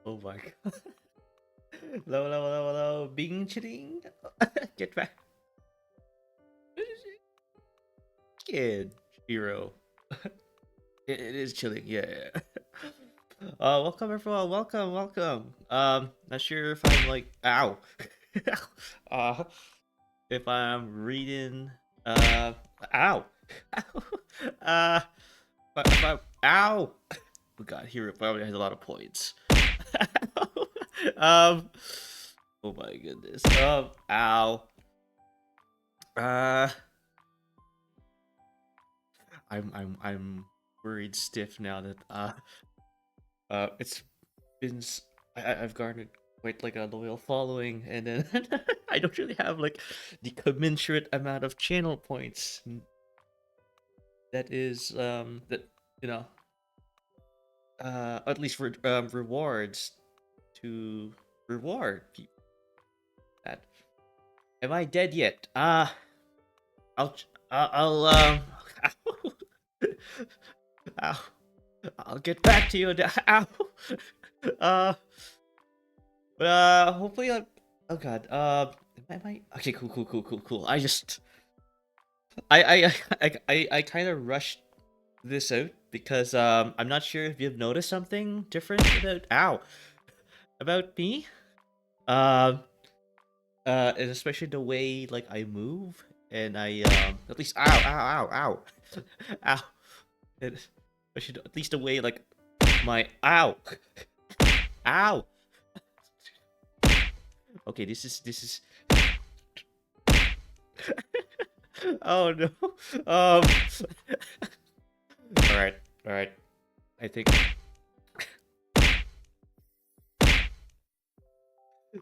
Oh my god. Hello, hello, hello, hello. Bing chitting. Get back. Kid. Hero. It is chilling, yeah. Welcome everyone. Welcome, welcome. Not sure if I'm like ow. uh if I'm reading ow. uh if I'm ow. Oh god, hero probably has a lot of points. um oh my goodness. Ow. Uh, I'm worried stiff now that it's been I've garnered quite like a loyal following, and then I don't really have like the commensurate amount of channel points that is that you know at least for rewards to reward people. That am I dead yet? I'll Ow. I'll get back to you. Ow. Uh, hopefully, oh god. Am I? Okay, cool, cool, cool, cool, cool. I just, I kind of rushed this out because I'm not sure if you've noticed something different about me. Um, and especially the way like I move and I at least ow, and especially at least the way like my ow. Okay, this is oh no. Um all right. I think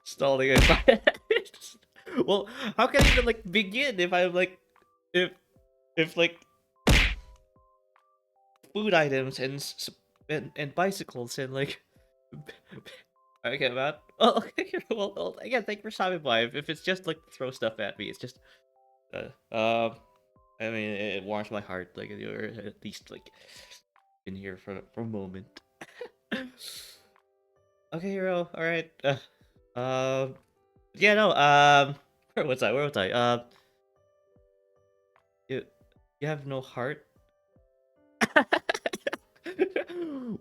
stalling it. Well, how can I even like begin if I'm like if like food items and and bicycles and like okay, man. Oh, okay. Well, again, thank you for stopping by. If it's just like throw stuff at me, it's just uh, um I mean, it warms my heart. Like you're at least like been here for a moment. Okay, hero. All right. Yeah, no. Where was I? Where was I? You you have no heart.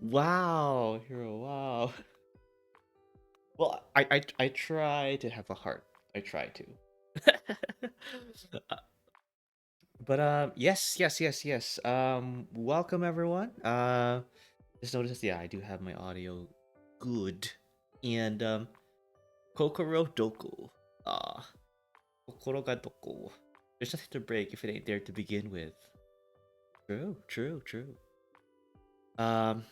Wow, hero. Wow. Well, I try to have a heart. I try to. Uh, but yes, yes, yes, yes. Welcome everyone. Just noticed, yeah, I do have my audio good, and Kokoro Doko. Ah, Kokoro ga Doko. There's nothing to break if it ain't there to begin with. True, true, true. Um,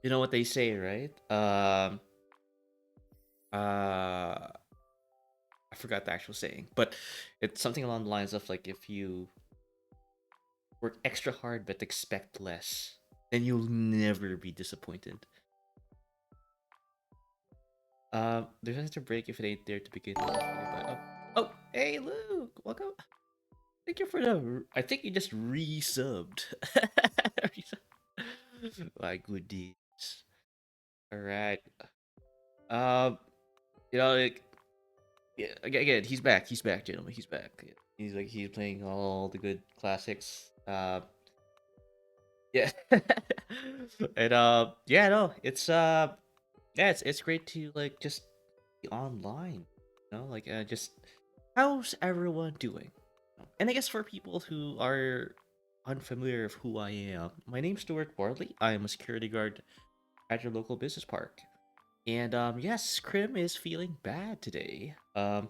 you know what they say, right? Uh, I forgot the actual saying, but it's something along the lines of like if you work extra hard but expect less, then you'll never be disappointed. There's nothing to break if it ain't there to begin with. Oh, hey Luke, welcome. Thank you for the. I think you just resubbed. My good deeds. All right. Um, like yeah, again, he's back. He's back, gentlemen. He's back. Yeah, he's playing all the good classics. Yeah. And yeah, no, it's yeah, it's great to like just be online. Like just how's everyone doing? And I guess for people who are unfamiliar of who I am, my name's Stuart Barley. I am a security guard at your local business park. And yes, Krim is feeling bad today. w-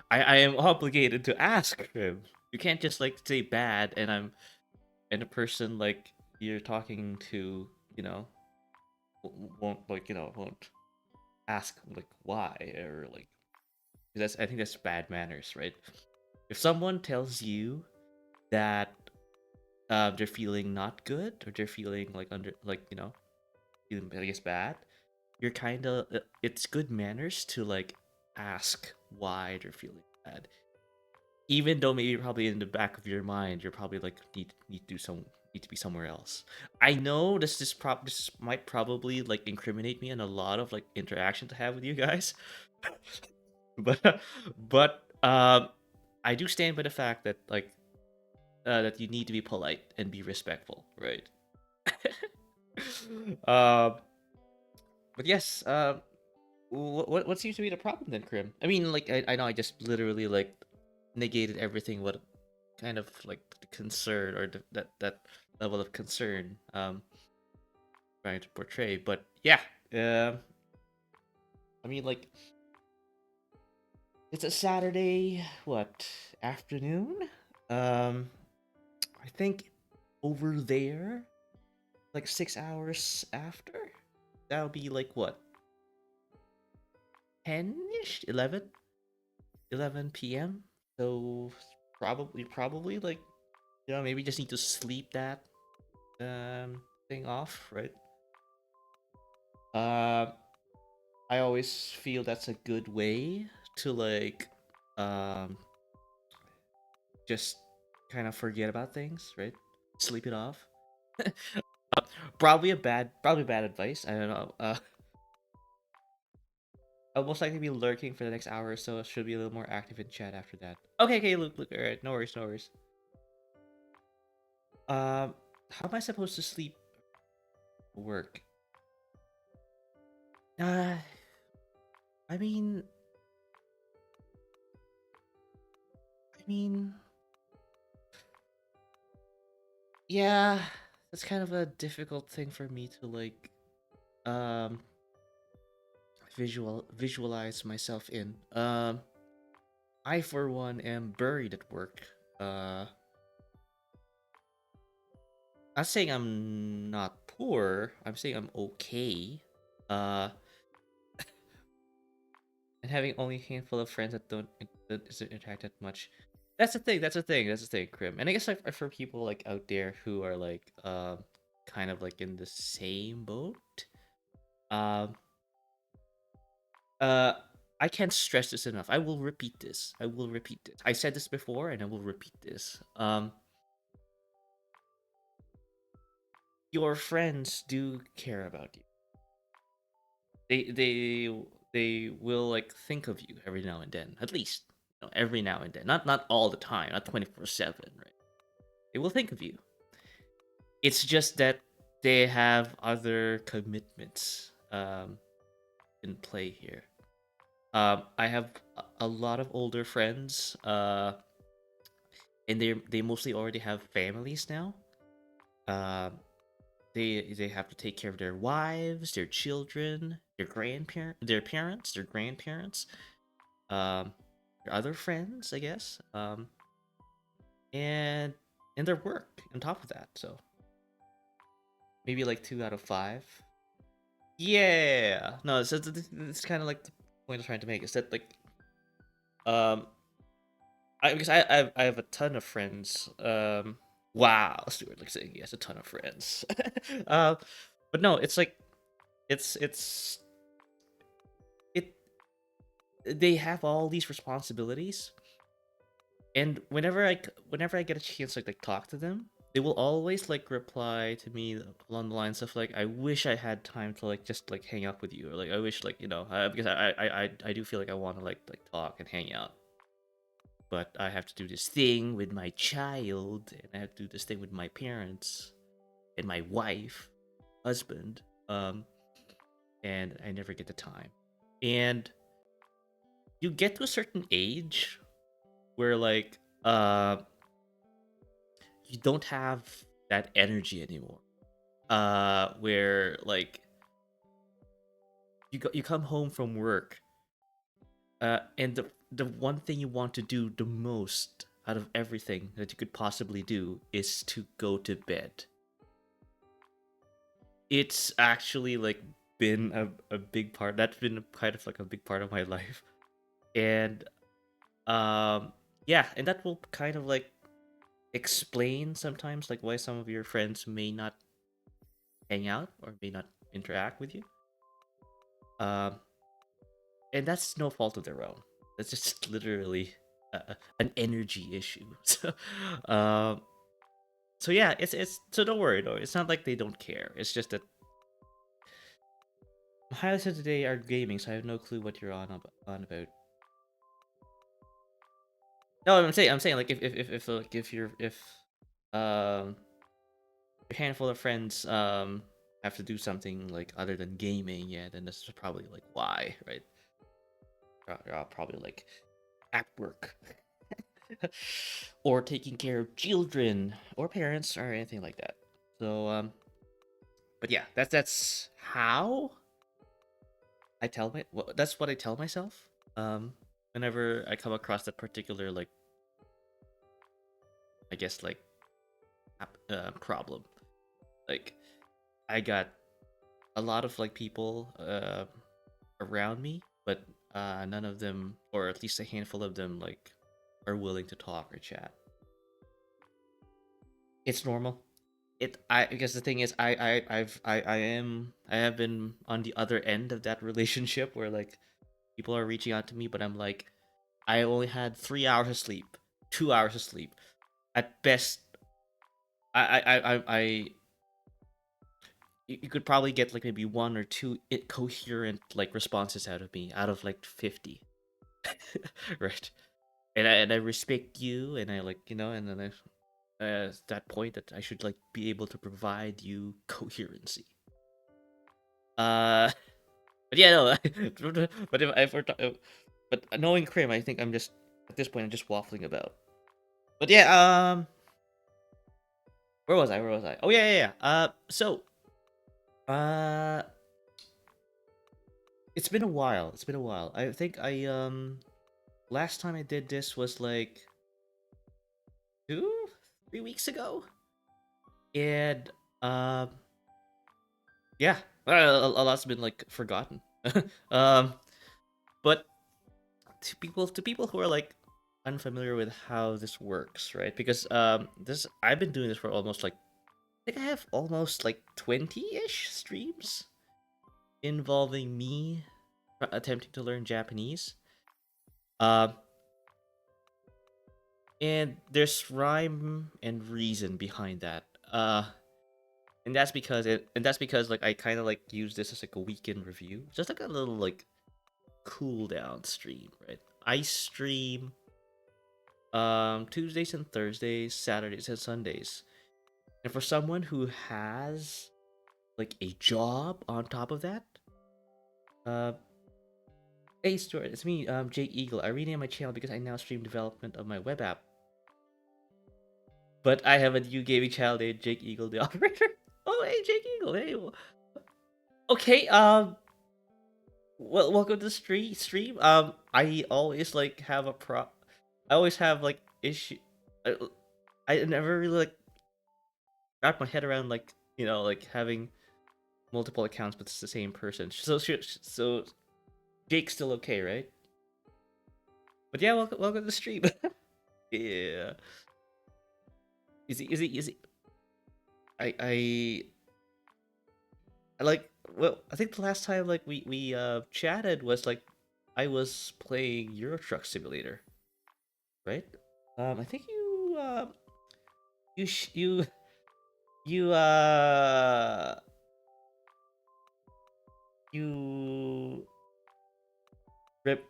I am obligated to ask Krim. You can't just like say bad and a person like you're talking to, won't won't ask like why or like I think that's bad manners, right? If someone tells you that they're feeling not good or they're feeling like under like feeling I guess bad, you're kind of it's good manners to like ask why they're feeling bad, even though maybe probably in the back of your mind you're probably like need to do some need to be somewhere else. I know this might probably like incriminate me in a lot of like interaction to have with you guys, but I do stand by the fact that like that you need to be polite and be respectful, right? um, but yes, what seems to be the problem then, Krim? I mean, like I know I just literally like negated everything what kind of like the concern or that level of concern trying to portray, but yeah, um, I mean like it's a Saturday, what afternoon? I think over there, like 6 hours after, that'll be like what 10ish, 11 p.m. So probably like maybe just need to sleep that thing off, right? Uh, I always feel that's a good way to like um just kind of forget about things, right? Sleep it off. Probably bad advice. I don't know. I'll most likely be lurking for the next hour or so. Should be a little more active in chat after that. Okay, look. All right, no worries, no worries. How am I supposed to sleep? Work. Uh, I mean, I mean, yeah, that's kind of a difficult thing for me to like, um, visualize myself in. I for one am buried at work. Uh, I'm saying I'm not poor. I'm saying I'm okay. Uh, and having only a handful of friends that doesn't interact that much. That's the thing. That's the thing, Krim. And I guess like for people like out there who are like kind of like in the same boat. Um uh I can't stress this enough. I will repeat this. I will repeat this. I said this before and I will repeat this. Your friends do care about you. They will like think of you every now and then. At least, every now and then. Not all the time, not 24/7, right? They will think of you. It's just that they have other commitments in play here. I have a lot of older friends, and they mostly already have families now. Um, they have to take care of their wives, their children, their parents, their grandparents, um, their other friends, I guess, and their work on top of that. So maybe like 2 out of 5. Yeah, no, it's kind of like the point I'm trying to make is that like um because I have a ton of friends. Wow, Stuart like saying he has a ton of friends. uh, but no, it's like it's it they have all these responsibilities, and whenever I get a chance to like talk to them, they will always like reply to me along the lines of like, I wish I had time to like just like hang out with you, or like I wish like because I do feel like I want to like talk and hang out, but I have to do this thing with my child, and I have to do this thing with my parents and my wife, husband, and I never get the time. And you get to a certain age where like you don't have that energy anymore. Where like you come home from work, and the one thing you want to do the most out of everything that you could possibly do is to go to bed. It's actually like been a big part. That's been kind of like a big part of my life, and yeah, and that will kind of like explain sometimes like why some of your friends may not hang out or may not interact with you. Um, and that's no fault of their own. That's just literally an energy issue. So, um, So yeah, it's so don't worry though. It's not like they don't care. It's just that highlights of today are gaming, so I have no clue what you're on about. No, I'm saying like if like if um a handful of friends have to do something like other than gaming, yeah, then this is probably like why, right? You're all probably like at work or taking care of children or parents or anything like that. So but yeah, that's how that's what I tell myself. Whenever I come across that particular like I guess like problem. Like I got a lot of like people around me, but none of them, or at least a handful of them, like are willing to talk or chat. It's normal. I because the thing is I have been on the other end of that relationship where like people are reaching out to me, but I'm like I only had 3 hours of sleep, 2 hours of sleep at best. I you could probably get like maybe one or two coherent like responses out of me out of like 50. Right, and I respect you, and I like and then that point that I should like be able to provide you coherency. uh but yeah, no. But if we're but knowing Krim, I think I'm just at this point I'm just waffling about. But yeah, where was I? Oh yeah, yeah, yeah. So uh it's been a while. I think I last time I did this was like 2 3 weeks ago. And um yeah, a lot's been like forgotten. um but to people who are like unfamiliar with how this works, right? Because this I've been doing this for almost like I think I have almost like 20-ish streams involving me attempting to learn Japanese. um and there's rhyme and reason behind that. And that's because like I kind of like use this as like a weekend review, just like a little like cool down stream, right? I stream Tuesdays and Thursdays, Saturdays and Sundays. And for someone who has like a job on top of that, uh hey Stuart, it's me, Jake Eagle. I renamed my channel because I now stream development of my web app. But I have a new gaming channel named Jake Eagle the operator. Oh hey Jake Eagle, hey. Okay, well, welcome to the stream. I always like have a I always have like issue. I, I never really like wrap my head around like like having multiple accounts, but it's the same person. So Jake's still okay, right? But yeah, welcome to the stream. Yeah. Is he? I I like. Well, I think the last time like we chatted was like I was playing Euro Truck Simulator, right? I think you sh- you you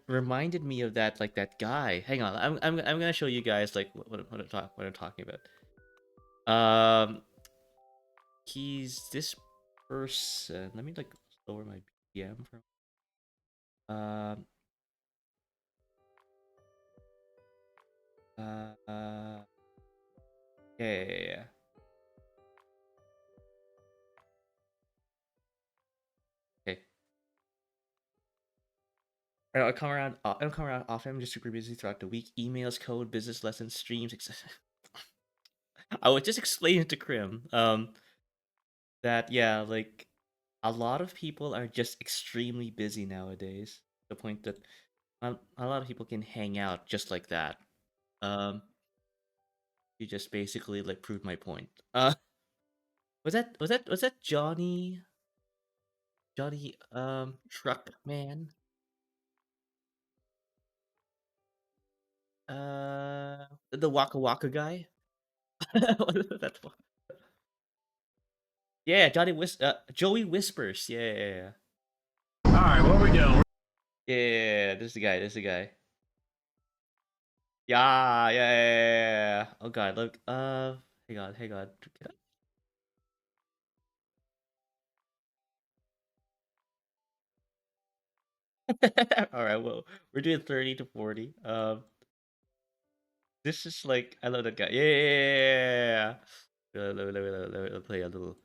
reminded me of that like that guy. Hang on, I'm gonna show you guys like what I'm talking about. He's this person. Let me like lower my BM from. Um, yeah, yeah, yeah, yeah. Okay. I come around. I don't come around often. I'm just super busy throughout the week. Emails, code, business lessons, streams. I was just explaining to Krim. That yeah, like a lot of people are just extremely busy nowadays. To the point that a lot of people can hang out just like that. Um, you just basically like proved my point. Was that Johnny Truck Man? The Waka Waka guy? That's yeah, Joey Whispers. Yeah, yeah, yeah. All right, what are we doing? Yeah, this is the guy. This is the guy. Yeah, yeah, yeah, yeah, yeah. Oh god, look. Hang on, hang on. All right, well, we're doing 30 to 40. This is like I love that guy. Yeah. Let me play a little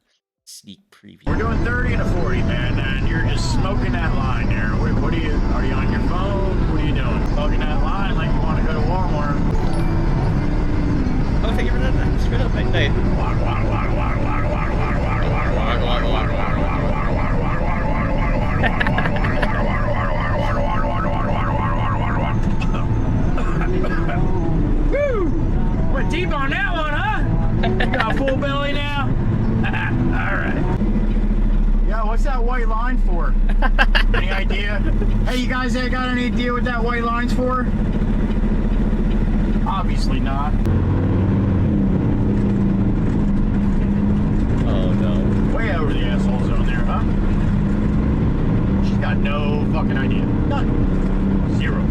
sneak preview. We're doing 30 and a 40, man, and you're just smoking that line there. What are you on your phone? What are you doing? Smoking that line like you want to go to Walmart. Oh, thank you for that. Straight up, night. Woo! Went deep on that one, huh? You got a full belly now? All right. Yeah, what's that white line for? Any idea? Hey, you guys got any idea what that white line's for? Obviously not. Oh no. Way over the asshole zone there, huh? She's got no fucking idea. None. Zero.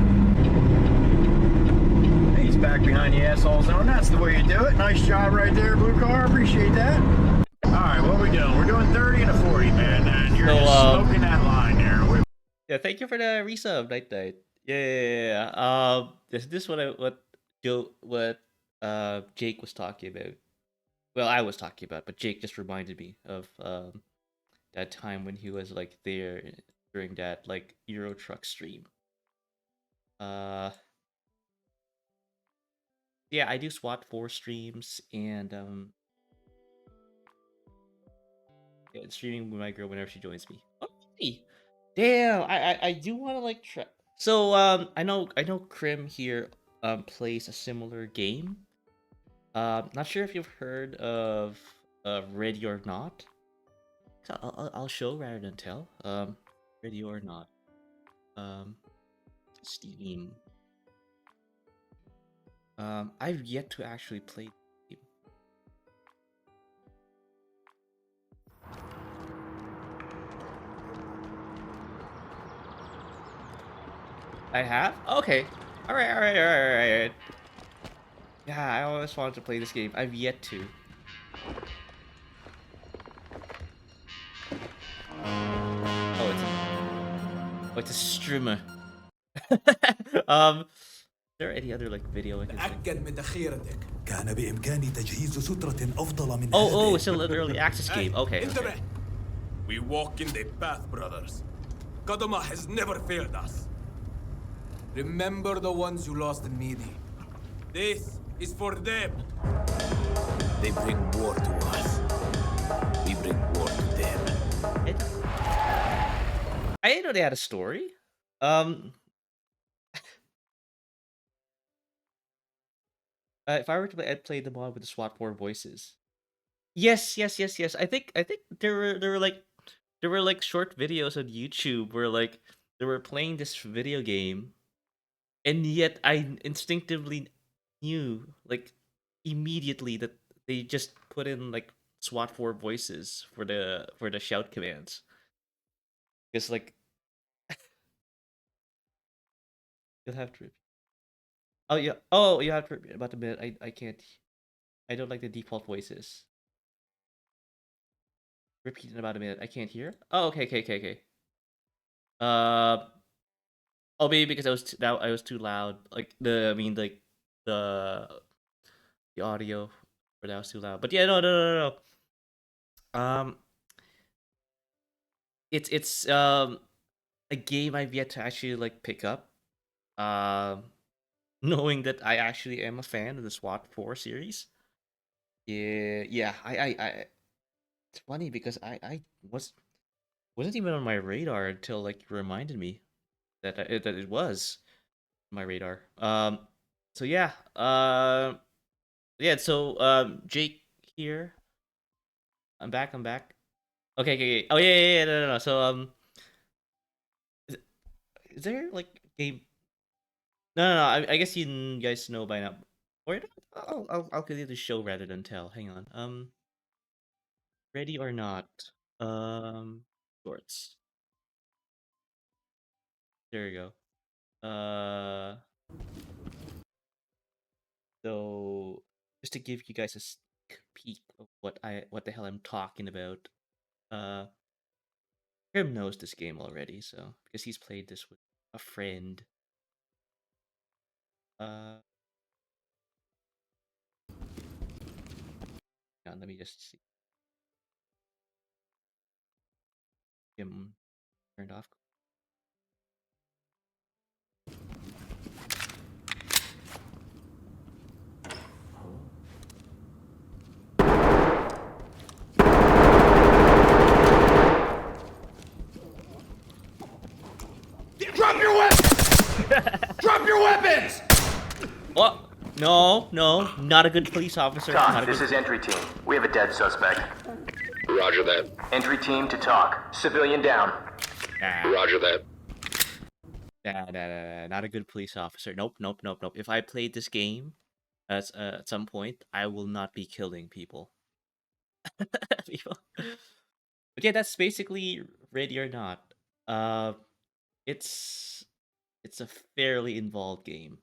He's back behind the asshole zone. That's the way you do it. Nice job right there, blue car. Appreciate that. All right, what are we doing? We're doing 30 and a 40, man, and you're just smoking that line there. Yeah, thank you for the resub, night. Yeah. This what Jake was talking about. Well, I was talking about, but Jake just reminded me of that time when he was like there during that like Euro Truck stream. Yeah, I do SWAT 4 streams and yeah, streaming with my girl whenever she joins me. Oh, hey. Damn, I do want to like try. So I know Krim here plays a similar game. Not sure if you've heard of Ready or Not. So I'll show rather than tell. Ready or Not. Steam. I've yet to actually play the game. I have? Okay. Alright. Yeah, I always wanted to play this game. I've yet to. Oh, it's a streamer. Is there any other like video I can see? كان بإمكاني تجهيز سترة أفضل من Oh, it's still an early access game. Okay. We walk in the path, brothers. Kadama has never failed us. Remember the ones you lost in Midi. This is for them. They bring war to us. We bring war to them. I didn't know they had a story. If I were to play, I'd play the mod with the SWAT 4 voices. Yes. I think there were like short videos on YouTube where like they were playing this video game, and yet I instinctively knew like immediately that they just put in like SWAT 4 voices for the shout commands. Because like you'll have to repeat. Oh yeah. Oh, you have to repeat about a minute. I can't. I don't like the default voices. Repeat in about a minute. I can't hear. Oh, okay. Uh, oh, maybe because I was too loud. Like the the audio, or that was too loud. But yeah, no. Um, it's a game I've yet to actually like pick up. Um, knowing that I actually am a fan of the SWAT 4 series. Yeah. I it's funny because I wasn't even on my radar until like you reminded me that it was my radar. So yeah. Yeah. So Jake here. I'm back. Okay. Oh yeah. No. So is, is there like game? No. I guess you guys know by now. Or I'll continue the show rather than tell. Hang on. Ready or not? Shorts. There you go. So just to give you guys a sneak peek of what the hell I'm talking about. Grim knows this game already, so because he's played this with a friend. Let me just see. Him turned off. Drop your weapons! Drop your weapons! Oh no, not a good police officer. Talk, this is entry team. We have a dead suspect. Roger that. Entry team to talk. Civilian down. Roger that. Not a good police officer. Nope. If I played this game at some point, I will not be killing people. People. Okay, that's basically Ready or Not. It's a fairly involved game.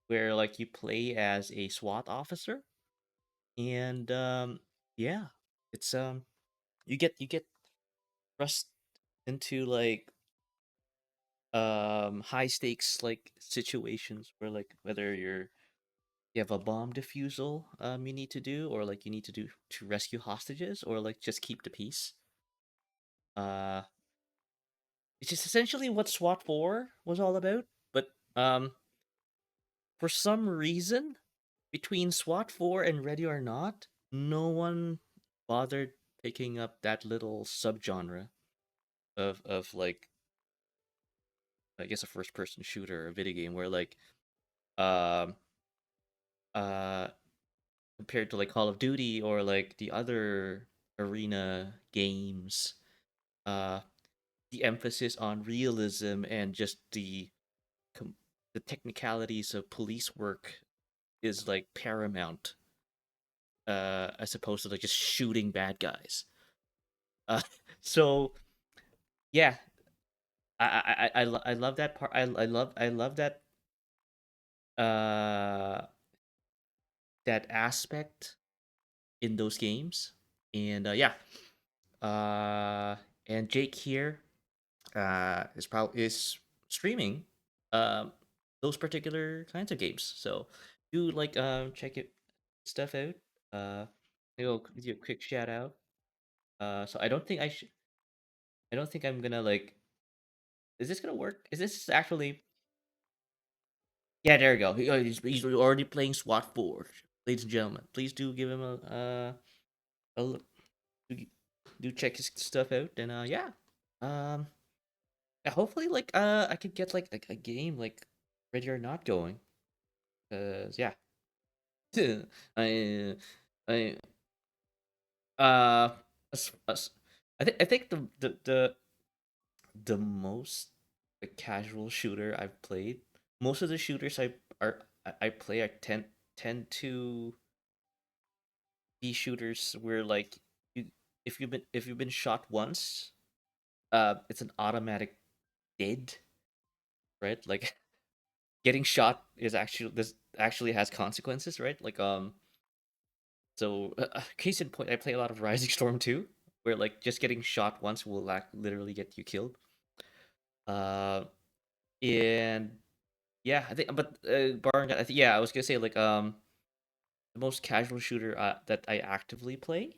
Where like you play as a SWAT officer, and yeah, it's you get thrust into like high stakes like situations where like whether you have a bomb defusal you need to do, or like you need to do to rescue hostages, or like just keep the peace. Uh it's just essentially what SWAT 4 was all about, but for some reason between SWAT 4 and Ready or Not, no one bothered picking up that little subgenre of like, I guess, a first person shooter or a video game where like um uh compared to like Call of Duty or like the other arena games, uh the emphasis on realism and just the technicalities of police work is like paramount, as opposed to like just shooting bad guys. uh so yeah, I love that part. I love uh that aspect in those games. And yeah, uh and Jake here is streaming um those particular kinds of games, so do like check it stuff out. I'll give you a quick shout out. So I don't think I'm gonna like, is this gonna work? Is this actually, yeah, there you go. He's already playing SWAT 4, ladies and gentlemen. Please do give him a look. Do check his stuff out, and yeah, um, yeah, hopefully like I could get like a game like Ready or Not going, cause yeah, I I uh I think the most like casual shooter I've played. Most of the shooters I play I tend to be shooters where like you if you've been shot once, it's an automatic dead, right? Like getting shot is actually, this actually has consequences, right? Like so case in point, I play a lot of Rising Storm 2, where like just getting shot once will like literally get you killed. Uh and yeah, I think, but barring that, I think, yeah, I was gonna say like the most casual shooter that I actively play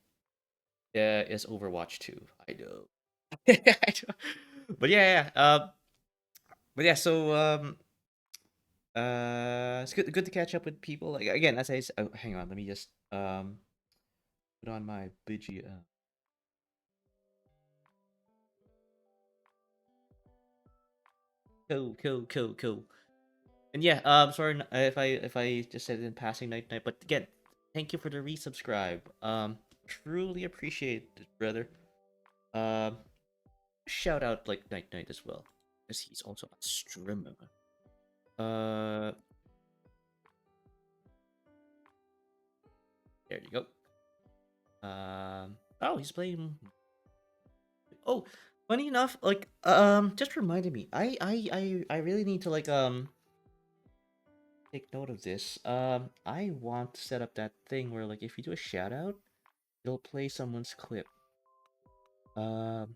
is Overwatch 2. I know. I know. But yeah, yeah. But yeah, so it's good to catch up with people. Like again, as I oh, hang on, let me just put on my BG. Cool. And yeah, sorry if I just said it in passing, night, but again, thank you for the resubscribe. Truly appreciate it, brother. Um, shout out like night as well, because he's also a streamer. Uh, there you go. Oh, he's playing. Oh, funny enough, like just reminded me. I really need to like take note of this. I want to set up that thing where like if you do a shout out, it'll play someone's clip. Um,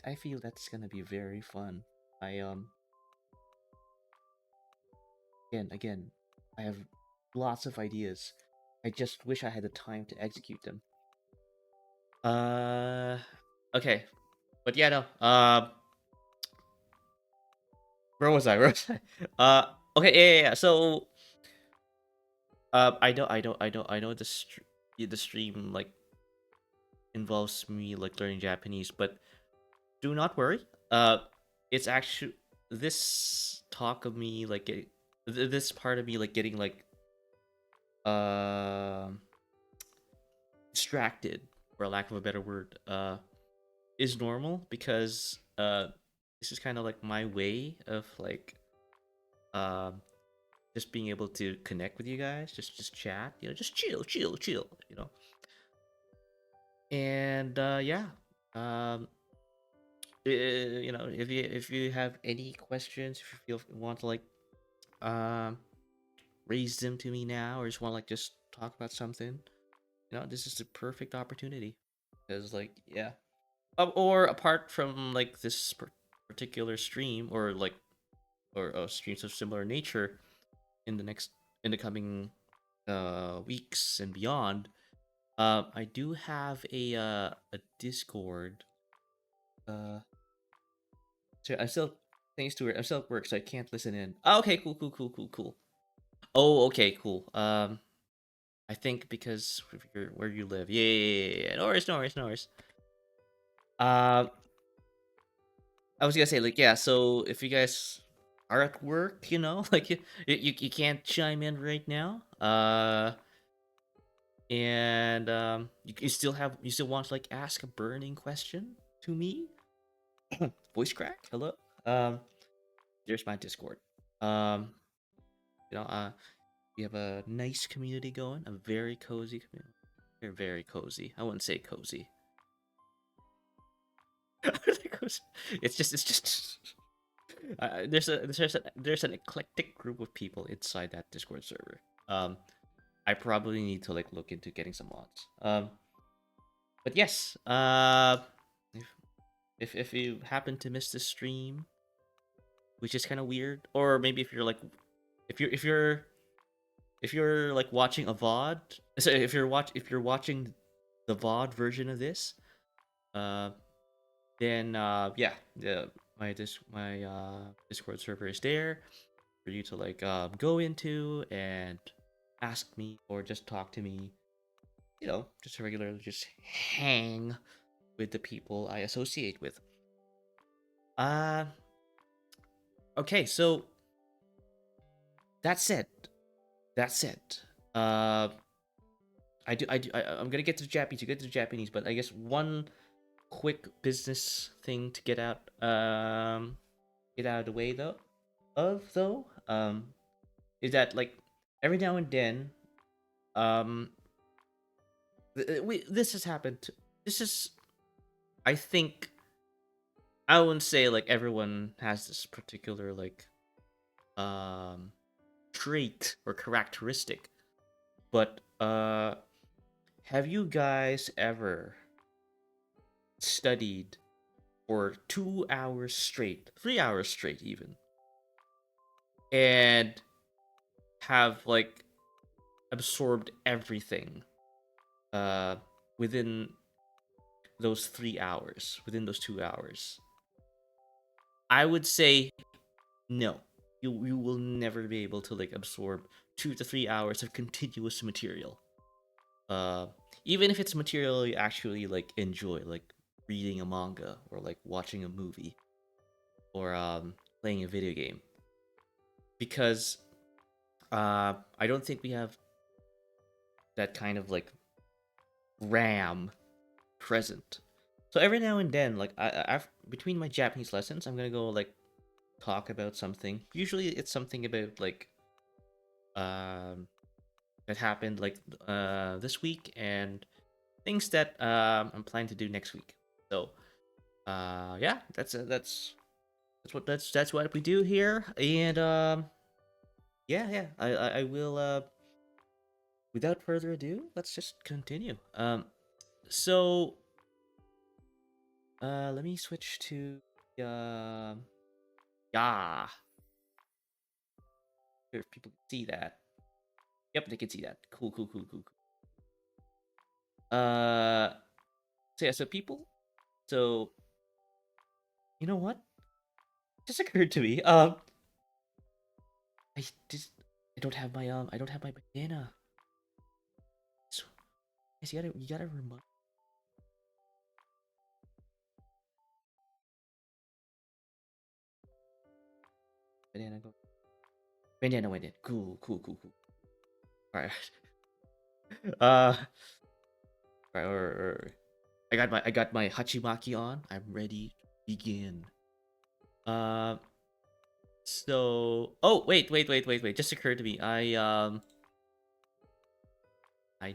I feel that's gonna be very fun. I again, I have lots of ideas. I just wish I had the time to execute them. Okay, but yeah, no. Where was I? Where was I? Okay, yeah. So, I know the stream like involves me like learning Japanese, but do not worry. It's actually this talk of me like this part of me like getting like uh distracted, for lack of a better word, is normal because this is kind of like my way of like um just being able to connect with you guys, just chat, just chill, and yeah, um, if you have any questions, if you want to like um raise them to me now, or just want to like just talk about something, this is the perfect opportunity, because like yeah, or apart from like this particular stream, or like or streams of similar nature in the coming weeks and beyond. I do have a Discord. Uh, so I'm still thanks to it. I'm still at work, so I can't listen in. Oh, okay, cool. Oh, okay, cool. I think because of where you live. Yeah. No worries. Um, I was gonna say like yeah. So if you guys are at work, like you can't chime in right now. And you still want to like ask a burning question to me. Voice crack, hello. um there's my Discord. um you know uh we have a nice community going, a very cozy community. They're very cozy. I wouldn't say cozy. It's just there's an eclectic group of people inside that Discord server. I probably need to like look into getting some mods. But yes, if you happen to miss the stream, which is kind of weird, or maybe if you're like if you're like watching a VOD, so if you're watching the VOD version of this, uh, then yeah, my Discord server is there for you to like go into and ask me or just talk to me. Just regularly just hang with the people I associate with. Uh okay, so that said, that said, uh, I'm gonna get to the Japanese, but I guess one quick business thing to get out of the way though, is that like every now and then, um, this has happened. This is, I think, I wouldn't say like everyone has this particular like um trait or characteristic, but have you guys ever studied for 2 hours straight, 3 hours straight even, and have like absorbed everything uh within those 3 hours, within those 2 hours? I would say no. You will never be able to like absorb 2 to 3 hours of continuous material. Uh, Even if it's material you actually like enjoy, like reading a manga or like watching a movie or playing a video game, because I don't think we have that kind of like RAM present. So every now and then, like between my Japanese lessons, I'm gonna go like talk about something. Usually it's something about like that happened like this week and things that I'm planning to do next week. So yeah, that's what we do here. And yeah, I will without further ado, let's just continue. So let me switch to yeah. Sure if people can see that. Yep, they can see that. Cool. So yeah, so people, so you know what? Just occurred to me. I just I don't have my banana. So, guys, you gotta remind banana go. Banana went in. Cool. All right. Uh, all right. I got my hachimaki on. I'm ready to begin. Uh, so oh wait. Just occurred to me. I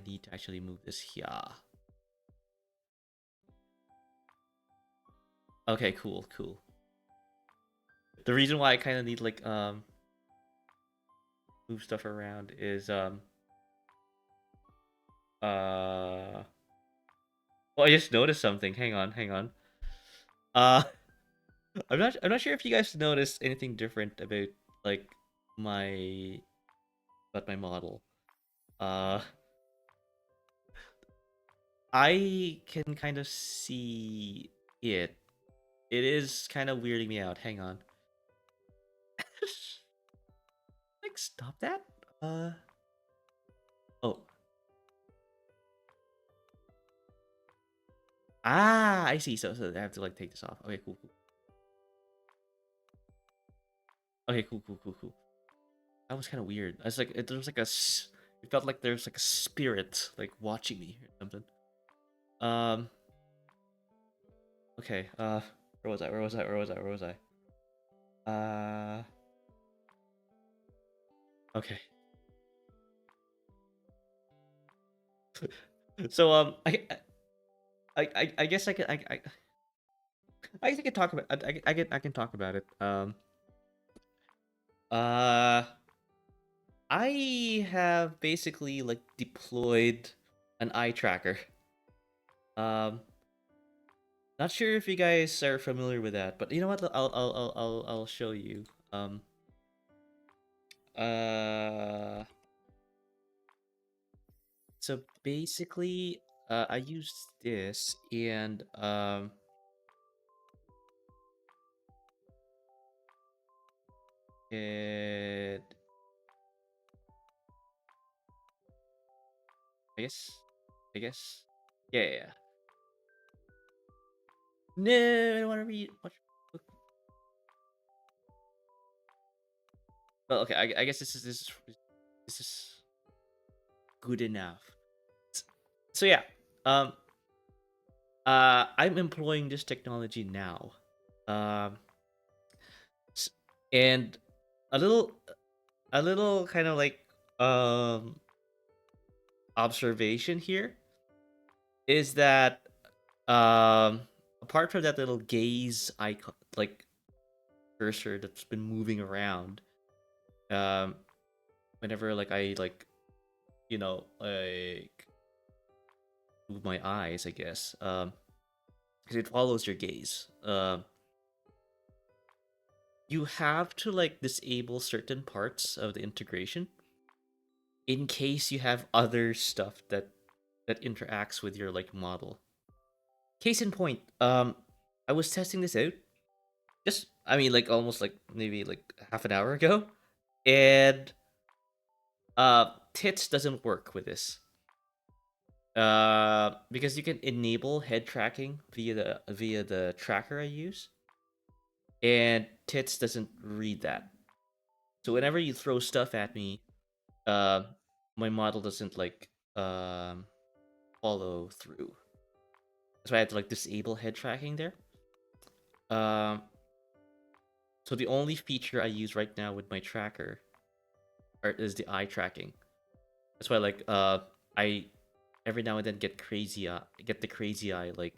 need to actually move this here. Okay, cool. The reason why I kind of need like move stuff around is well, I just noticed something. Hang on. Uh I'm not sure if you guys noticed anything different about like my my model. Uh I can kind of see it. It is kind of weirding me out. Hang on. Like stop that? Oh. Ah, I see. So I have to like take this off. Okay, cool. Okay, cool. That was kind of weird. I was like, there was like it felt like there's like a spirit like watching me or something. Um. Okay. Where was I? Okay. So I guess I can talk about I can talk about it. Uh. I have basically like deployed an eye tracker. Um, not sure if you guys are familiar with that, but you know what? I'll show you. Uh, so basically, I use this and it I guess yeah. No, I don't want to read. Well, okay. I guess this is good enough. So yeah. Um. I'm employing this technology now. Um. And a little, kind of like um observation here is that apart from that little gaze icon, like cursor that's been moving around, um whenever like I like like move my eyes, I guess, because it follows your gaze. You have to like disable certain parts of the integration in case you have other stuff that interacts with your like model. Case in point, I was testing this out just I mean like almost like maybe like half an hour ago, and tits doesn't work with this. Because you can enable head tracking via the tracker I use, and tits doesn't read that. So whenever you throw stuff at me, uh, my model doesn't like follow through. That's why I had to like disable head tracking there. Um, So the only feature I use right now with my tracker is the eye tracking. That's why like I every now and then get the crazy eye like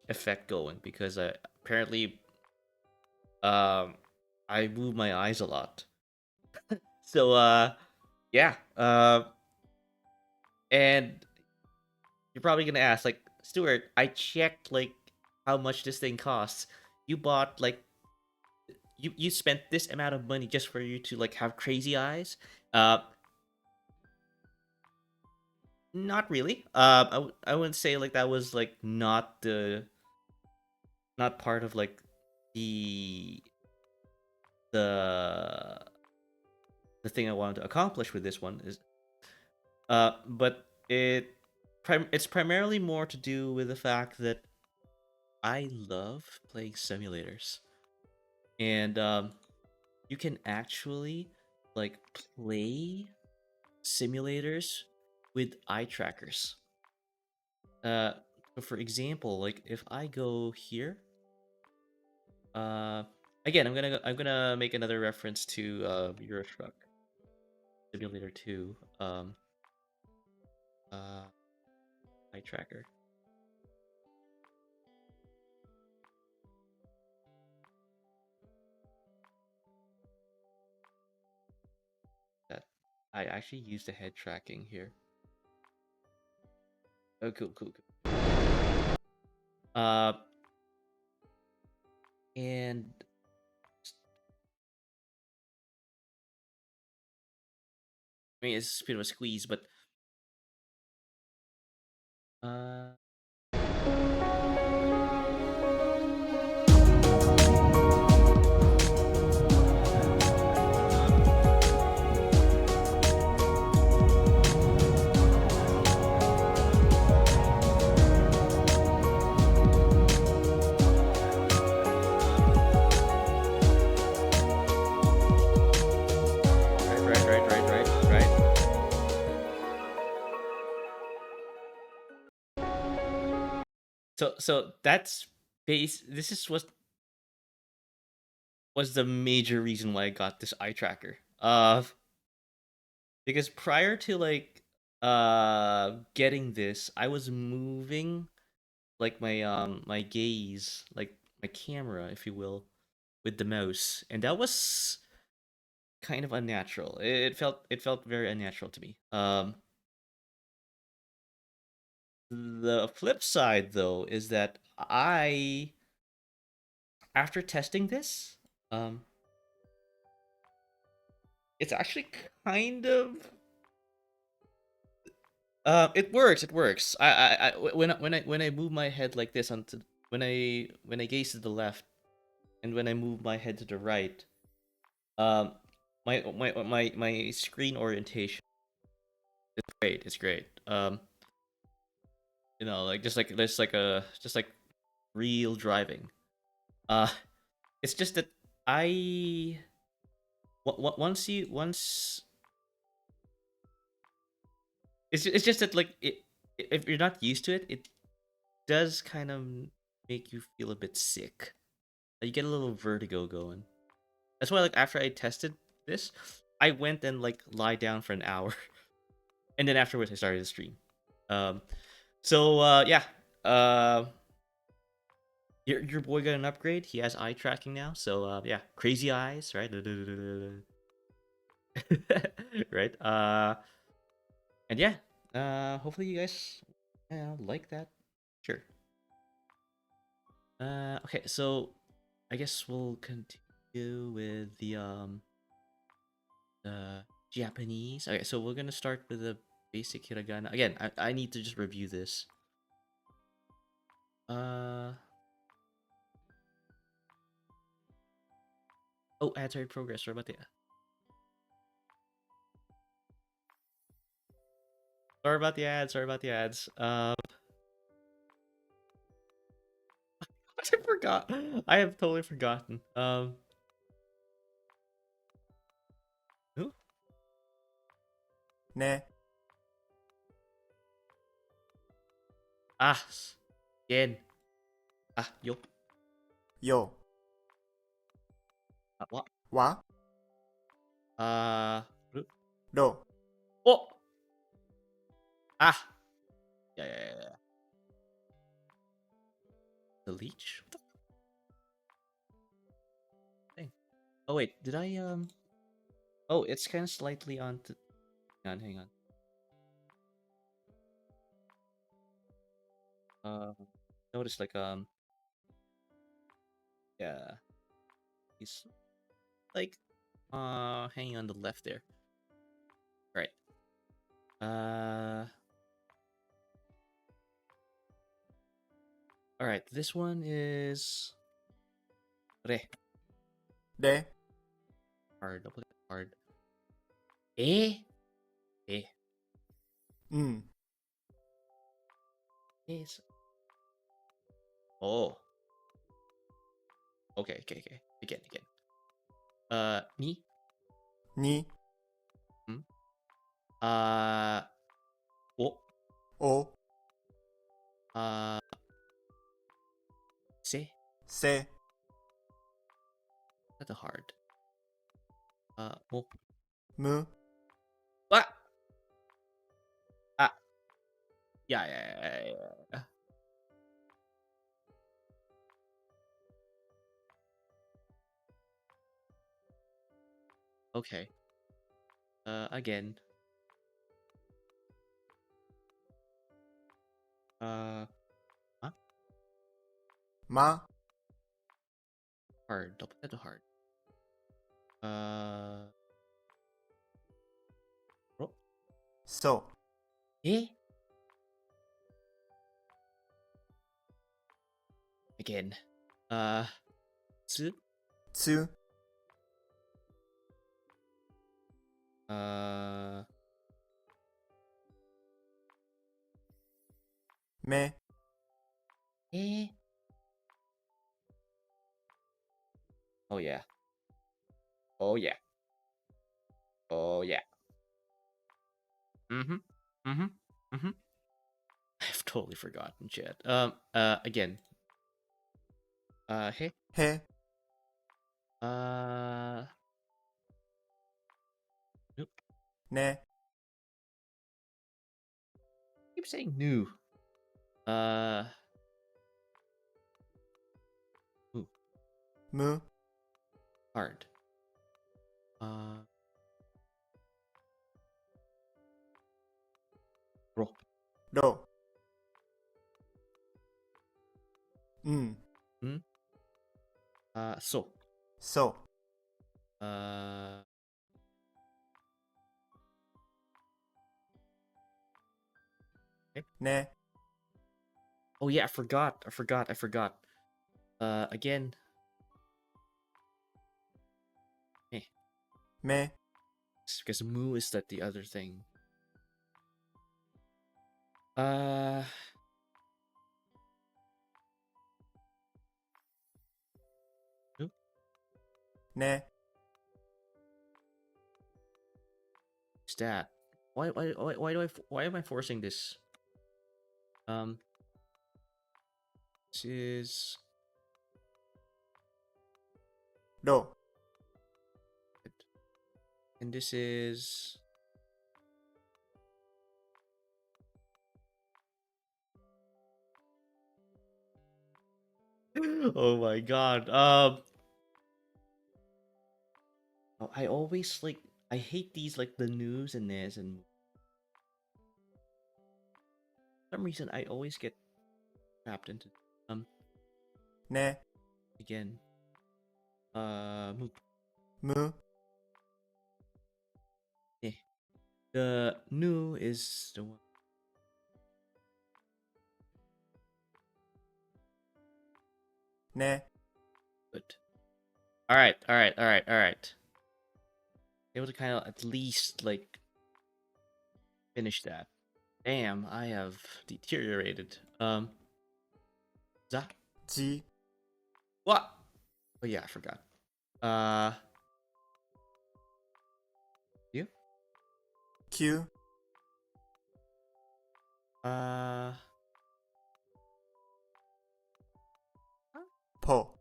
effect going because I apparently I move my eyes a lot. So yeah, and you're probably gonna ask like, Stuart, I checked like how much this thing costs. You bought like you spent this amount of money just for you to like have crazy eyes. Uh, Not really. I wouldn't say like that was like not part of like the the the thing I wanted to accomplish with this one is but it's primarily more to do with the fact that I love playing simulators. And you can actually like play simulators with eye trackers. Uh, so for example, like if I go here, uh, again, I'm gonna make another reference to Euro Truck Simulator 2, uh, eye tracker. That I actually use the head tracking here. Oh, cool, cool, cool. And I mean it's a bit of a squeeze, but uh. Right. So that's base. This is what was the major reason why I got this eye tracker. Because prior to like getting this, I was moving like my gaze, like my camera, if you will, with the mouse, and that was kind of unnatural. It felt very unnatural to me. The flip side though is that I after testing this, um it's actually kind of it works. It works. When I move my head like this onto when I gaze to the left and when I move my head to the right, um, my screen orientation is great. It's great. Like just like real driving. Uh, it's just that I once it's just that like if you're not used to it, it does kind of make you feel a bit sick. You get a little vertigo going. That's why like after I tested this, I went and like lie down for an hour, and then afterwards I started the stream. Um, yeah, uh, your boy got an upgrade. He has eye tracking now. So yeah, crazy eyes, right? Right. And yeah, hopefully you guys like that. Sure. Okay, so I guess we'll continue with the Japanese. Okay, so we're gonna start with the basic hiragana. Again, I need to just review this. Uh oh, ads are in progress. Sorry about the ads. Sorry about the ads. I forgot. I have totally forgotten. Who? Nah. Ah, Yen. Yo. Yo. What? 와, Uh. 로, Oh. Ah. Yeah. The leech. What the thing? Oh wait, did I Oh, it's kind of slightly on. Hang on. Notice like yeah, he's like hanging on the left there. Right. All right. This one is re 네, hard. Double hard. Eh. Eh. 음, Is. Oh. Okay. Again. Me. 니, Hmm. Uh. Oh. 오, Uh. Se. 세, That's a hard. Mo. 무, Ah. Ah. Yeah. Okay. Again. Huh? 마, Hard. Double that hard. Uh. Ro. 소, Eh. Again. Tsu. 츠, Uh. 매, Eh. Oh yeah. Oh yeah. Oh yeah. Mm-hmm. Mm-hmm. Mm-hmm. I've totally forgotten chat. Again. Hey. 해, Uh. Nope. 네, Keep saying new. Uh. Ooh, 무, hard. Uh. Ro. 로, Hmm. So. 소, Uh. 네, Oh yeah, I forgot. Again. Eh. 매, Because moo is that the other thing. Uh. Nope. 네, What's that? Why am I forcing this? This is. 로, And this is. Oh my god. I always like. I hate these like the news and this and. For some reason I always get trapped into 네, again. 무, Eh. The new is the one. 네, Good. All right. Able to kind of at least like finish that. Damn, I have deteriorated. Za? 지, What? Oh yeah, I forgot. You? 큐, Uh, 포,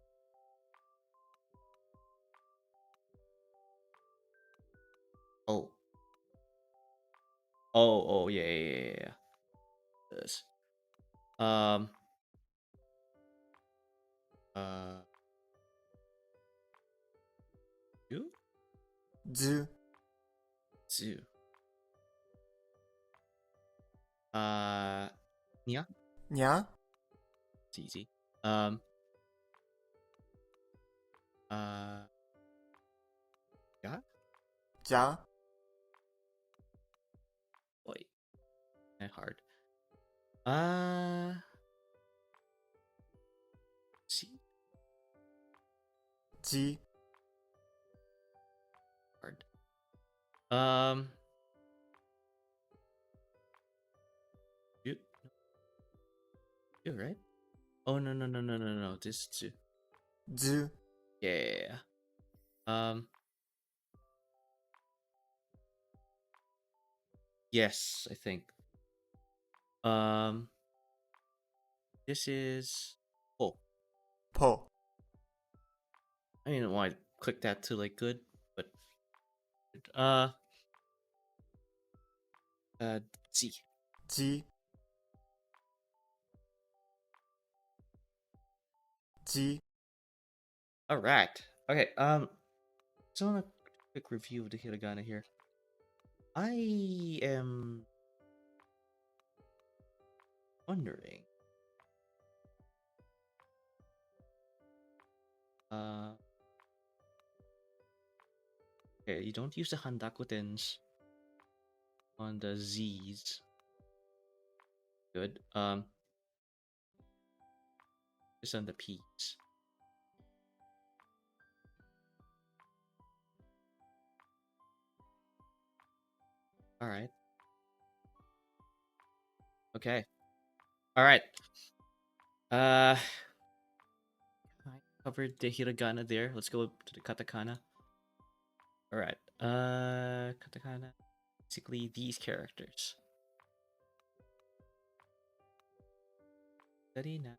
Oh, yeah. This. Uh. You? ず Zoo. Yeah. にゃ It's easy. Yeah. じゃ Boy. Kind of hard. See. じ Hard. You. You right? Oh no. This too. ず Yeah. Yes, I think. This is. Oh, ぽ I didn't want to click that to like good, but Z. じじ All right. Okay. So on a quick review of the hiragana here. I am wondering. Okay, you don't use the handakutens on the Z's. Good. Just on the P's. All right. Okay. All right. I covered the hiragana there. Let's go to the katakana. All right. Katakana. Basically, these characters. Steady now.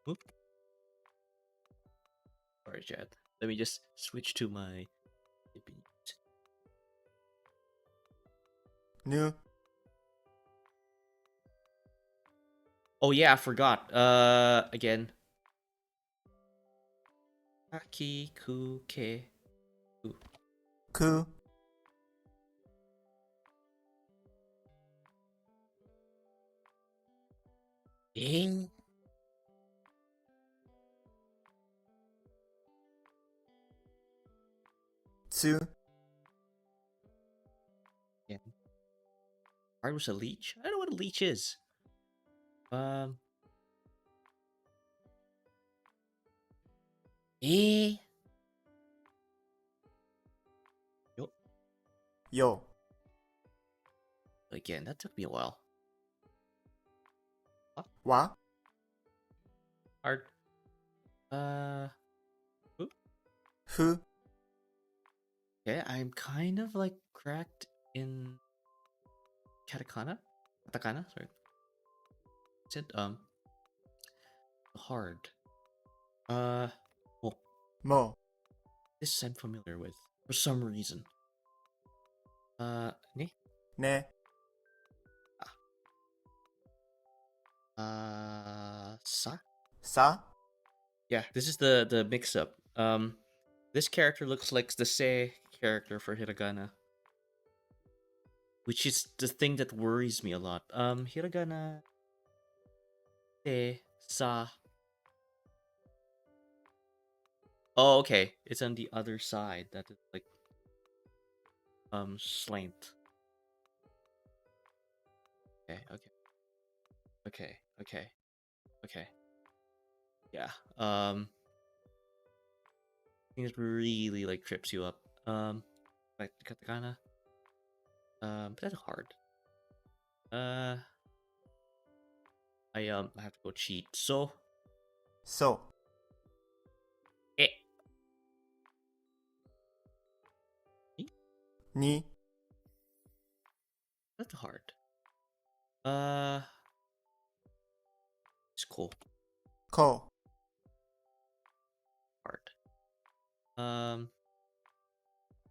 Whoop. Sorry, chat. Let me just switch to my. ぬ Oh yeah, I forgot. Again. Aki ku ke. く Eh? つ Yeah. Art was a leech? I don't know what a leech is. Eh? Yo. よ Again, that took me a while. わ Art. ふ Okay, I'm kind of like cracked in katakana. Katakana, sorry. Is it hard? Oh, も this I'm familiar with for some reason. Ne? ね Sa? さ Yeah, this is the mix-up. This character looks like the Se character for hiragana, which is the thing that worries me a lot. Hiragana, Se, Sa. Oh, okay. It's on the other side. That is like slant. Okay. Yeah. I think it really like trips you up. Like katakana. But that's hard. I have to go cheat. So そ eh. うに That's hard. It's cool. こ Hard.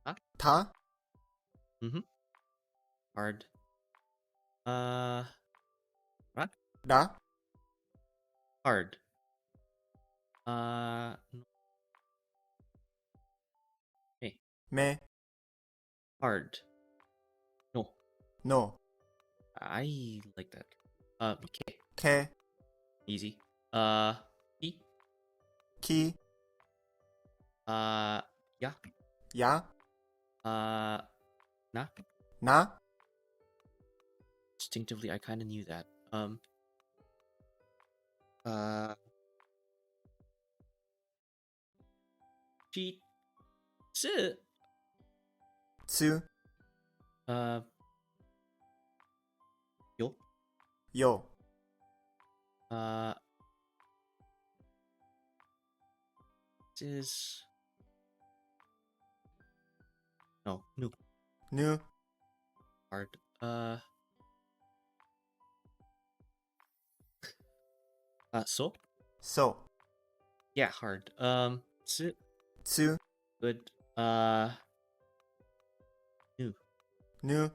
Huh? 다, Mm-hmm. Hard. What? 라, Hard. No. Hey. 매, Hard. No. 노, I like that. Okay. 캐, Easy. He. 키, Yeah. 야, Nah. 나, Instinctively, I kind of knew that. Uh, She. Sit. 츠, Uh, Yo. 요, Uh, this is. No. No. 누, Hard. So. 소, Yeah, hard. Sit. 츠, Good. New. 누,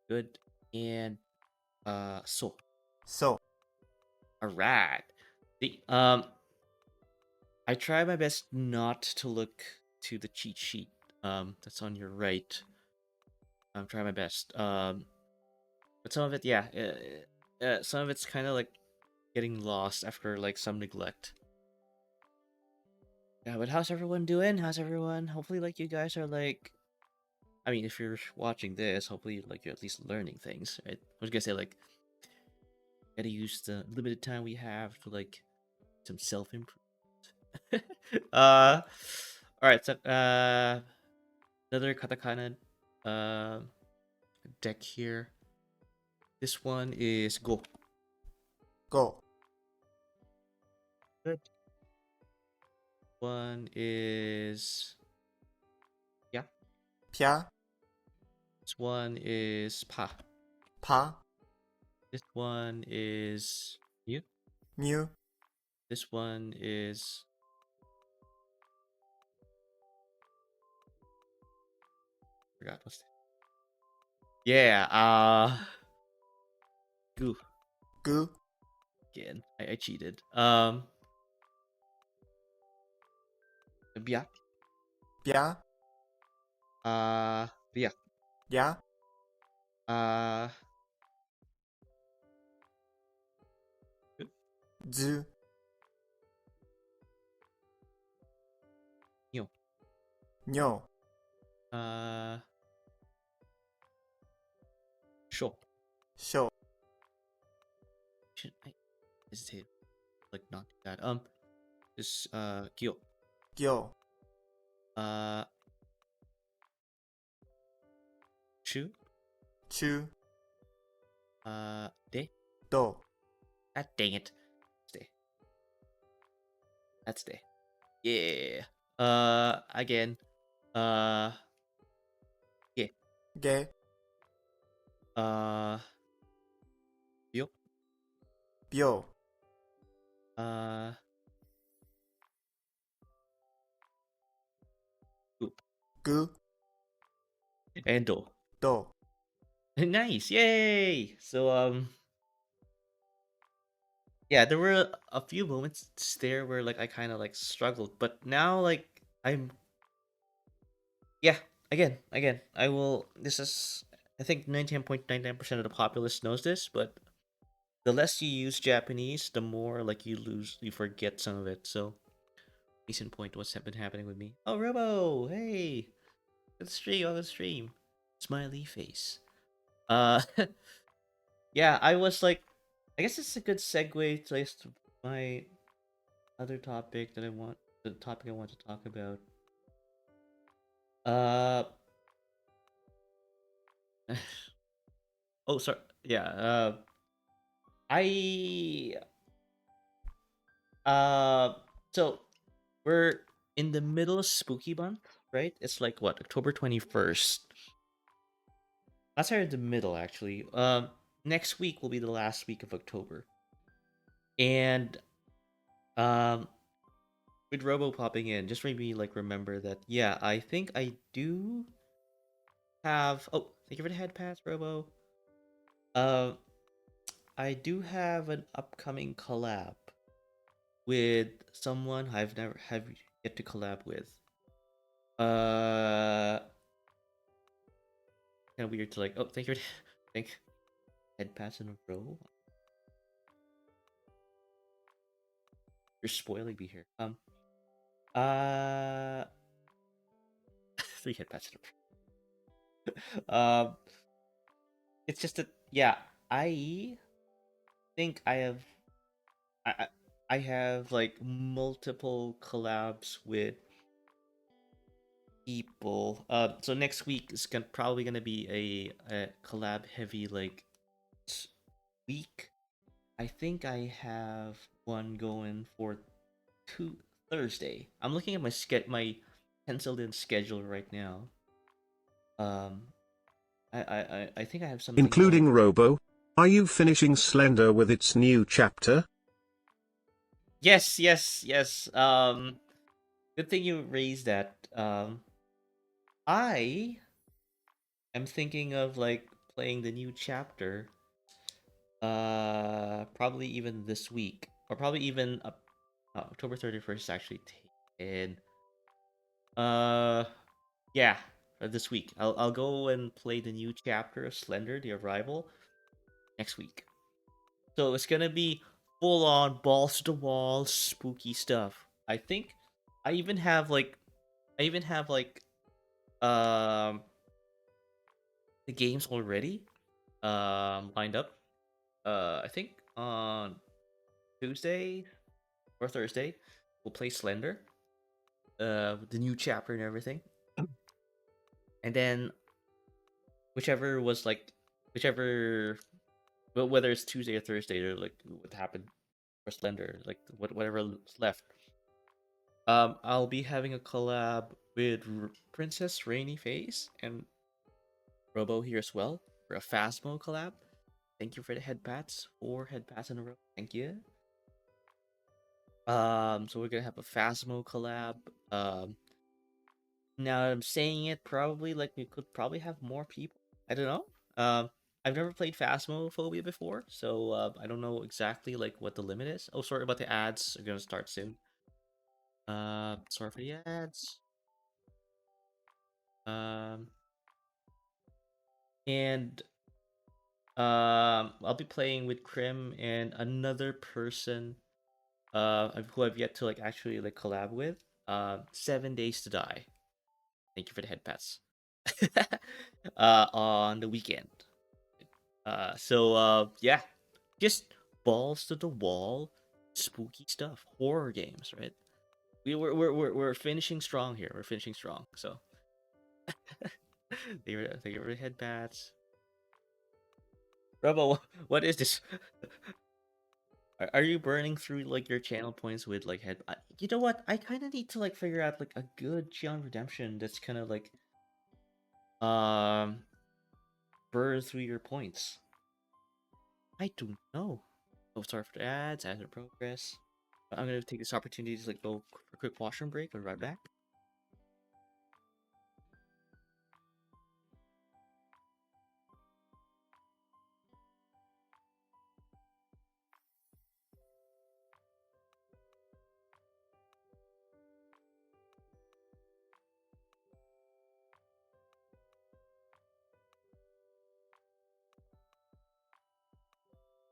Good. And so. 소, Alright. I try my best not to look to the cheat sheet. That's on your right. I'm trying my best. But some of it, yeah, some of it's kind of like getting lost after like some neglect. Yeah, but how's everyone doing? How's everyone? Hopefully, like you guys are like, I mean, if you're watching this, hopefully, like you're at least learning things, right? I was gonna say like, gotta use the limited time we have to like some self improvement. All right, so another katakana deck here. This one is go. 고, Good. One is yeah. 펴, This one is pa. 파, This one is you. 뮤, This one is forgot what's that. Yeah, goo 끄, again. I cheated. Yeah. 뼈, Yeah. 야, 즈, yo. 뇨, Sure. 쇼, Should I hesitate like not do that? This gyo. 교, Chu. 추, De. 도, Ah, dang it. Stay. That's day. Yeah. Again. Yeah. 게, Yo. 뼈, Oop. 끄, And do. 도, Nice. Yay. So yeah, there were a few moments there where like I kind of like struggled, but now like I'm yeah, again, I will this is I think 99.99% of the populace knows this, but the less you use Japanese, the more like you forget some of it. So, case in point, what's been happening with me? Oh, Robo, hey, good stream, good stream, smiley face. Uh, yeah, I was like, I guess it's a good segue to like, my other topic that the topic I want to talk about. Oh, sorry, yeah, I so we're in the middle of spooky month, right? It's like what, October 21st. That's right in the middle actually. Next week will be the last week of October. And um with Robo popping in, just made me like remember that yeah, I think I do have. Oh, thank you for the head pass, Robo. Uh, I do have an upcoming collab with someone I've never have yet to collab with. Kind of weird to like. Oh, thank you. Thank head pass in a row. You're spoiling me here. Uh, 3 head pass in a row. It's just that yeah, I think I I I have like multiple collabs with people. So next week is probably gonna be a collab heavy like week. I think I have one going for Thursday. I'm looking at my penciled in schedule right now. Um, I think I have something Including going. Robo. Are you finishing Slender with its new chapter? Yes, yes, yes. Good thing you raised that. I am thinking of like playing the new chapter. Probably even this week, or probably even October 31st actually taken. Uh, yeah, this week. I'll go and play the new chapter of Slender: The Arrival next week. So it's gonna be full on balls to the wall spooky stuff. I think I even have like um the games already lined up. I think on Tuesday or Thursday we'll play Slender with the new chapter and everything. And then whichever was like whichever well, whether it's Tuesday or Thursday or like what happened for Slender, like whatever's left. I'll be having a collab with Princess Rainy Face and Robo here as well for a Phasmo collab. Thank you for the head pats. 4 head pats in a row. Thank you. So we're gonna have a Phasmo collab. Now that I'm saying it, probably like we could probably have more people. I don't know. I've never played Phasmophobia before, so I don't know exactly like what the limit is. Oh, sorry about the ads. Are gonna start soon. Sorry for the ads. Um, and I'll be playing with Krim and another person who I've yet to like actually like collab with. 7 Days to Die. Thank you for the head pats. On the weekend. Yeah, just balls to the wall, spooky stuff, horror games, right? We're finishing strong here. We're finishing strong. So they were head pats. Robo, what is this? Are you burning through like your channel points with like head? You know what? I kind of need to like figure out like a good Gion Redemption that's kind of like um burn through your points. I don't know. Oh, sorry for the ads. Ads in progress. I'm gonna take this opportunity to like go for a quick washroom break. I'll be right back.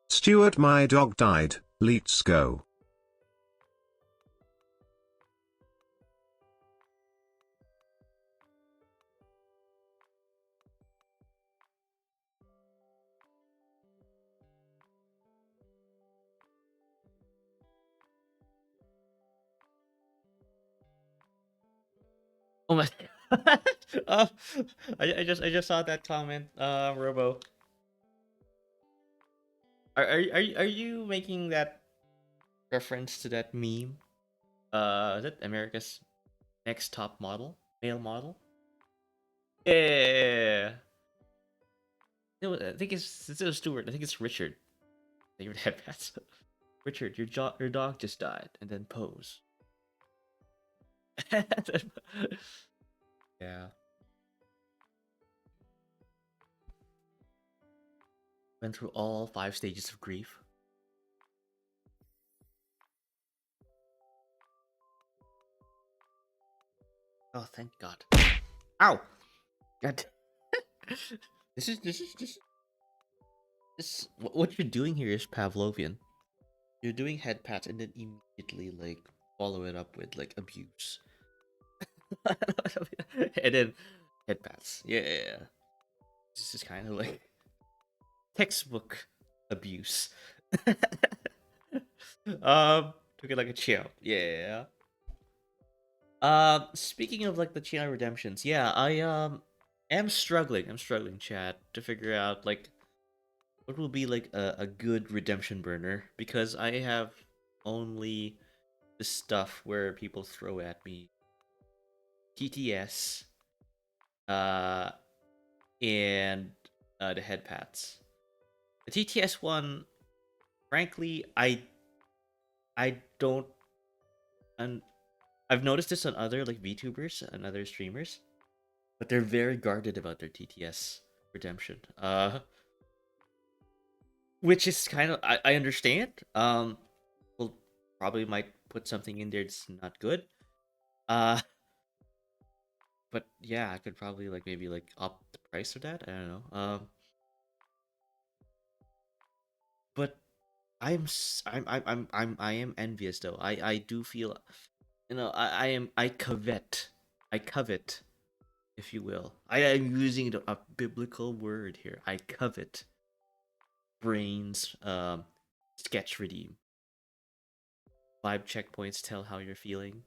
Stuart, my dog died. Let's go. Oh my! uh, I just saw that comment, Robo. Are you making that reference to that meme? Is it America's Next Top Model, male model? Yeah. No, I think it's a Stewart. I think it's Richard. They would have that. Richard, your dog just died, and then pose. Yeah. Went through all 5 stages of grief. Oh, thank God. Ow! God. This what you're doing here is Pavlovian. You're doing head pats and then immediately like follow it up with like abuse. And then head pats. Yeah. This is kind of like textbook abuse. Took it like a champ. Yeah. Speaking of like the channel redemptions, yeah, I am struggling. I'm struggling, chat, to figure out like what will be like a good redemption burner, because I have only the stuff where people throw at me TTS, uh, and the head pats. The TTS one, frankly, I don't. And I've noticed this on other like VTubers and other streamers, but they're very guarded about their TTS redemption. Which is kind of I understand. We'll probably might put something in there that's not good. Uh, but yeah, I could probably like maybe like up the price of that. I don't know. But I am envious though. I do feel, I covet, if you will. I am using a biblical word here. I covet brains sketch redeem. Vibe checkpoints tell how you're feeling.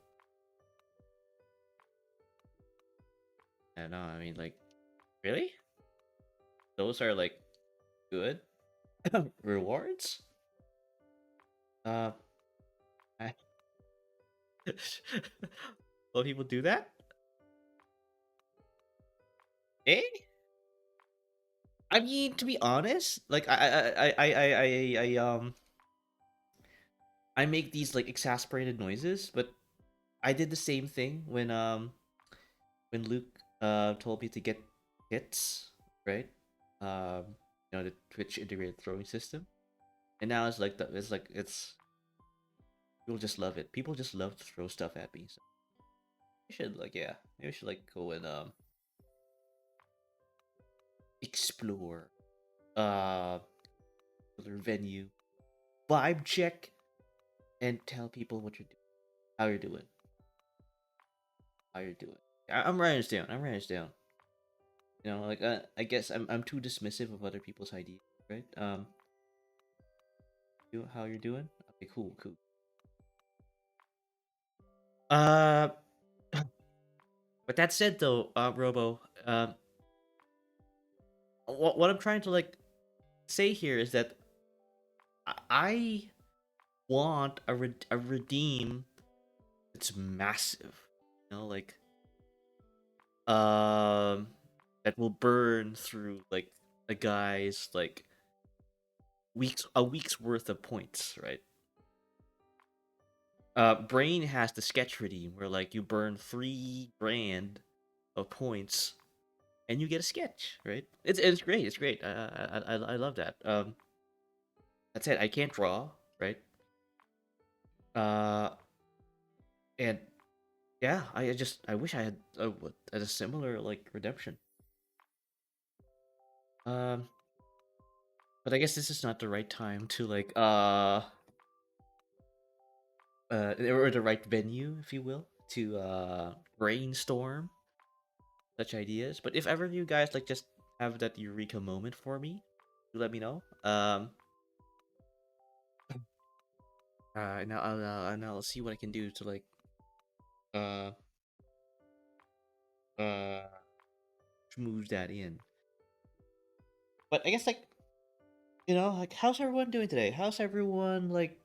I don't know, I mean, like, really? Those are like good rewards? I... Will people do that? Eh? I mean, to be honest, like I make these like exasperated noises, but I did the same thing when Luke told me to get hits, right? The Twitch integrated throwing system, and now it's like it's people just love it. People just love to throw stuff at me. So we should maybe we should like go and explore other venue, vibe check, and tell people what you're doing, how you're doing, how you're doing. I'm writing this down. I'm writing this down. Like I guess I'm too dismissive of other people's ideas, right? How you're doing? Okay, cool. Uh, but that said, though, Robo, what I'm trying to like say here is that I want a redeem that's massive, like that will burn through like a guy's like a week's worth of points, right? Brain has the sketch redeem where like you burn 3 grand of points and you get a sketch, right? It's great. It's great. I love that. That's it. I can't draw, right? Uh, and yeah, I wish I had a similar like redemption. But I guess this is not the right time to like or the right venue, if you will, to brainstorm such ideas. But if ever you guys like just have that eureka moment for me, let me know. And I'll see what I can do to like uh uh smooth that in. But I guess like like how's everyone doing today? How's everyone like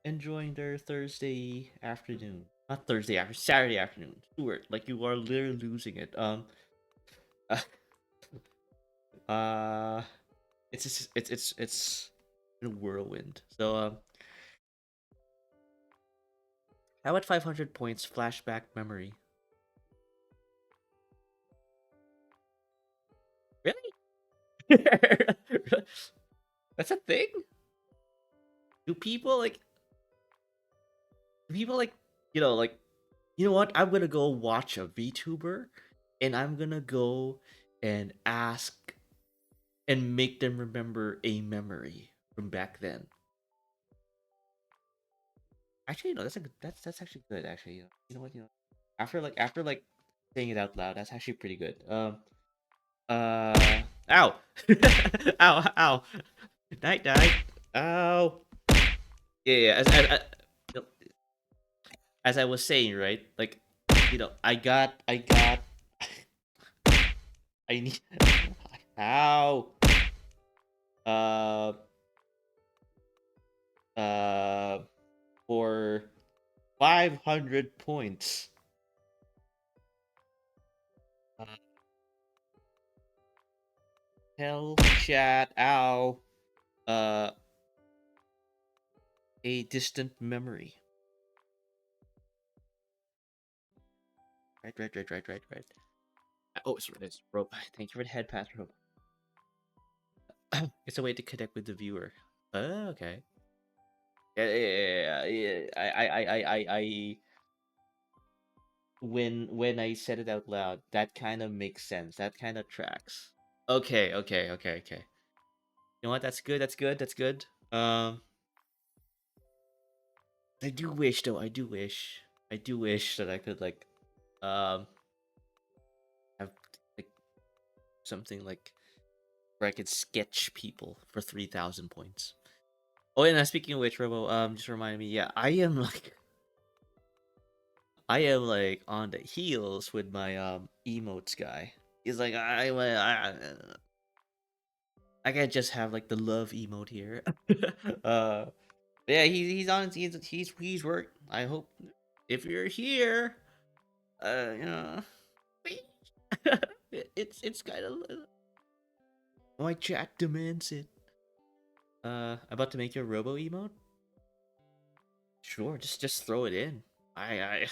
enjoying their Thursday afternoon? Not Thursday after Saturday afternoon. Stuart, like you are literally losing it. Uh, uh it's a whirlwind. So how about 500 points flashback memory? Really? That's a thing? Do people like people like like you know what? I'm gonna go watch a VTuber and I'm gonna go and ask and make them remember a memory from back then. Actually, no, that's actually good. Actually, you know what? After like saying it out loud, that's actually pretty good. Ow, ow, ow, night, night, ow. Yeah. As I was saying, right? Like, I got, I need, ow, uh, uh, for 500 points. Uh, Tell chat, ow, uh, a distant memory. Right. Oh, it's rope. Thank you for the head pass, rope. It's a way to connect with the viewer. Oh, okay. Yeah. I when I said it out loud, that kind of makes sense. That kind of tracks. Okay. You know what? That's good. That's good. I do wish though. I do wish that I could like, um, have like something like where I could sketch people for 3,000 points. Oh, and speaking of which, Robo, just remind me. Yeah, I am like on the heels with my emotes guy. He's like, I can't just have like the love emote here. uh, yeah, he's work. I hope if you're here, you know, it's kind of my chat demands it. About to make your Robo emote. Sure, just throw it in. I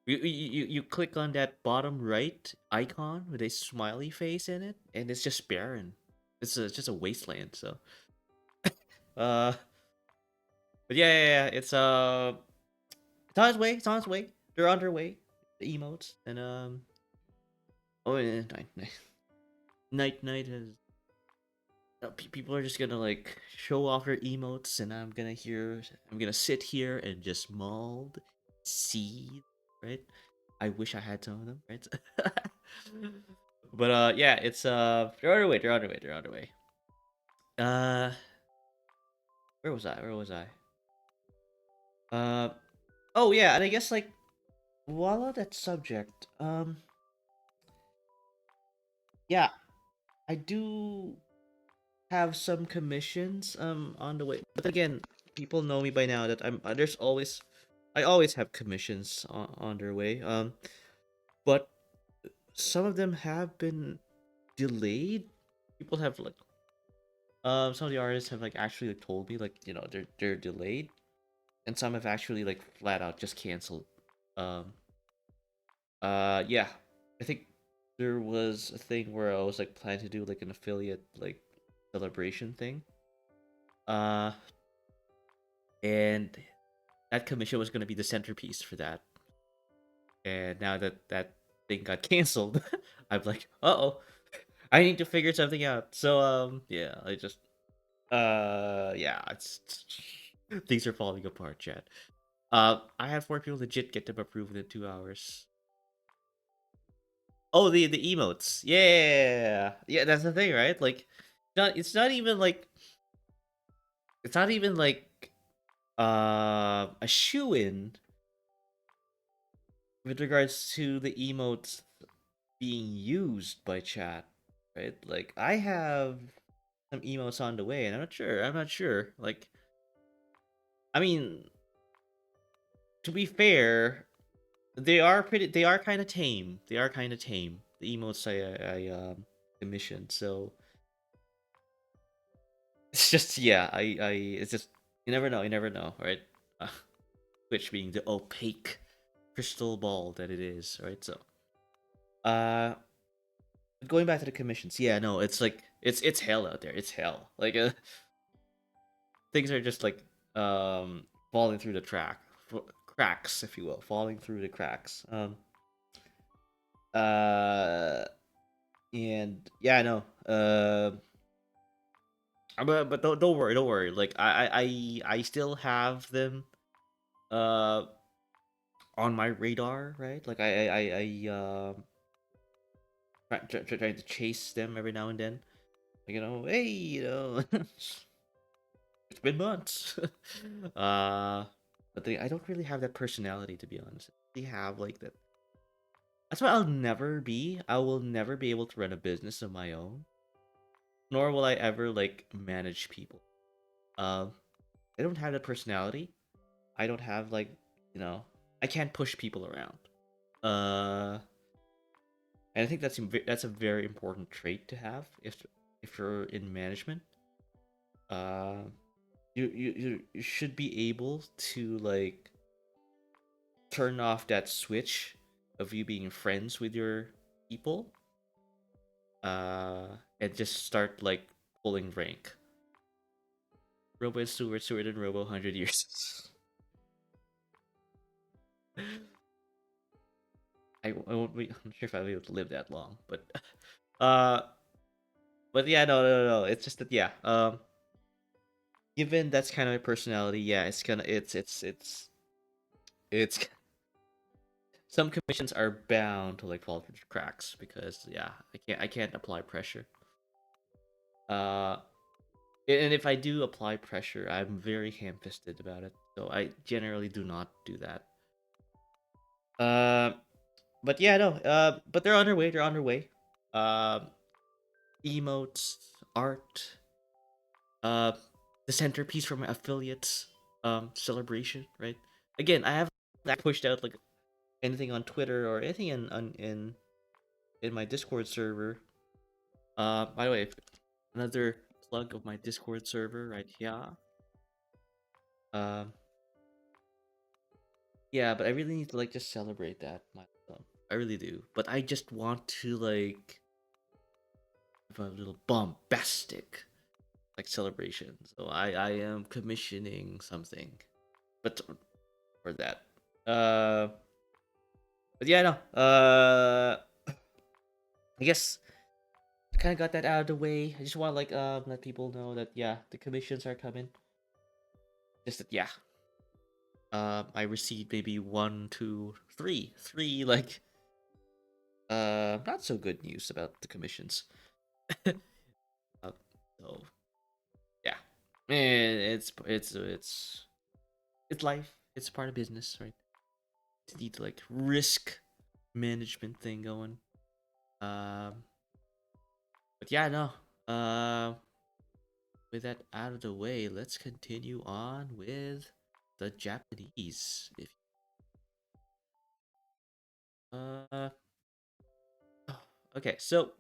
you click on that bottom right icon with a smiley face in it, and it's just barren. Just a wasteland. So, uh, but yeah. It's on its way. It's on its way. They're on their way. The emotes and oh, yeah, night has. People are just gonna like show off their emotes, and I'm gonna sit here and just mold, seed, right? I wish I had some of them, right? But yeah, it's they're on their way. They're on their way. Uh, where was I? Uh, oh yeah, and I guess like while on that subject, yeah, I do have some commissions on the way. But again, people know me by now that I always have commissions on their way. But some of them have been delayed. People have like some of the artists have like actually like told me like they're delayed, and some have actually like flat out just canceled. Um yeah, I think there was a thing where I was like planning to do like an affiliate like celebration thing. Uh and that commission was going to be the centerpiece for that. And now that that thing got canceled, I'm like, uh-oh, I need to figure something out. So yeah, I just yeah, it's things are falling apart, chat. I had 4 people legit get them approved within 2 hours. Oh, the emotes. Yeah, that's the thing, right? Like, it's not even like a shoe in with regards to the emotes being used by chat, right? Like, I have some emotes on the way, and I'm not sure. Like, I mean, to be fair, they are kind of tame. They are kind of tame. The emotes I commissioned, so it's just yeah, it's just you never know, right? Uh, Twitch being the opaque crystal ball that it is, right? So, uh, going back to the commissions, yeah, no, it's like it's hell out there. It's hell. Like things are just like falling through the cracks, if you will, falling through the cracks. Uh, and yeah, I know. But don't worry, don't worry. Like I still have them on my radar, right? Like trying to chase them every now and then. Like, hey, it's been months. uh, but I don't really have that personality, to be honest. They have like that. That's why I'll never be. I will never be able to run a business of my own. Nor will I ever like manage people. Uh, I don't have that personality. I don't have like, I can't push people around. Uh, and I think that's a very important trait to have if you're in management. Uh, you should be able to like turn off that switch of you being friends with your people, and just start like pulling rank. Robo and Steward and Robo 100 years. I won't be. I'm not sure if I'll be able to live that long, but uh, but yeah, no. It's just that, yeah. Given that's kind of my personality, yeah, it's some commissions are bound to like fall through the cracks because, yeah, I can't apply pressure. Uh, and if I do apply pressure, I'm very ham-fisted about it, so I generally do not do that. Uh, but yeah, no. But they're on their way. They're on their way. Um, emotes, art, uh, the centerpiece for my affiliates, celebration, right? Again, I haven't pushed out like anything on Twitter or anything in my Discord server. By the way, another plug of my Discord server right here. Um, yeah, but I really need to like just celebrate that milestone. I really do. But I just want to like have a little bombastic like celebration. So I am commissioning something, but for that. Uh, but yeah, no. I guess I kind of got that out of the way. I just want to like let people know that, yeah, the commissions are coming. Just that, yeah. I received maybe one, two, three like not so good news about the commissions. uh, so yeah, and it's life. It's part of business, right? To need to like risk management thing going. Um, but yeah, no. With that out of the way, let's continue on with the Japanese. If uh, okay, so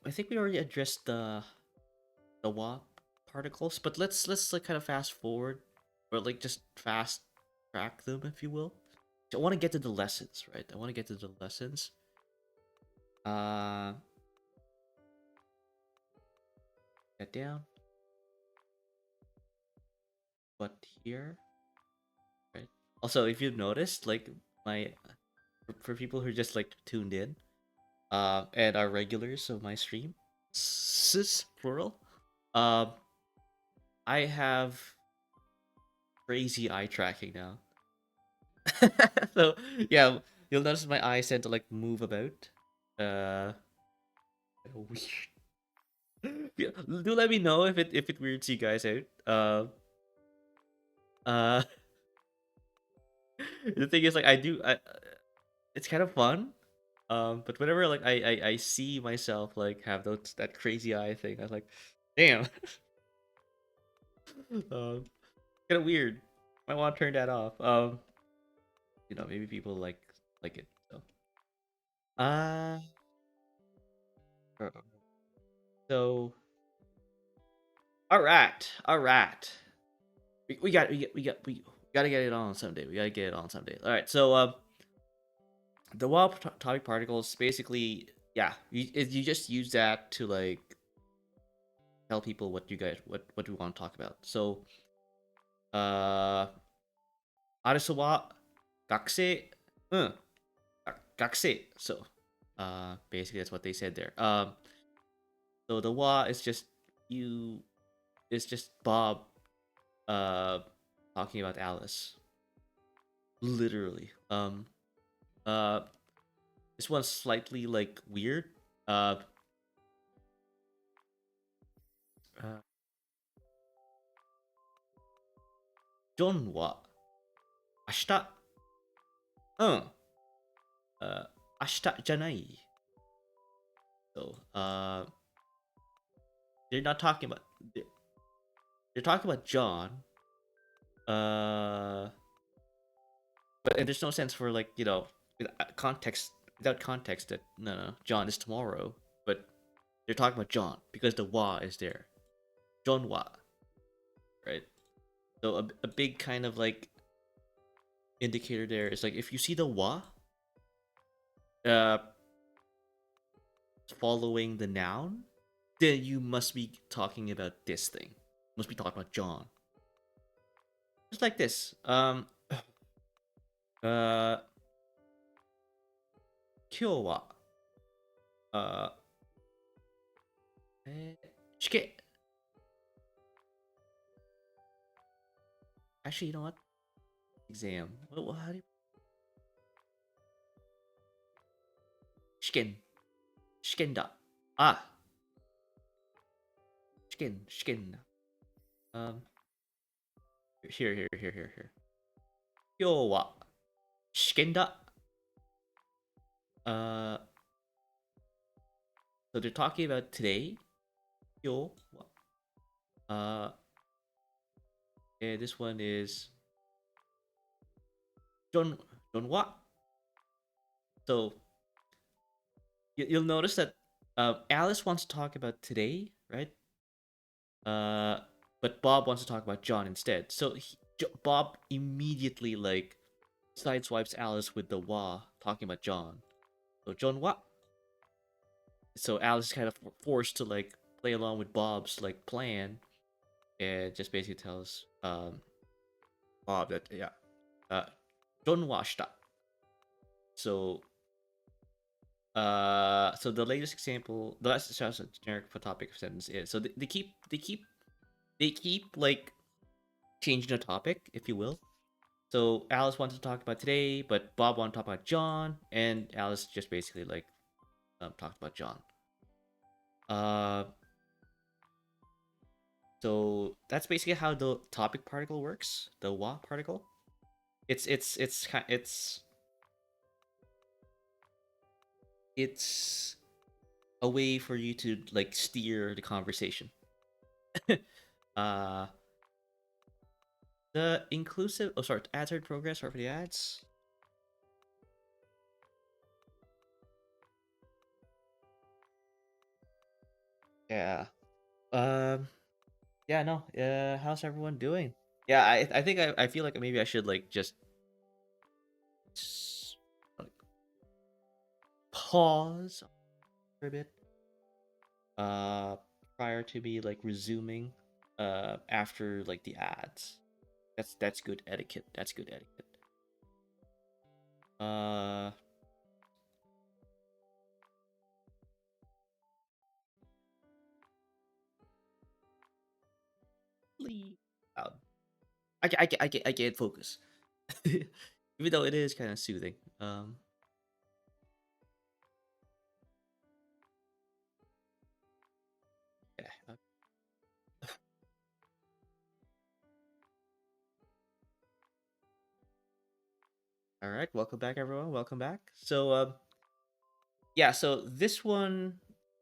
I think we already addressed the WAP particles, but let's like kind of fast forward, or like just fast track them, if you will. So I want to get to the lessons, right? I want to get to the lessons. Get down. But here, right? Also, if you've noticed, like my for people who just like tuned in, and are regulars of my stream, sis plural, um, I have crazy eye tracking now. So yeah, you'll notice my eyes tend to like move about. Weird. Yeah, do let me know if it weirds you guys out. Uh, the thing is, like, it's kind of fun. But whenever like I see myself like have that crazy eye thing, I was like, damn. Kind of weird. Might want to turn that off. Maybe people like it. So, uh, uh, so all right. We gotta get it on someday. We gotta get it on someday. All right. So the wa topic particles basically, yeah, you just use that to like tell people what you guys what we want to talk about. So, uh, あれそは学生、学生. So, basically that's what they said there. So the wa is just you, it's just Bob, talking about Alice, literally. Uh, this one's slightly like weird. Uh, uh John wa 明日、明日じゃない. So, they're not talking about they're talking about John. Uh, but and there's no sense for like context without context that no John is tomorrow, but they're talking about John because the wa is there. John wa, right? So a big kind of like indicator there is like if you see the wa, uh, following the noun, then you must be talking about this thing. Must be talking about John. Just like this. Uh, 今日は、試験. Actually, you know what? Exam. How do you... 試験. 試験だ. Ah. 試験. 試験. Here. 今日は試験だ. So they're talking about today. 今日は. And this one is John what? So you'll notice that Alice wants to talk about today, right? But Bob wants to talk about John instead. So Bob immediately like sideswipes Alice with the wa talking about John. So John what? So Alice is kind of forced to like play along with Bob's like plan, and just basically tells Bob that John washed up. So so the latest example, the last just a generic topic sentence is so they keep like changing the topic, if you will. So Alice wants to talk about today, but Bob wants to talk about John, and Alice just basically like talked about John. So that's basically how the topic particle works, the wa particle. It's a way for you to like steer the conversation. uh the inclusive ads are in progress or for the ads. Yeah. Yeah, no. How's everyone doing? Yeah, I think I feel like maybe I should like just like, pause for a bit. Prior to me like resuming after like the ads. That's good etiquette. That's good etiquette. Loud. I can't focus. Even though it is kind of soothing. Yeah. All right, welcome back, everyone. Welcome back. So, yeah. So this one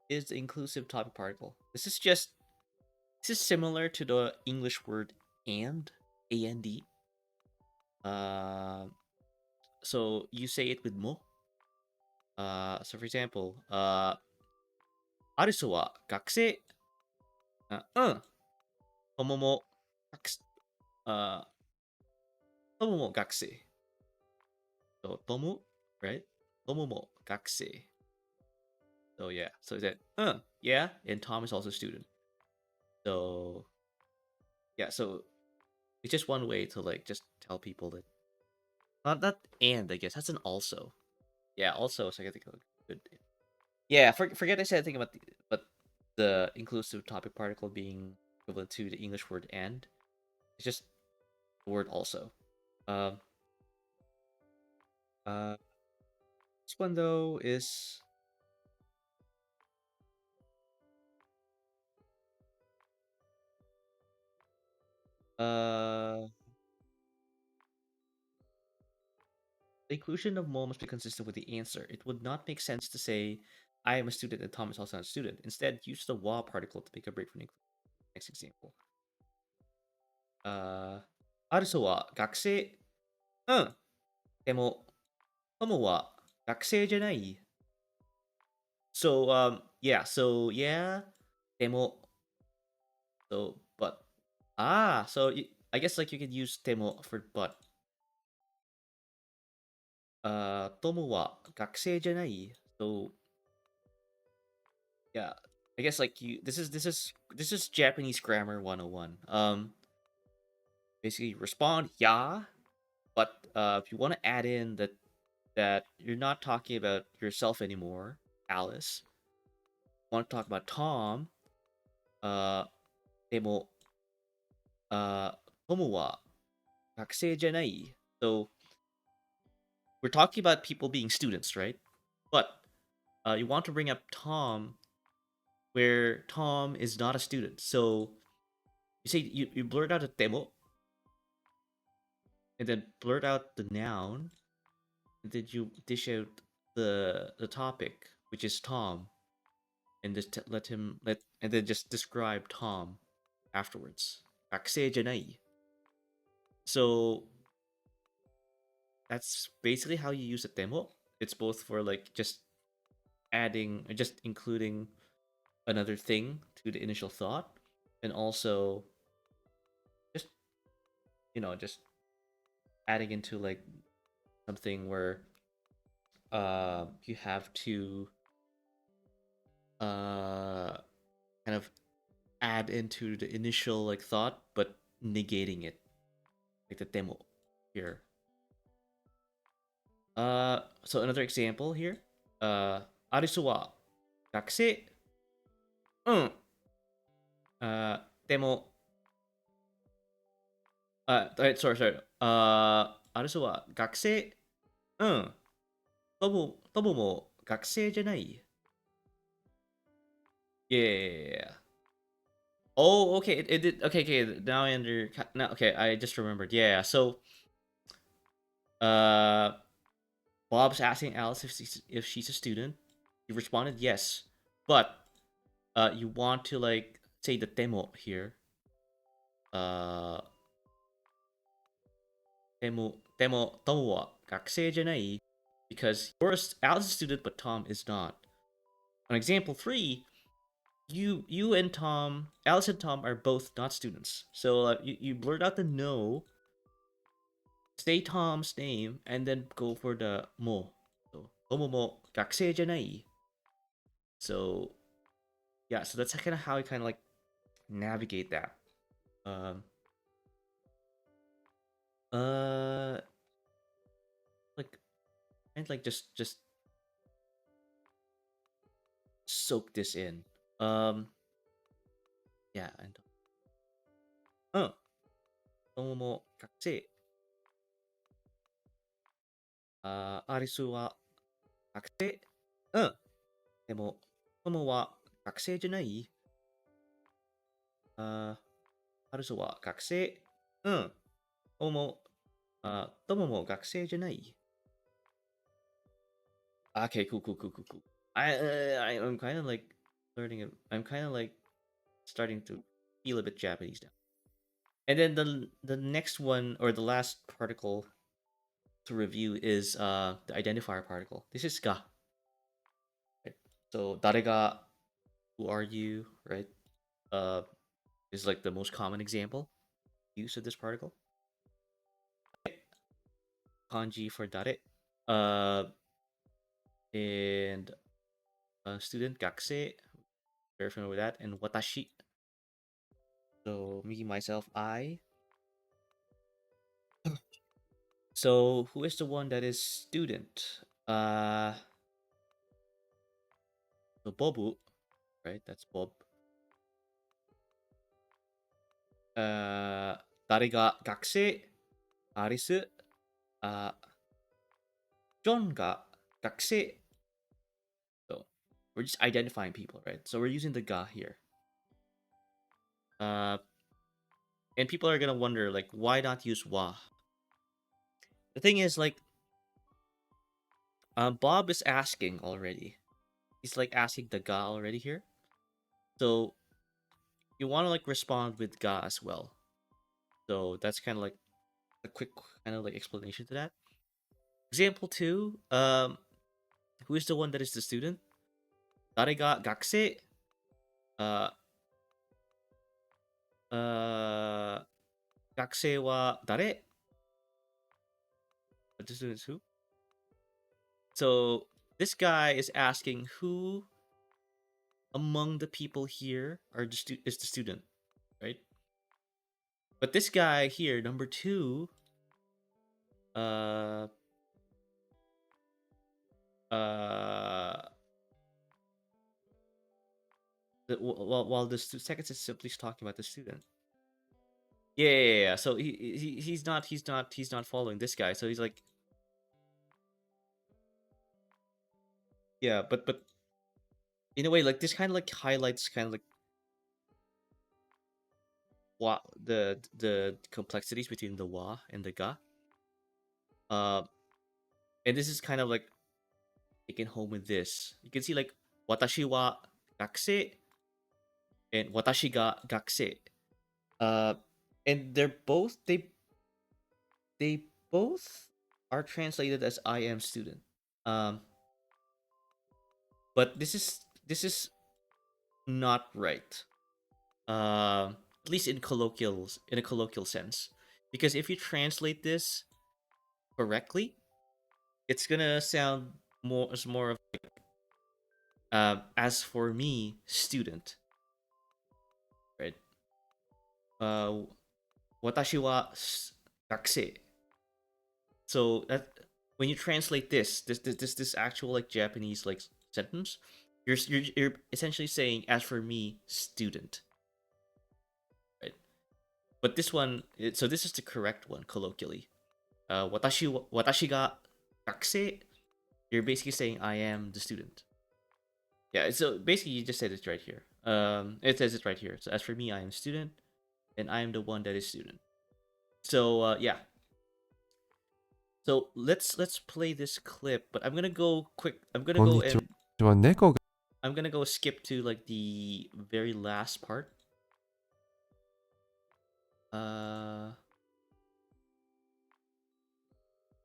is the inclusive topic particle. This is similar to the English word and, and. So you say it with mo. So for example, ある人は学生。友も学生。友も学生。So 友, right? Tomo mo gakusei. So yeah, so he said, yeah, and Tom is also a student. So yeah, so it's just one way to like just tell people that not and I guess that's an also. Yeah, also so I think good. Yeah, forget I said anything about the inclusive topic particle being equivalent to the English word and. It's just the word also. Um this one though is uh the inclusion of mo must be consistent with the answer. It would not make sense to say I am a student and Tom is also not a student. Instead, use the wa particle to make a break from the next example. ある人は学生、うん。でも、友は学生じゃない。So, yeah, so, yeah, でも, so, but. So I guess like you could use でも for but. 友は学生じゃない。So, yeah, I guess like this is Japanese grammar 101. Basically respond yeah, but if you want to add in that you're not talking about yourself anymore, Alice. Want to talk about Tom, でも、友は学生じゃない。So we're talking about people being students, right? But you want to bring up Tom where Tom is not a student. So you say you blurt out a demo and then blurt out the noun and then you dish out the topic, which is Tom, and just and then just describe Tom afterwards. 学生じゃない. So that's basically how you use a demo. It's both for like just adding or just including another thing to the initial thought, and also just just adding into like something where you have to kind of add into the initial like thought but negating it, like the demo here. So another example here. アリスは学生。うん。でも、sorry. アリスは学生。うん。トムも学生じゃない。Yeah. Oh, okay. It did. Okay. Now I now. Okay, I just remembered. Yeah. So, uh, Bob's asking Alice if she's a student. You responded yes, but you want to like say the demo here. Uh, demo Tomo wa gakusei janai, because you're Alice is a student, but Tom is not. On example 3, you and Tom, Alice and Tom are both not students. So you blurt out the no, say Tom's name, and then go for the mo. So Tomo mo gakusei janai. So yeah, so that's kind of how I kind of like navigate that. Um. Like and like just soak this in. Yeah, and 友も学生。アリスは学生。でも、友は学生じゃない。アリスは学生。友も、友も学生じゃない。Okay, cool. I'm kind of like learning it. I'm kind of like starting to feel a bit Japanese now. And then the next one, or the last particle to review, is the identifier particle. This is ga. Right? So darega, who are you, right? Is like the most common example use of this particle. Kanji for dare. and student gakse, very familiar with that, and watashi. So me, myself, I. So who is the one that is student? So Bobu, right? That's Bob. 誰が学生アリス、ジョンが学生. So we're just identifying people, right? So we're using the ga here. And people are gonna wonder, like, why not use wa? The thing is, like, Bob is asking already. He's like asking the ga already here. So you want to like respond with ga as well. So that's kind of like a quick kind of like explanation to that. Example 2, who is the one that is the student? 誰が学生? Uh, 学生は誰? The student is who? So this guy is asking who among the people here is the student, right? But this guy here, number 2, while the second is simply talking about the student. Yeah. So he's not following this guy. So he's like, yeah, but in a way, like this kind of like highlights kind of like what the complexities between the wa and the ga. And this is kind of like taken home with this. You can see like watashi wa gakse and watashi ga gakse. And they both are translated as I am student. But this is not right. At least in a colloquial sense, because if you translate this correctly, it's gonna sound more of like, as for me, student, right? Watashi wa gakusei. So that when you translate this actual like Japanese like sentence, you're essentially saying, as for me, student, right? But this one, so this is the correct one colloquially. Watashi ga gakusei. You're basically saying I am the student. Yeah. So basically, you just said it right here. It says it right here. So as for me, I am student, and I am the one that is student. So yeah. So let's play this clip, but I'm gonna go quick. I'm gonna go and は猫が I'm gonna go skip to like the very last part.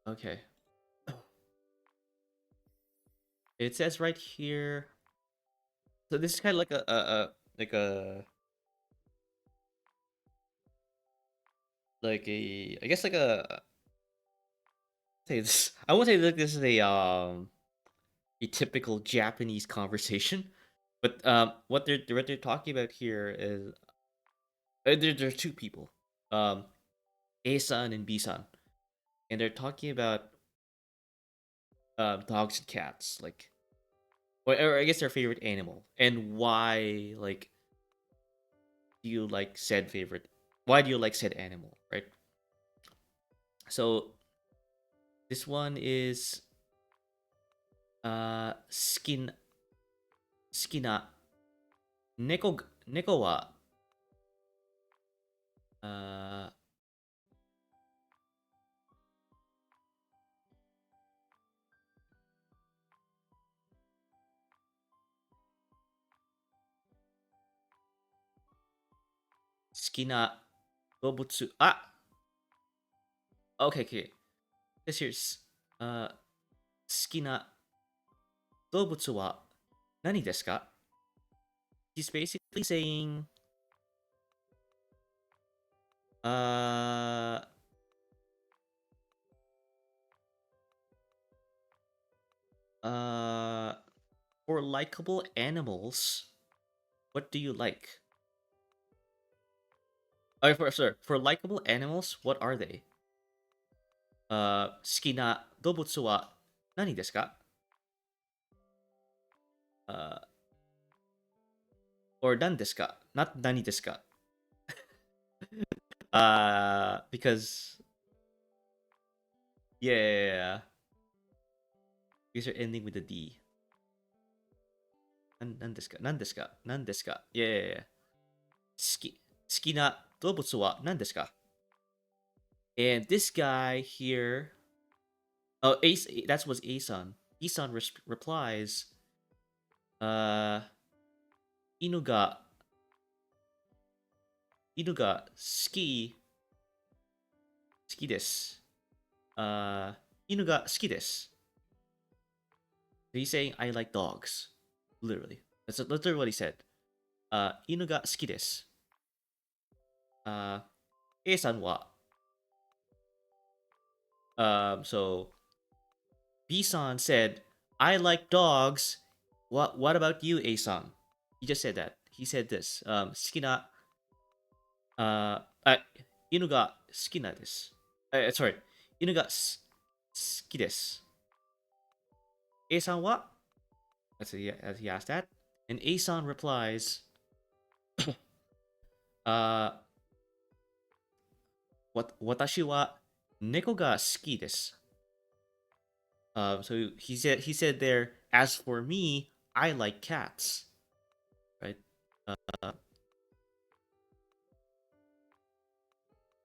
Okay. It says right here. So this is kind of like I guess like a say this. I won't say that this is a typical Japanese conversation, but what they're talking about here is there are two people, A-san and B-san, and they're talking about dogs and cats, like, or I guess their favorite animal, and why like do you like said favorite? Why do you like said animal, right? So this one is skina neko wa uh 好きな動物。あ Okay, okay. This here's 好きな動物は何ですか? He's basically saying uh Uh, for likable animals, what do you like? Oh, for likable animals, what are they? 好きな動物は何ですか? Or 何ですか? Not 何ですか? Because yeah, these are ending with a D. 何ですか? 何ですか? 何ですか? Yeah. 好きな動物は何ですか? And this guy here, oh, Ace, that was Asan. Asan replies, 犬が好きです。犬が好きです。So he's saying, I like dogs. Literally. That's literally what he said. 犬が好きです。A さんは、so B-san said, I like dogs. What about you, A-san? He just said that. He said this. 好きな、犬が好きなです。sorry. 犬が好きです。A-san wa? As he asked that. And A-san replies, 私は猫が好きです。So he said there, as for me, I like cats. Right?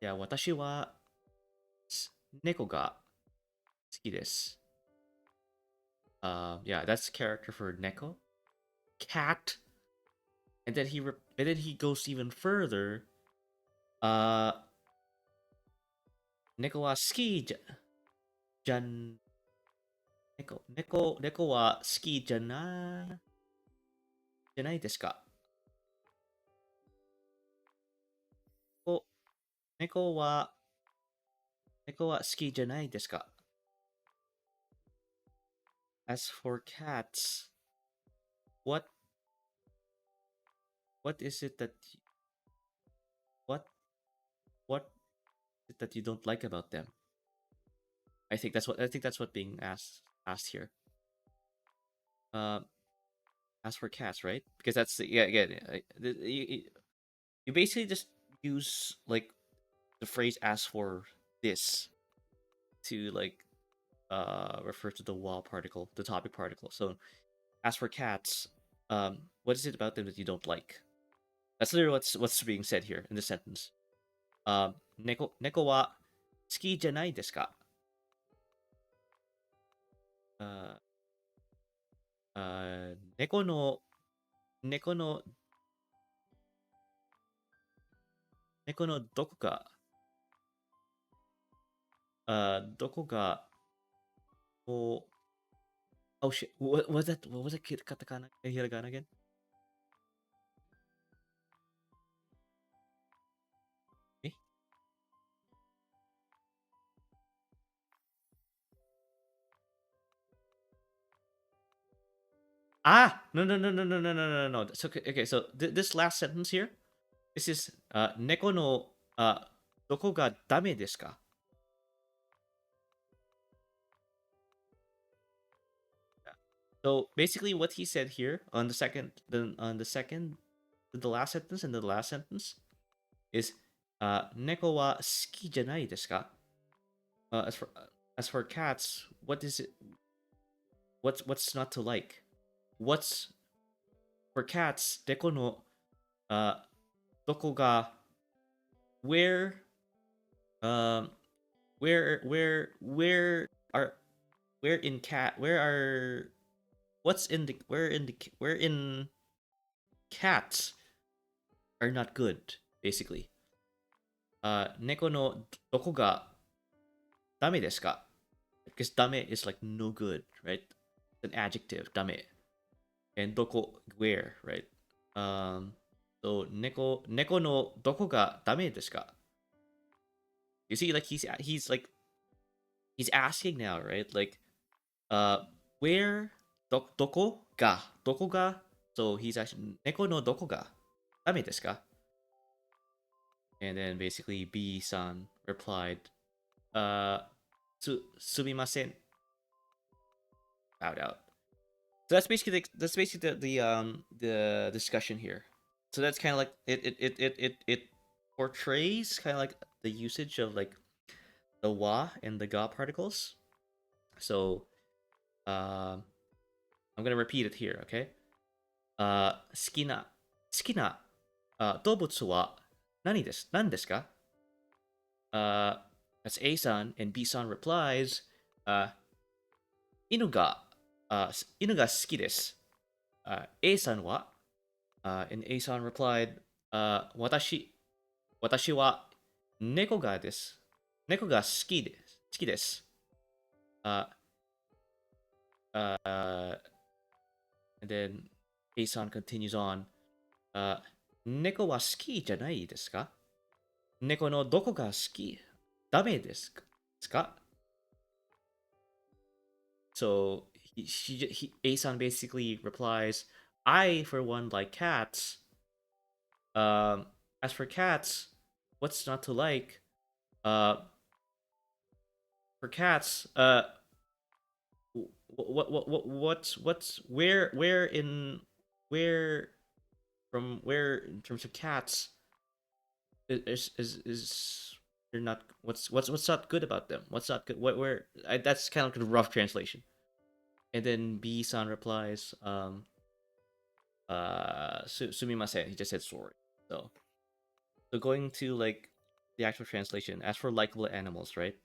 Yeah, 私は猫が好きです。Yeah, that's character for neko. Cat. And then he goes even further. 猫は好きじゃん。猫は好きじゃないですか。猫は好きじゃないですか。As for cats, what is it that what is it that you don't like about them? I think that's what being asked here. As for cats, right? Because that's you basically just use like the phrase "as for this" to like refer to the particle, the topic particle. So as for cats, what is it about them that you don't like? That's literally what's being said here in this sentence. 猫は好きじゃないですか? Uh, 猫のどこかどこがこう oh shit, what was that katakana hiragana again? Eh? No. So okay, so this last sentence here, this is 猫のどこがダメですか? So basically, what he said here on the last sentence and the last sentence is 猫は好きじゃないですか? As for cats, what is it? What's not to like? What's for cats? 猫のどこが where are where in cat where are what's in the where in cats are not good, basically. 猫のどこがダメですか? Because ダメ is like no good, right? It's an adjective, ダメ. And どこ where, right? So 猫のどこがダメですか? You see, like he's asking now, right? Like where doko ga. So he's actually neko no doko ga dame desu ka? And then basically B-san replied, sumimasen. Bowed out. So that's basically the discussion here. So that's kind of like it portrays kind of like the usage of like the wa and the ga particles. So I'm gonna repeat it here, okay? 好きな動物は何ですか? That's A-san, and B-san replies, 犬が、犬が好きです。A-san は、and A-san replied, 私は猫がです。猫が好きです。Uh, and then A-san continues on, 猫は好きじゃないですか? 猫のどこが好きダメですか? So A-san basically replies, I for one like cats. As for cats, what's not to like? For cats, what's where where in terms of cats is you're not what's not good about them? What's not good? That's kind of like a rough translation. And then B-san replies, sumimasen. He just said sorry. So going to like the actual translation. As for likable animals, right?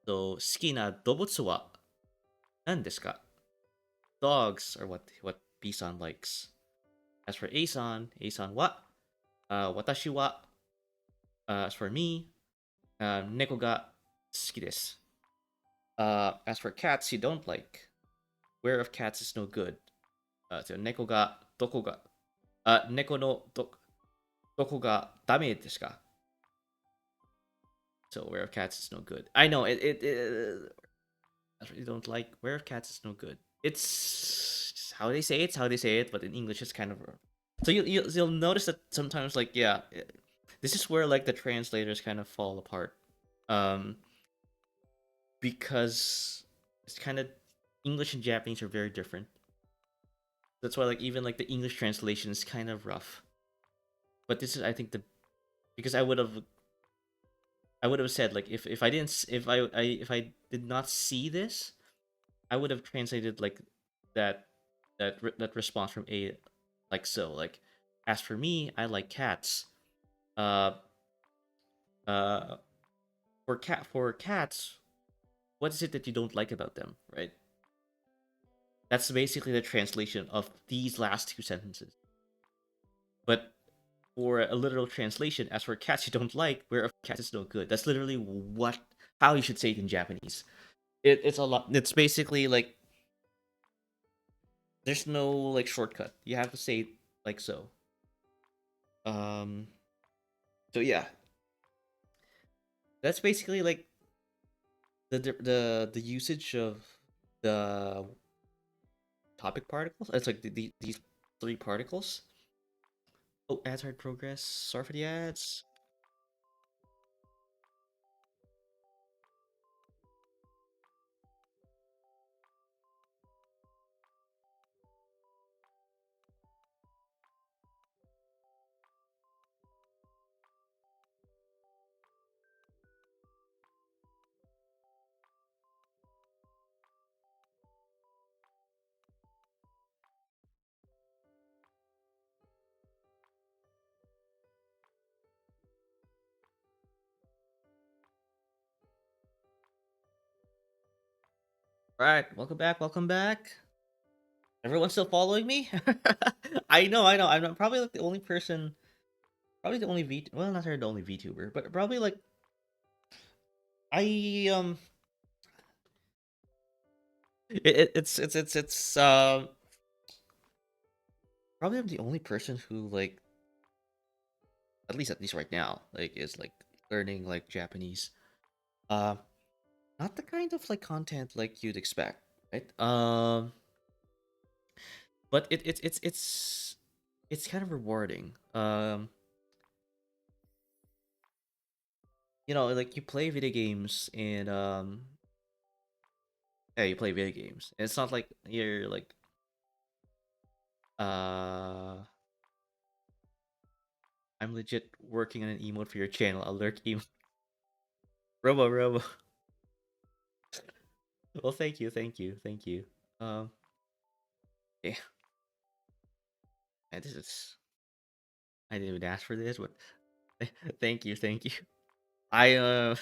So 好きな動物は何ですか? Dogs are what B-san likes. As for A-san wa, 私は as for me, 猫が好きです. As for cats, you don't like. Where of cats is no good. So 猫がどこが猫のどこがダメですか? So where of cats is no good. I know it I really don't like where of cats is no good. It's just how they say it. It's how they say it, but in English it's kind of wrong. So you'll notice that sometimes like this is where like the translators kind of fall apart, because it's kind of English and Japanese are very different. That's why like even like the English translation is kind of rough. But this is I think because I would have said like if I did not see this, I would have translated like that response from A like so. Like, as for me, I like cats. For cats, what is it that you don't like about them, right? That's basically the translation of these last two sentences. But for a literal translation, as for cats you don't like, where of cats is no good. That's literally how you should say it in Japanese. It's a lot. It's basically like there's no like shortcut. You have to say it like so. So yeah, that's basically like the usage of the topic particles. It's like these three particles. Oh, ads are in progress. Sorry for the ads. All right, welcome back. Welcome back. Everyone still following me? I know. I'm probably like the only person, probably the only well, not the only VTuber, but probably like I it's probably I'm the only person who like at least right now like is like learning like Japanese. Not the kind of like content like you'd expect. right? But it's kind of rewarding. You know, like you play video games and yeah, you play video games. And it's not like you're like uh I'm legit working on an emote for your channel. Alert emote. Robo. Well, thank you, thank you. Um, yeah, and this is I didn't even ask for this, but thank you, thank you. I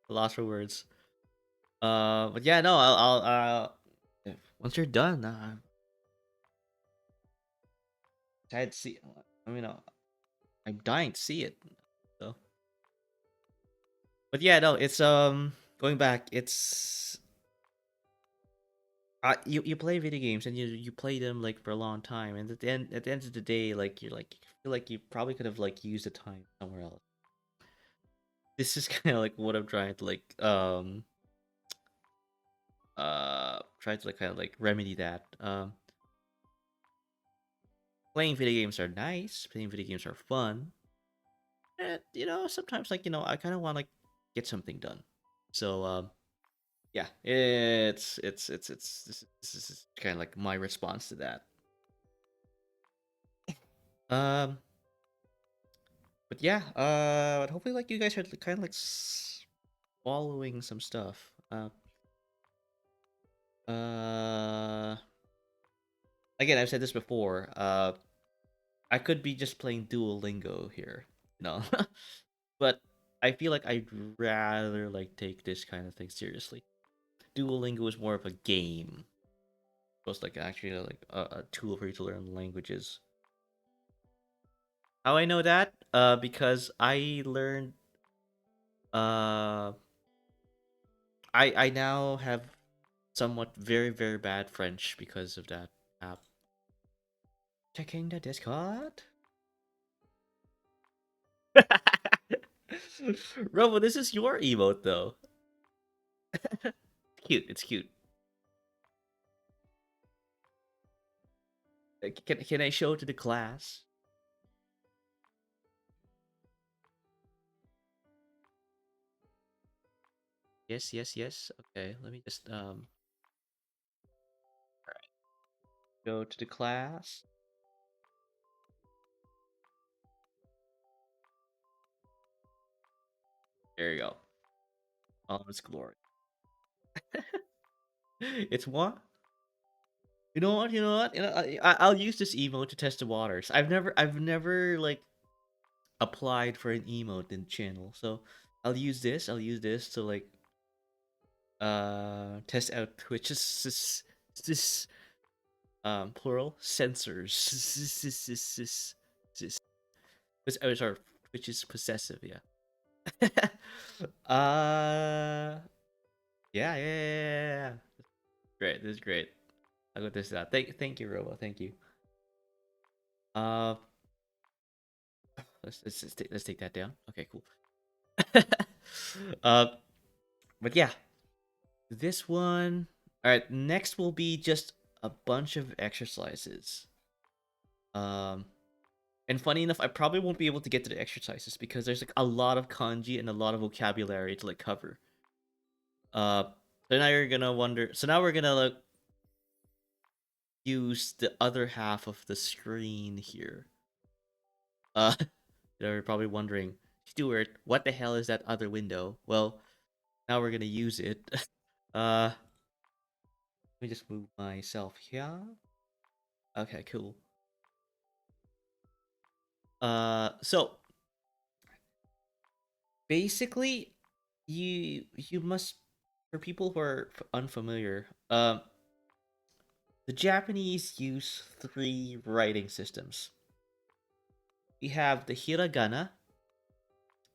lost for words. But yeah, no, once you're done, I'd see. I mean, I'm dying to see it. So, but yeah, no, it's going back. It's you play video games and you play them like for a long time, and at the end of the day, like you're like you feel like you probably could have like used the time somewhere else. This is kind of like what I'm trying to like try to like kind of like remedy that. Playing video games are nice. Playing video games are fun. And you know, sometimes like I kind of want to like get something done. So yeah, this is kind of like my response to that. Um, but yeah, but hopefully like you guys are kind of like following some stuff. Uh, Again, I've said this before. I could be just playing Duolingo here, you know, but I feel like I'd rather like take this kind of thing seriously. Duolingo is more of a game, it's like actually like a tool for you to learn languages. How I know that? Because I learned. Uh, I now have somewhat very bad French because of that app. Checking the Discord. Robo, this is your emote though. Cute. It's cute. Can I show it to the class? Yes. Okay, let me just go to the class. There you go. All of its glory. It's what? You know what? I'll use this emote to test the waters. I've never like applied for an emote in channel, so I'll use this. I'll use this to like test out Twitch's this plural sensors. Oh, sorry, Twitch is possessive. Yeah. Yeah. Great. This is great. I'll go this out. Thank you, Robo. Thank you. Uh, let's take that down. Okay, cool. uh, but yeah, this one. All right, next will be just a bunch of exercises. And funny enough, I probably won't be able to get to the exercises because there's like a lot of kanji and a lot of vocabulary to like cover. So now you're gonna wonder. So now we're gonna like use the other half of the screen here. You're probably wondering, Stuart, what the hell is that other window? Well, now we're gonna use it. Let me just move myself here. Okay, cool. So basically, you must, for people who are unfamiliar, the Japanese use three writing systems. We have the hiragana,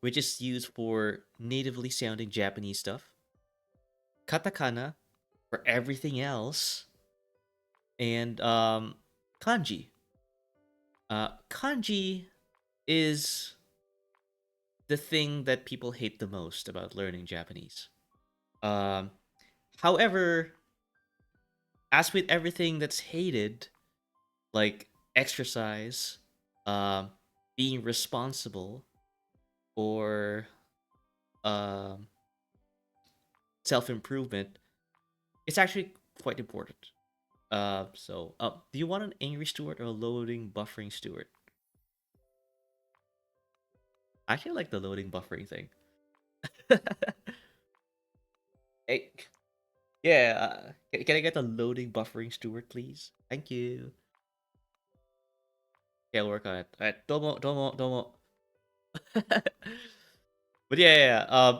which is used for natively sounding Japanese stuff. Katakana for everything else, and kanji. Kanji is the thing that people hate the most about learning Japanese. Um, However, as with everything that's hated, like exercise, being responsible, or um, self improvement, it's actually quite important. Do you want an angry steward or a loading buffering steward? I actually like the loading buffering thing. Hey, yeah, can I get the loading buffering steward, please? Thank you. Yeah, I'll work on it. Alright, domo. But yeah.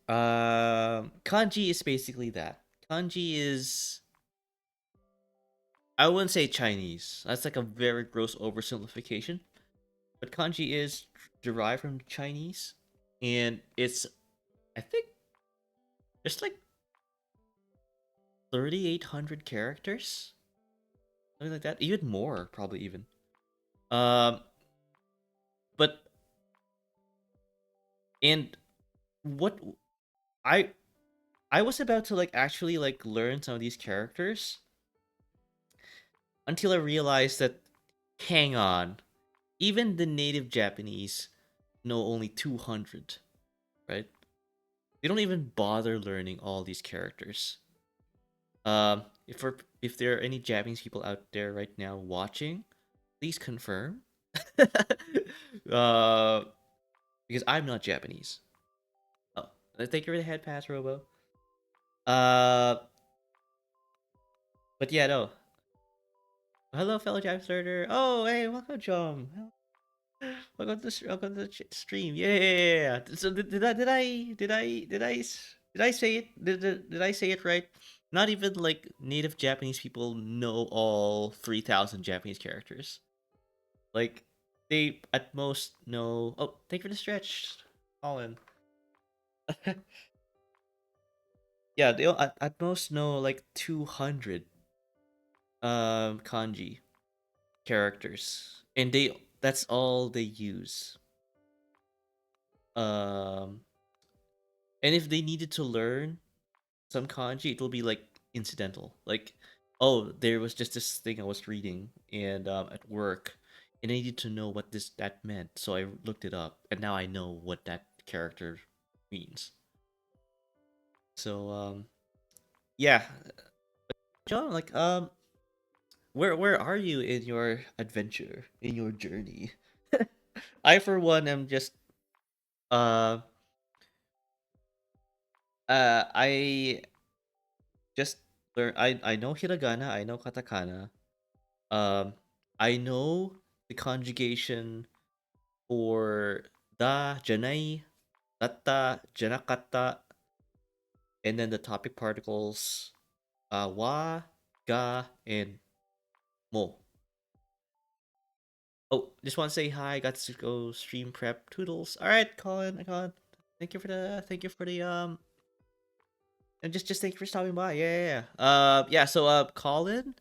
Kanji is basically that. Kanji is, I wouldn't say Chinese. That's like a very gross oversimplification. But kanji is derived from Chinese, and it's, I think, it's like 3,800 characters, something like that. Even more, probably even. Um, but and what I I was about to like actually like learn some of these characters until I realized that, hang on, even the native Japanese know only 200, right? They don't even bother learning all these characters. If there are any Japanese people out there right now watching, please confirm. uh, because I'm not Japanese. Oh, thank you for the head pass, Robo. Uh, but yeah, no. Hello, fellow Japanese learner. Oh, hey, welcome, John. Welcome to the stream. Yeah. So did I say it? Did I say it right? Not even like native Japanese people know all 3,000 Japanese characters. Like they at most know. Oh, thank you for the stretch, Colin. Yeah, they at most know like 200 kanji characters, and that's all they use. Um, and if they needed to learn some kanji, it will be like incidental. Like, oh, there was just this thing I was reading and at work, and I needed to know what that meant, so I looked it up, and now I know what that character means. So yeah, John, like where are you in your adventure, in your journey? I for one am just uh I just learn. I know hiragana, I know katakana. Um, I know the conjugation for da, janai, datta, janakata, and then the topic particles wa, ga, and mo. Oh, just want to say hi. Got to go stream prep. Toodles. All right, Colin. Thank you for the and just thank you for stopping by. Yeah. So Colin.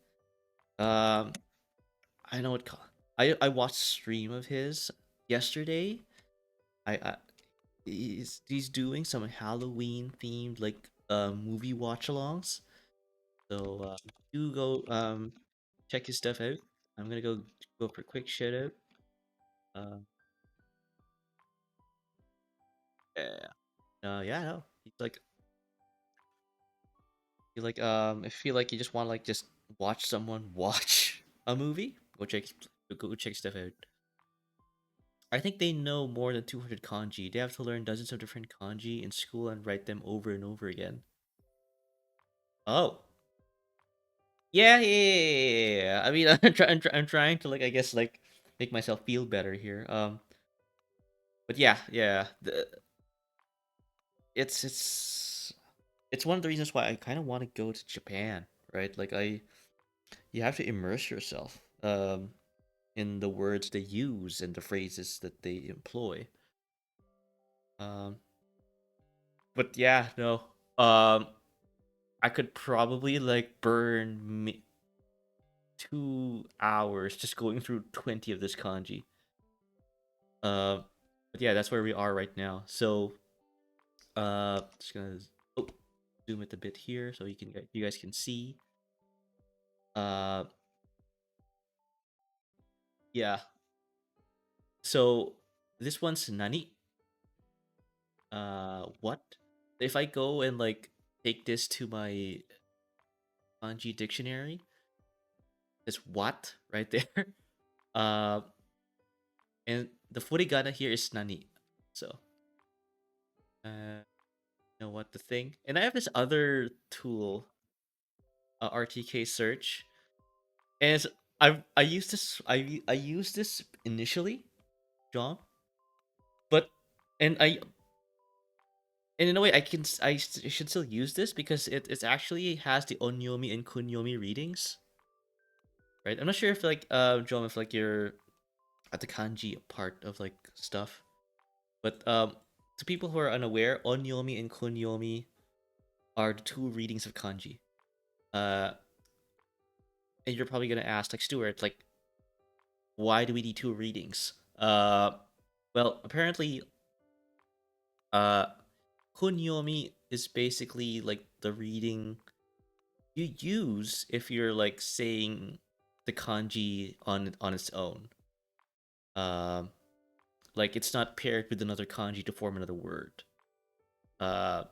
Um, I know what I watched a stream of his yesterday. I he's doing some Halloween themed like movie watch alongs. So do go check his stuff out. I'm gonna go for a quick shout out. Uh, yeah. Yeah, no. He's like I feel like you just want to like just watch someone watch a movie. Go check stuff out. I think they know more than 200 kanji. They have to learn dozens of different kanji in school and write them over and over again. Oh. Yeah. I mean, I'm trying to like, I guess, like make myself feel better here. But yeah. It's one of the reasons why I kind of want to go to Japan, right? Like you have to immerse yourself in the words they use and the phrases that they employ. Um, but yeah, no. Um, I could probably like burn 2 hours just going through 20 of this kanji. But yeah, that's where we are right now. So, just gonna oh, zoom it a bit here so you guys can see. Uh, yeah. So this one's nani. What? If I go and like take this to my kanji dictionary, it's what right there. Uh, and the furigana here is nani. So, you know what the thing? And I have this other tool, RTK search, and I used this I used this initially, John, but and I and in a way should still use this because it actually has the onyomi and kunyomi readings, right? I'm not sure if like John, if like you're at the kanji part of like stuff, but to people who are unaware, onyomi and kunyomi are the two readings of kanji. Uh, and you're probably gonna ask like Stuart, like, why do we need two readings? Well, apparently, uh, kunyomi is basically like the reading you use if you're like saying the kanji on its own. Um, like it's not paired with another kanji to form another word. Uh,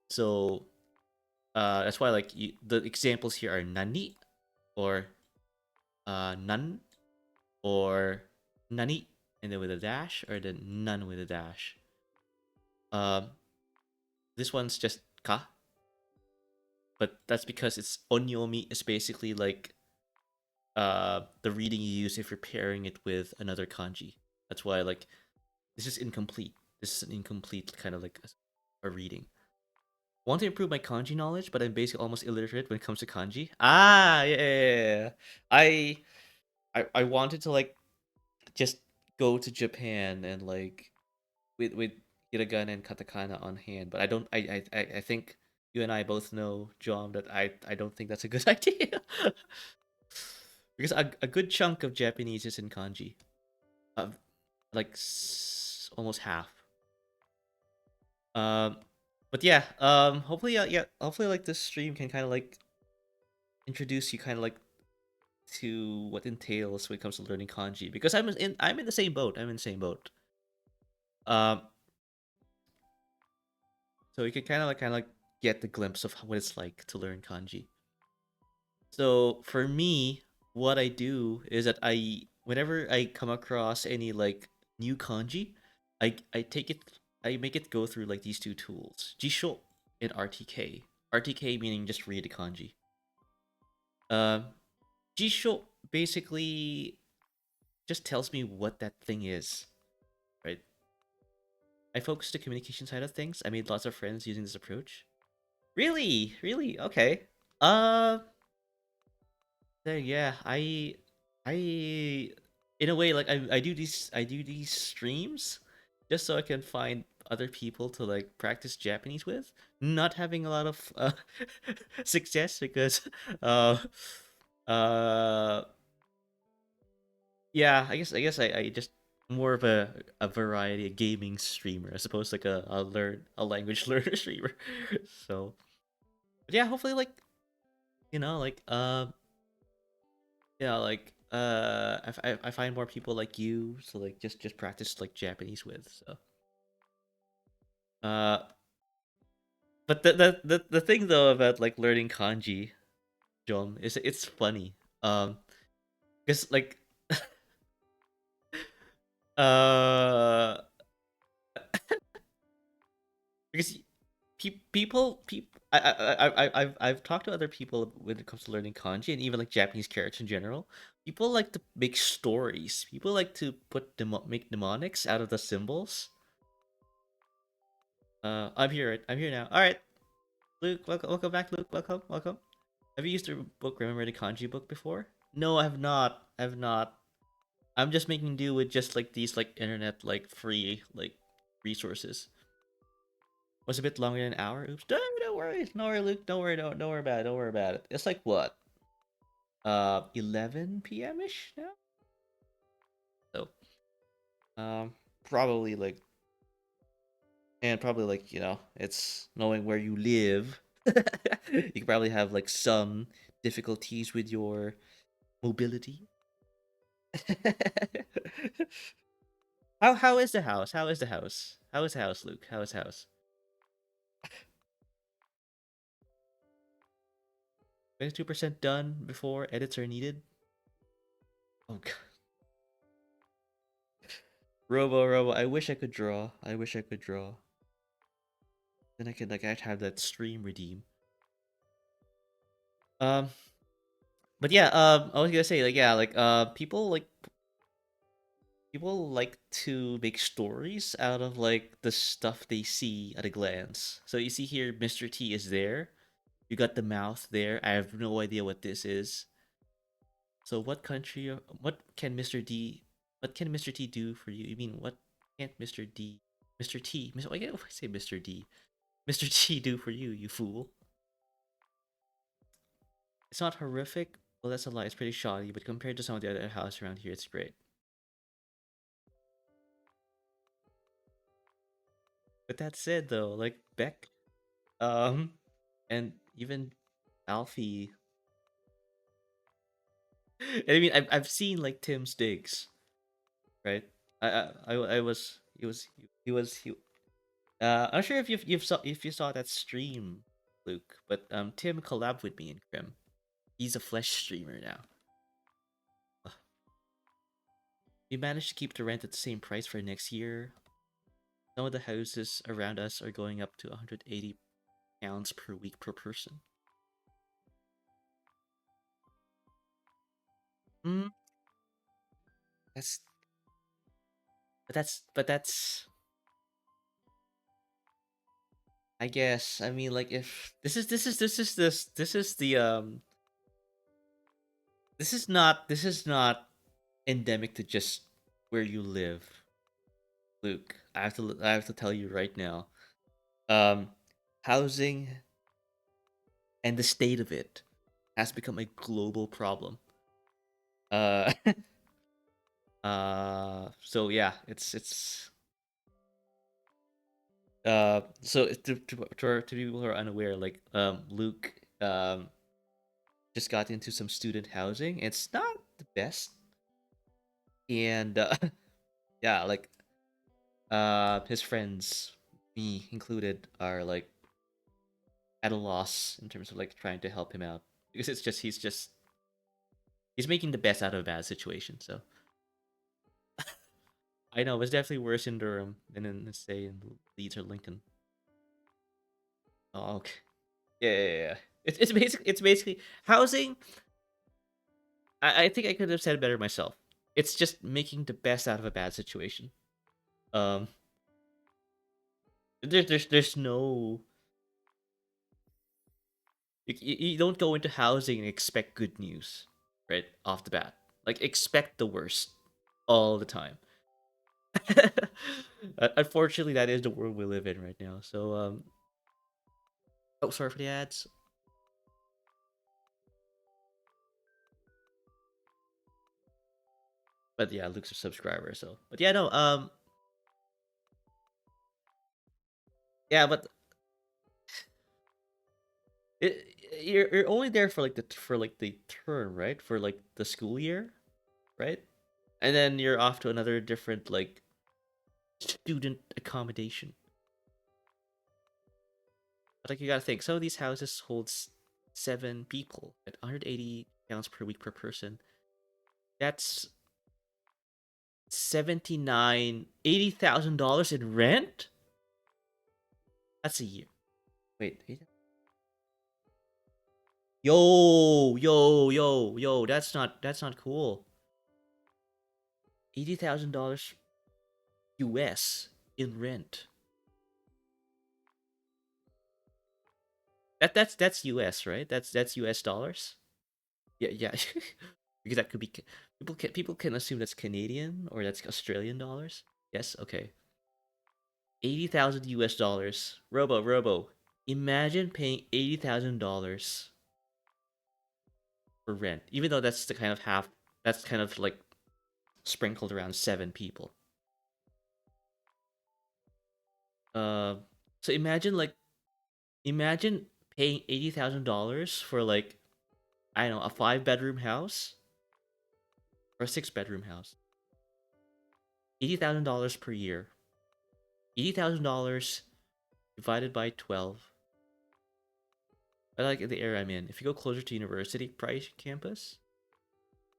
so that's why like the examples here are nani or nan or nani and then with a dash or then none with a dash. Um, this one's just ka, but that's because it's onyomi is basically like the reading you use if you're pairing it with another kanji. That's why like this is incomplete. This is an incomplete kind of like a reading. Want to improve my kanji knowledge, but I'm basically almost illiterate when it comes to kanji. Ah, yeah. I wanted to like just go to Japan and like with hiragana and katakana on hand, but I don't. I think you and I both know, John, that I don't think that's a good idea. Because a good chunk of Japanese is in kanji, like almost half. Um, but yeah, hopefully, yeah, hopefully, like this stream can kind of like introduce you kind of like to what entails when it comes to learning kanji because I'm in the same boat. I'm in the same boat. Um, so you can kind of like get the glimpse of what it's like to learn kanji. So for me, what I do is that whenever I come across any like new kanji, I make it go through like these two tools, Jisho and RTK. RTK meaning just read the kanji. Um, Jisho basically just tells me what that thing is, right? I focus the communication side of things. I made lots of friends using this approach. Really, really, okay. Uh, yeah, I, in a way, like I do these streams just so I can find other people to like practice Japanese with. Not having a lot of success because, uh, uh, yeah, I just more of a variety a gaming streamer as opposed to like a language learner streamer. So, but yeah, hopefully like like yeah, like I find more people like you to like just practice like Japanese with. So uh but the thing though about like learning kanji, John, is it's funny. Because like uh because people I've talked to other people when it comes to learning kanji and even like Japanese characters in general. People like to make stories. People like to make mnemonics out of the symbols. I'm here. I'm here now. All right, Luke. Welcome back, Luke. Welcome. Have you used the book Remember the Kanji book before? No, I have not. I have not. I'm just making do with just like these like internet like free like resources. Was a bit longer than an hour. Oops. Don't worry. No worry, Luke. Don't worry. Don't worry about it. Don't worry about it. It's like what? 11 p.m. ish now. So, probably like, and probably like it's knowing where you live. You could probably have like some difficulties with your mobility. How is the house? How is the house? How is the house, Luke? How is the house? 22% done before edits are needed. Oh god. Robo, I wish I could draw. I wish I could draw. Then I could like I'd have that stream redeem. Um but yeah, I was gonna say like yeah, like people like to make stories out of like the stuff they see at a glance. So you see here Mr. T is there. You got the mouth there. I have no idea what this is. So what can Mr. T do for you? You mean what can't Mr. T, why can't I say Mr. D? Mr. T do for you, you fool? It's not horrific. Well, that's a lie. It's pretty shoddy, but compared to some of the other houses around here, it's great. But that said, though, like Beck, um, and even Alfie, and I mean, I've seen like Tim's digs, right? I was he. I'm not sure if you saw that stream, Luke, but Tim collabed with me in Crim. He's a Flesh streamer now. Ugh. We managed to keep the rent at the same price for next year. Some of the houses around us are going up to £180 per week per person. Hmm. That's but that's I guess I mean like if this is not endemic to just where you live, Luke. I have to tell you right now. Um, housing and the state of it has become a global problem. Uh, so yeah, so to people who are unaware, like Luke just got into some student housing. It's not the best, and yeah, like his friends, me included, are like at a loss in terms of like trying to help him out because he's making the best out of a bad situation. So I know it's definitely worse in Durham than in let's say in Leeds or Lincoln. Oh, okay. Yeah. It's basically housing. I think I could have said it better myself. It's just making the best out of a bad situation. Um, there's no you don't go into housing and expect good news right off the bat. Like expect the worst all the time. Unfortunately, that is the world we live in right now. So oh sorry for the ads. But yeah, Luke's a subscriber, so but yeah, no, yeah, but you're only there for like the term, right? For like the school year, right? And then you're off to another different like student accommodation. But like you gotta think, some of these houses holds 7 people at £180 per week per person. That's 80,000 dollars in rent. That's a year. Wait, yo, that's not cool. $80,000 US in rent. That's US, right? That's US dollars. Yeah. Because that could be people can assume that's Canadian or that's Australian dollars. Yes, okay. 80,000 US dollars. Robo. Imagine paying $80,000 for rent, even though that's the kind of half. That's kind of like sprinkled around 7 people. Uh, so imagine paying $80,000 for like I don't know, a 5-bedroom house or a 6-bedroom house. $80,000 per year. $80,000 divided by 12. I like the area I'm in. If you go closer to university price campus,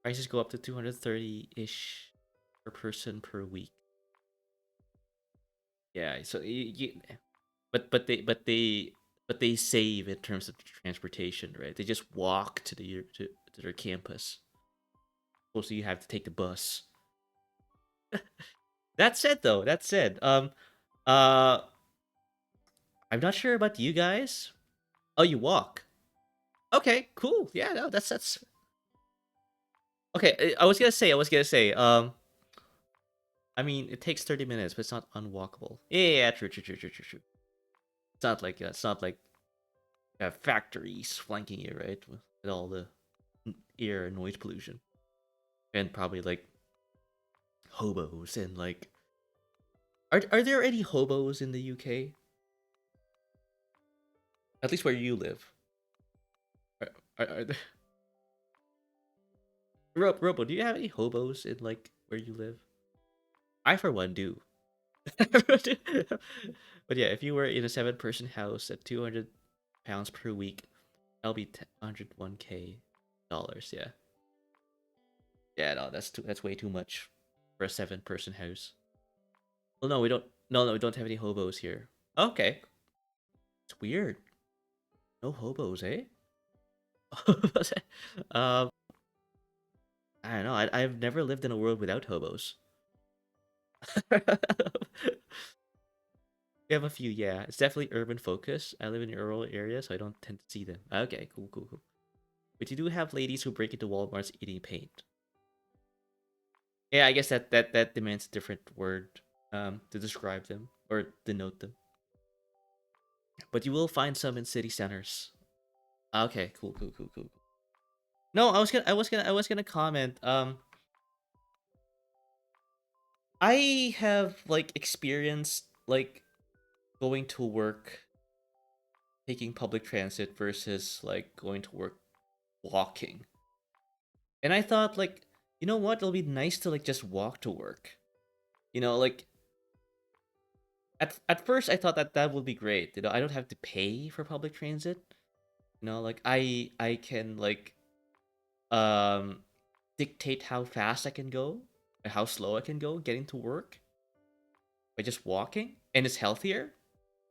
prices go up to 230-ish per person per week. Yeah, so but they save in terms of transportation, right? They just walk to their campus. Also, you have to take the bus. That said, though, uh, I'm not sure about you guys. Oh, you walk. Okay, cool. Yeah, no, that's. Okay, I was gonna say, I mean, it takes 30 minutes, but it's not unwalkable. Yeah, true. It's not like factories flanking you, right? With all the air and noise pollution, and probably like hobos and like. Are there any hobos in the UK? At least where you live. Are there... Robo, do you have any hobos in like where you live? I for one do. But yeah, if you were in a 7-person house at £200 per week, that'll be 101k dollars. Yeah. Yeah, no, that's way too much for a 7-person house. Well, no, we don't. No, we don't have any hobos here. Okay, it's weird. No hobos, eh? um, I don't know. I've never lived in a world without hobos. We have a few, yeah. It's definitely urban focus. I live in a rural area, so I don't tend to see them. Okay, cool. But you do have ladies who break into Walmarts eating paint. Yeah, I guess that demands a different word to describe them or denote them. But you will find some in city centers. Okay, cool. No, I was gonna comment. I have like experienced like going to work taking public transit versus like going to work walking. And I thought like, you know what? It'll be nice to like just walk to work. You know, like at first I thought that would be great. You know, I don't have to pay for public transit. You know, like I can like um dictate how fast I can go, and how slow I can go getting to work by just walking, and it's healthier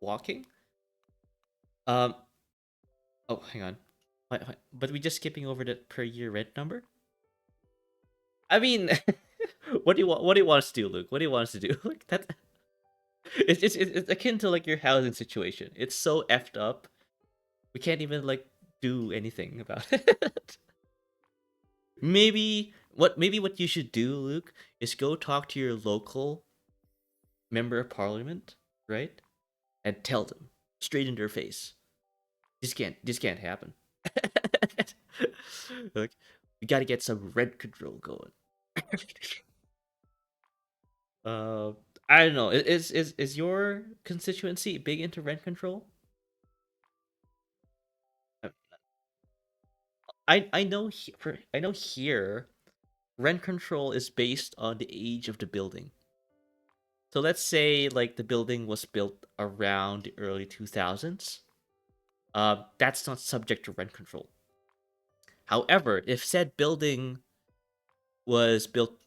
walking. Um oh, hang on. But we just skipping over the per year rent number? I mean, what do you want us to do, Luke? What do you want us to do? Like that it's akin to like your housing situation. It's so effed up. We can't even like do anything about it. Maybe what you should do, Luke, is go talk to your local member of parliament, right? And tell them straight in their face. This can't happen. Like, we gotta get some rent control going. uh I don't know. Is your constituency big into rent control? I know I know here rent control is based on the age of the building. So let's say like the building was built around the early 2000s. That's not subject to rent control. However, if said building was built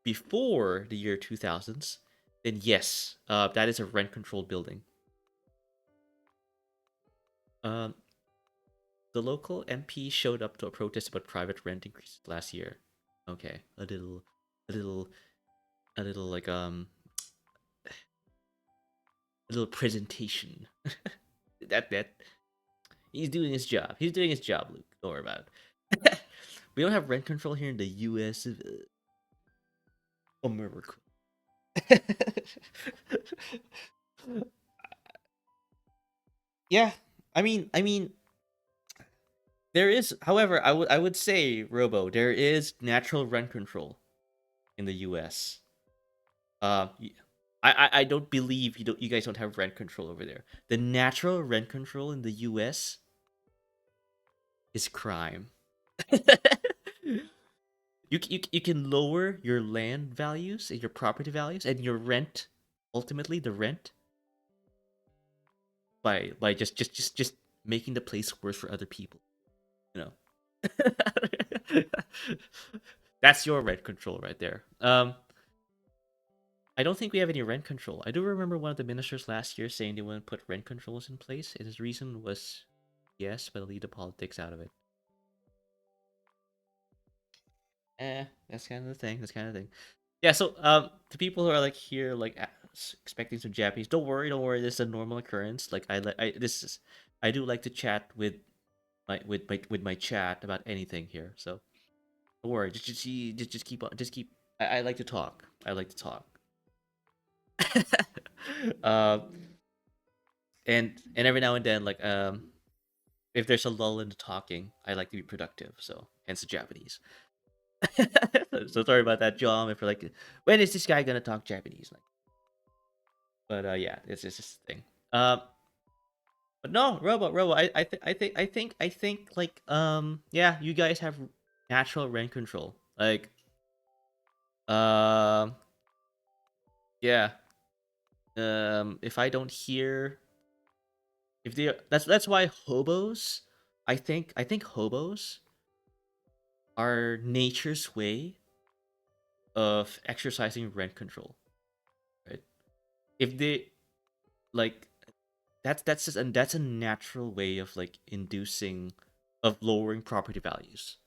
before the year 2000s, then yes, that is a rent controlled building. Um, the local MP showed up to a protest about private rent increases last year. Okay, a little like a little presentation. that he's doing his job. He's doing his job, Luke. Don't worry about it. We don't have rent control here in the U.S. America. Yeah, I mean, there is. However, I would say, Robo, there is natural rent control in the U.S. I don't believe you guys don't have rent control over there. The natural rent control in the U.S. is crime. You can lower your land values and your property values and your rent, ultimately the rent, by just making the place worse for other people. You know, that's your rent control right there. I don't think we have any rent control. I do remember one of the ministers last year saying they want to put rent controls in place, and his reason was yes, but leave the politics out of it. That's kind of the thing. That's kind of the thing. Yeah. So, the people who are like here, like expecting some Japanese, don't worry, don't worry. This is a normal occurrence. Like I do like to chat with my chat about anything here. So don't worry. Just keep on. Just keep. I like to talk. I like to talk. um, and every now and then, like if there's a lull in the talking, I like to be productive. So hence the Japanese. So sorry about that, John. If you're like, when is this guy gonna talk Japanese? Like, but yeah, it's just this thing. But no, Robo. I think like yeah, you guys have natural rent control. Like, um, yeah. If I don't hear, if they that's why hobos. I think hobos are nature's way of exercising rent control, right? If they like that's just and that's a natural way of like inducing of lowering property values,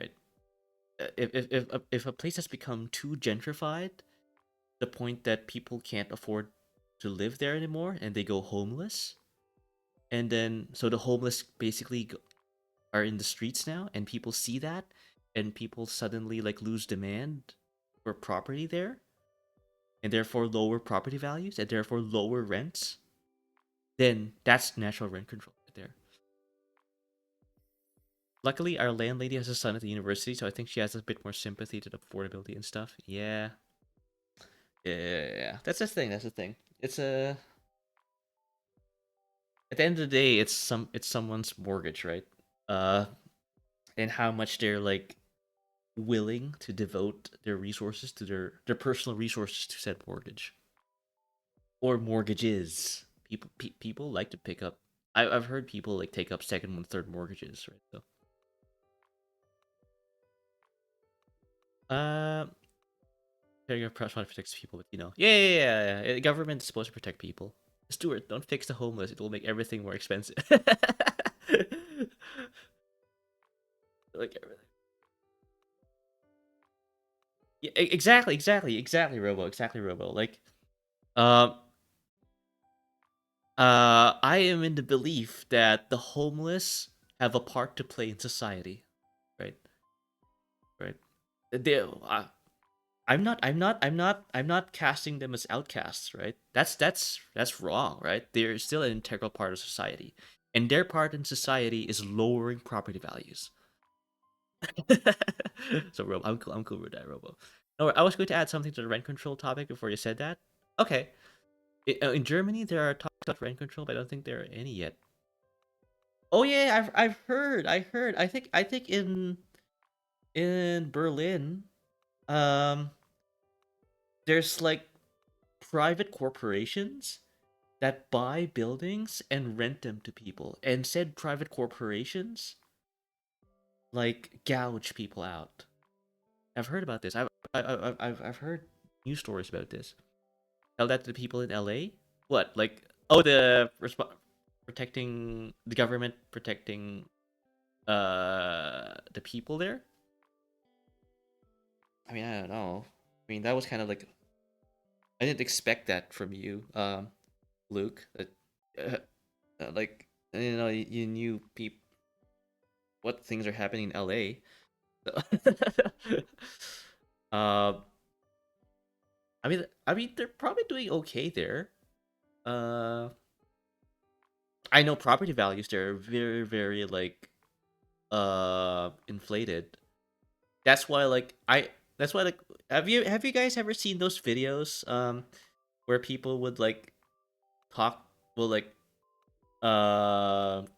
right? If a place has become too gentrified, the point that people can't afford to live there anymore and they go homeless, and then so the homeless basically are in the streets now, and people see that, and people suddenly like lose demand for property there, and therefore lower property values and therefore lower rents, then that's natural rent control right there. Luckily, our landlady has a son at the university, so I think she has a bit more sympathy to the affordability and stuff. Yeah. Yeah. That's the thing. That's the thing. It's a. At the end of the day, it's someone's mortgage, right? Uh, and how much they're like willing to devote their resources to their personal resources to said mortgage or mortgages. People like to pick up. I've heard people like take up second and third mortgages, right? So. Paragraph press protects people, but yeah. The government is supposed to protect people. Stuart, don't fix the homeless. It will make everything more expensive. Like everything. Yeah, exactly, Robo. Like, um, I am in the belief that the homeless have a part to play in society, right? Right. They, I'm not casting them as outcasts, right? That's wrong, right? They're still an integral part of society, and their part in society is lowering property values. So, Robo, I'm cool with that, Robo. No, I was going to add something to the rent control topic before you said that. Okay, in Germany there are talks about rent control, but I don't think there are any yet. Oh yeah, I've heard. I think in Berlin, um, there's like private corporations that buy buildings and rent them to people, and said private corporations like gouge people out. I've heard about this. I've heard news stories about this. Tell that to the people in LA. What, like, oh, protecting the government protecting the people there. I mean, I don't know. I mean, that was kind of like I didn't expect that from you, Luke. Like, you knew what things are happening in LA. So um, I mean, they're probably doing okay there. Uh, I know property values there are very, very like inflated. That's why like I that's why like have you guys ever seen those videos where people would like talk will like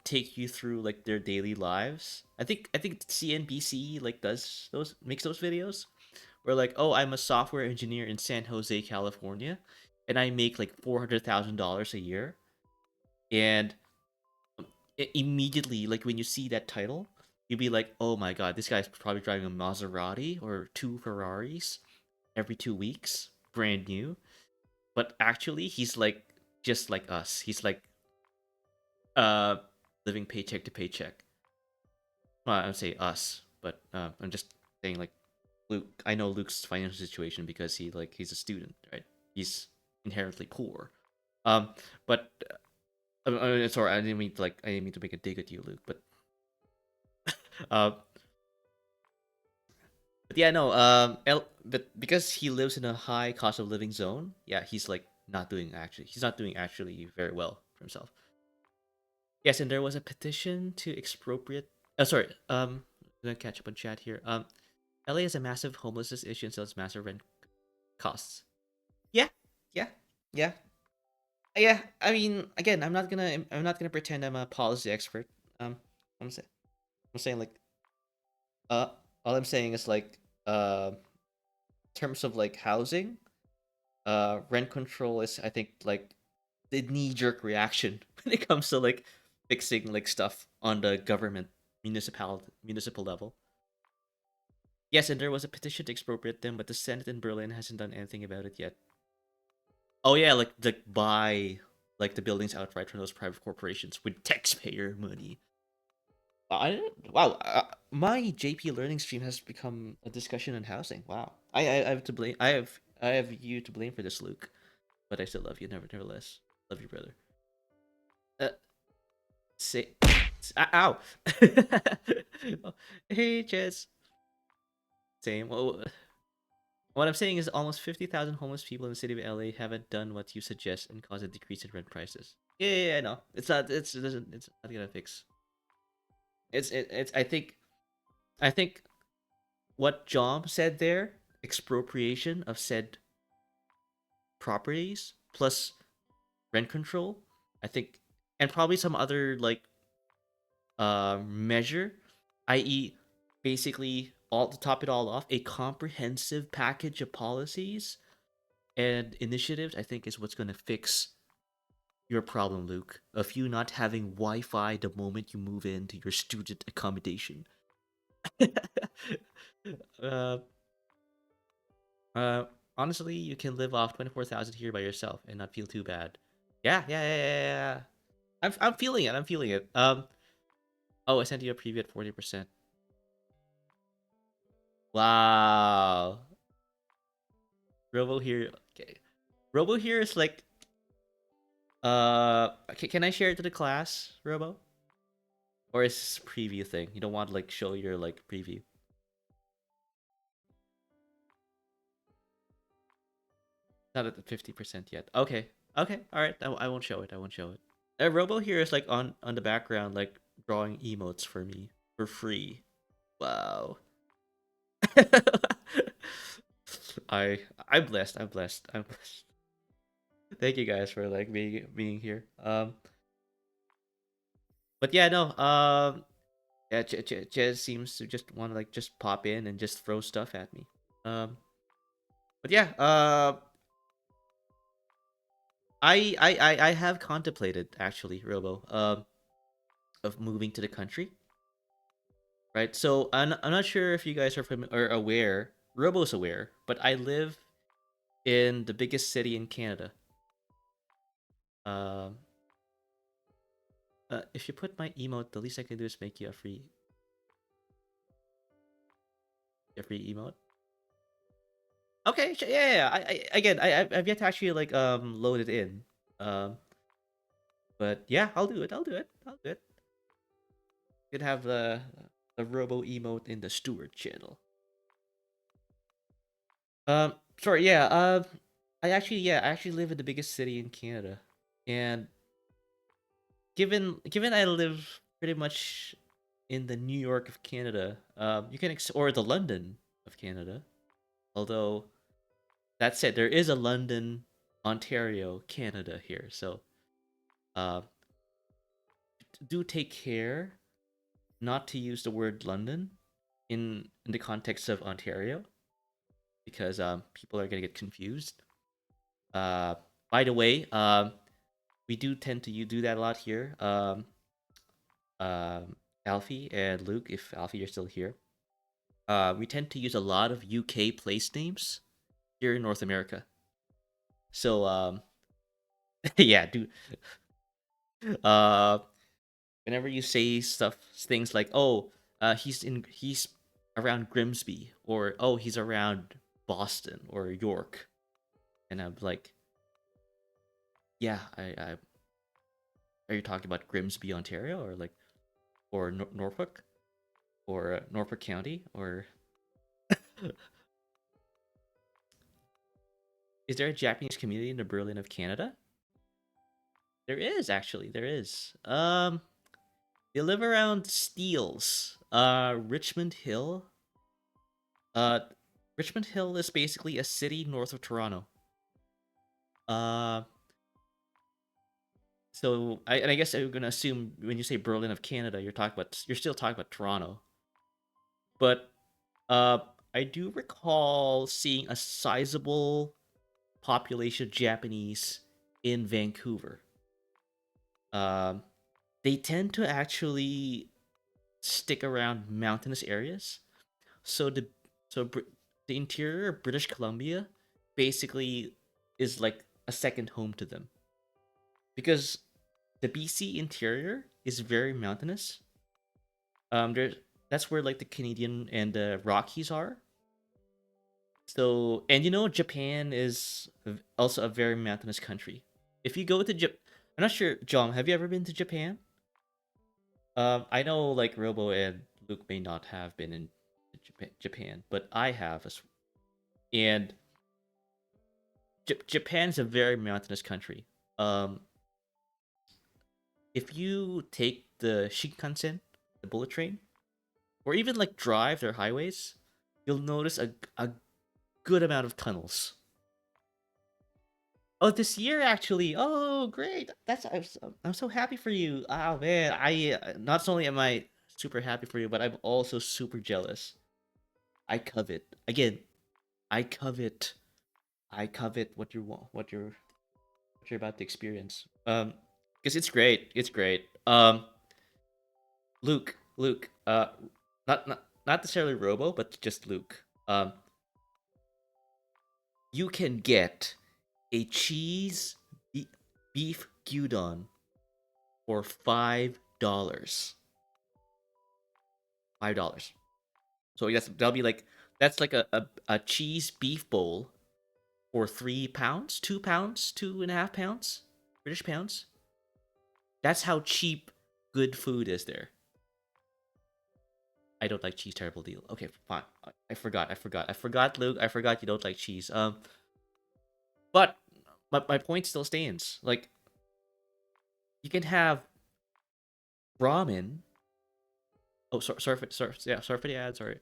take you through like their daily lives. I think CNBC like makes those videos where like, oh, I'm a software engineer in San Jose, California, and I make like $400,000 a year. And immediately, like when you see that title, you'd be like, oh my god, this guy's probably driving a Maserati or two Ferraris every 2 weeks, brand new. But actually, he's like just like us. He's like uh living paycheck to paycheck. Well, I would say us, but I'm just saying like Luke. I know Luke's financial situation because he's a student, right? He's inherently poor. Um, but sorry, I didn't mean to make a dig at you, Luke. Uh, but yeah, no. But because he lives in a high cost of living zone, yeah, he's like not doing actually. He's not doing actually very well for himself. Yes, and there was a petition to expropriate. Oh, sorry. I'm gonna catch up on chat here. LA has a massive homelessness issue and sells massive rent costs. Yeah, yeah, yeah, yeah. I mean, again, I'm not gonna pretend I'm a policy expert. Um, I'm saying, like, uh, all I'm saying is like, in terms of like housing, rent control is, I think, like the knee jerk reaction when it comes to like fixing like stuff on the government municipal level. Yes, and there was a petition to expropriate them, but the Senate in Berlin hasn't done anything about it yet. Oh yeah, like buy like the buildings outright from those private corporations with taxpayer money. Wow, my JP learning stream has become a discussion on housing. Wow, I have to blame. I have you to blame for this, Luke. But I still love you, nevertheless. Love you, brother. Uh, say, ow. Hey, Jess. Same. Well, what I'm saying is almost 50,000 homeless people in the city of LA haven't done what you suggest and caused a decrease in rent prices. Yeah, I know. It's not. It's not gonna fix. It's. I think what John said there, expropriation of said properties plus rent control. I think, and probably some other like measure, i.e., basically all to top it all off, a comprehensive package of policies and initiatives, I think is what's going to fix your problem, Luke, of you not having Wi-Fi the moment you move into your student accommodation. uh, uh, honestly, you can live off 24,000 here by yourself and not feel too bad. Yeah. I'm feeling it. I'm feeling it. Oh, I sent you a preview at 40%. Wow. Robo here. Okay. Robo here is like can I share it to the class, Robo? Or is this a preview thing? You don't want to like show your like preview. Not at the 50% yet. Okay. Okay. All right. I won't show it. I won't show it. Robo here is like on the background like drawing emotes for me for free. Wow. I'm blessed. I'm blessed. I'm blessed. Thank you guys for like being here. But yeah, no. Yeah, Jez seems to just want to like just pop in and just throw stuff at me. But yeah. I have contemplated actually, Robo. Of moving to the country. Right. So I'm not sure if you guys are or aware. Robo's aware, but I live in the biggest city in Canada. Um. If you put my emote, the least I can do is make you a free emote. Okay, yeah. I've yet to actually like load it in. Um, but yeah, I'll do it. I'll do it. I'll do it. You could have the Robo emote in the Stuward channel. Sorry. Yeah. I actually live in the biggest city in Canada, and given I live pretty much in the New York of Canada, you can or the London of Canada. Although that said, there is a London, Ontario, Canada here. So, uh, do take care not to use the word London in the context of Ontario, because people are gonna get confused. By the way, we do tend to do that a lot here. Alfie and Luke, if Alfie you're still here, we tend to use a lot of UK place names here in North America. So yeah, do uh whenever you say things like, oh, he's around Grimsby, or oh, he's around Boston or York, and I'm like, yeah, I are you talking about Grimsby, Ontario, or like, or Norfolk, or Norfolk County, or is there a Japanese community in the Berlin of Canada? There is, actually. There is. They live around Steeles. Richmond Hill. Uh, Richmond Hill is basically a city north of Toronto. Uh, so I guess I'm gonna assume when you say Berlin of Canada, you're still talking about Toronto. But uh, I do recall seeing a sizable population of Japanese in Vancouver. Um, they tend to actually stick around mountainous areas. So the interior of British Columbia basically is like a second home to them, because the BC interior is very mountainous. There's That's where like the Canadian and the Rockies are. So, and Japan is also a very mountainous country. If you go to I'm not sure, John, have you ever been to Japan? I know like Robo and Luke may not have been in Japan, but I have. And Japan's a very mountainous country. Um, if you take the Shinkansen, the bullet train, or even like drive their highways, you'll notice a good amount of tunnels. Oh, this year actually. Oh, great. I'm so happy for you. Oh man, I not only am I super happy for you, but I'm also super jealous. I covet. Again, I covet. I covet what you want, what you're about to experience. Because it's great. It's great. Luke. Not necessarily Robo, but just Luke. You can get a cheese beef gyudon for $5. $5. So that'll be like that's like a cheese beef bowl for £3, £2, 2.5 pounds, British pounds. That's how cheap good food is there. I don't like cheese. Terrible deal. Okay, fine. I forgot, Luke. I forgot you don't like cheese. But my point still stands. Like, you can have ramen. Oh, sorry for the ad. Sorry. Sorry yeah, sorry for the ad. Sorry.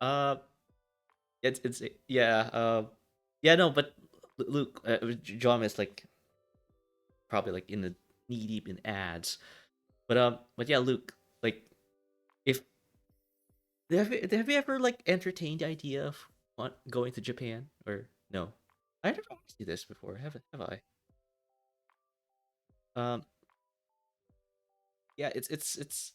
Uh, it's yeah. Yeah. No, but Luke, John is like probably like in the knee deep in ads. But yeah, Luke, like, if have you ever like entertained the idea of going to Japan, or no? I never asked you this before, have I? Um, yeah, it's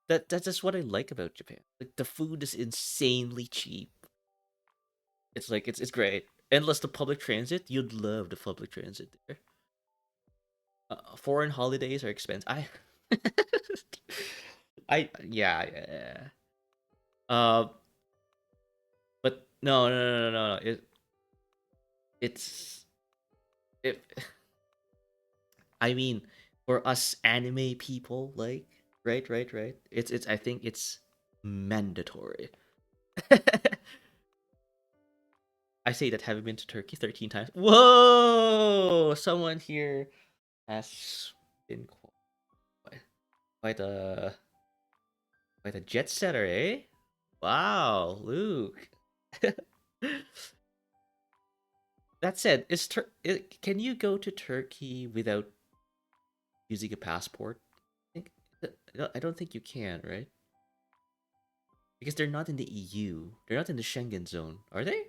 that's just what I like about Japan. Like, the food is insanely cheap. It's like it's great. Endless the public transit. You'd love the public transit there. Foreign holidays are expensive. Yeah. Uh, but no. It's it. I mean, for us anime people, like, right. It's. I think it's mandatory. I say that having been to Turkey 13 times. Whoa! Someone here has been quite a quite a jet setter, eh? Wow, Luke. That said, can you go to Turkey without using a passport? I don't think you can, right? Because they're not in the EU. They're not in the Schengen zone, are they?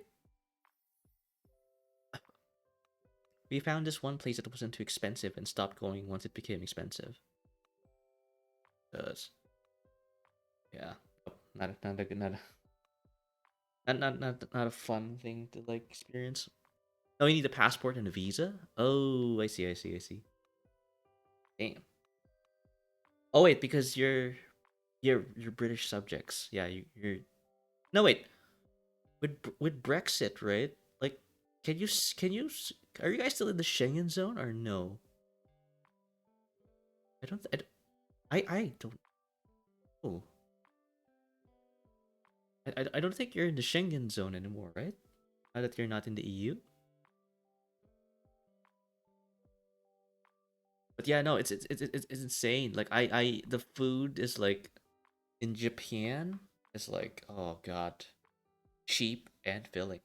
We found this one place that wasn't too expensive and stopped going once it became expensive. Does yeah, not a fun thing to like experience. Oh, you need a passport and a visa. Oh, I see. Damn. Oh wait, because you're British subjects. Yeah, you're. No wait, with Brexit, right? Like, are you guys still in the Schengen zone or no? I don't. I don't know. I don't think you're in the Schengen zone anymore, right? Now that you're not in the EU. But yeah, no, it's insane. Like the food is like in Japan is like, oh god, cheap and filling.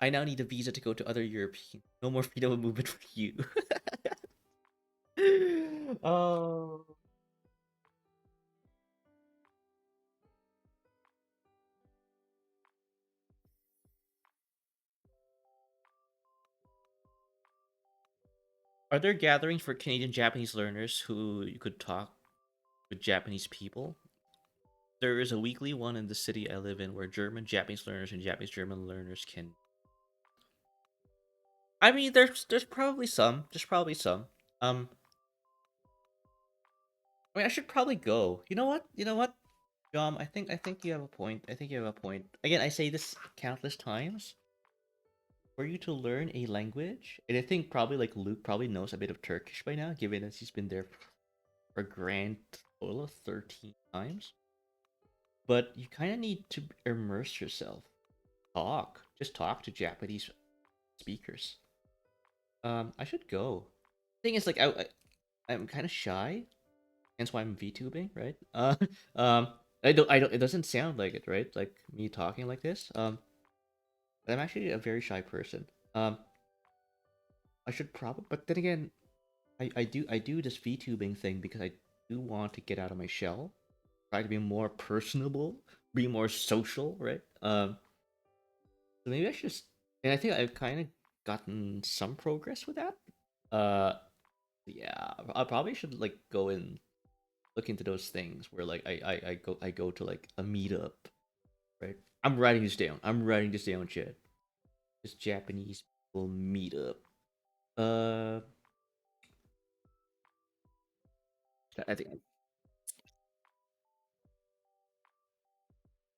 I now need a visa to go to other European. No more freedom of movement for you. Oh. Are there gatherings for Canadian Japanese learners who you could talk with Japanese people? There is a weekly one in the city I live in where German Japanese learners and Japanese German learners can. I mean, there's probably some. There's probably some. I mean, I should probably go. You know what? You know what, John? I think you have a point. I think you have a point. Again, I say this countless times. For you to learn a language, and I think probably like Luke probably knows a bit of Turkish by now, given that he's been there for a grand total of 13 times. But you kind of need to immerse yourself. Just talk to Japanese speakers. I should go. Thing is, like, I'm kind of shy, hence why I'm VTubing, right? Um, I don't. It doesn't sound like it, right? Like me talking like this. But I'm actually a very shy person. I should probably, but then again, I do this VTubing thing because I do want to get out of my shell, try to be more personable, be more social, right? So maybe I should just, and I think I've kind of gotten some progress with that. Uh, yeah, I probably should like go and look into those things where like I go to like a meetup, right? I'm writing this down. I'm writing this down, chat. This Japanese people meetup. Uh, I think.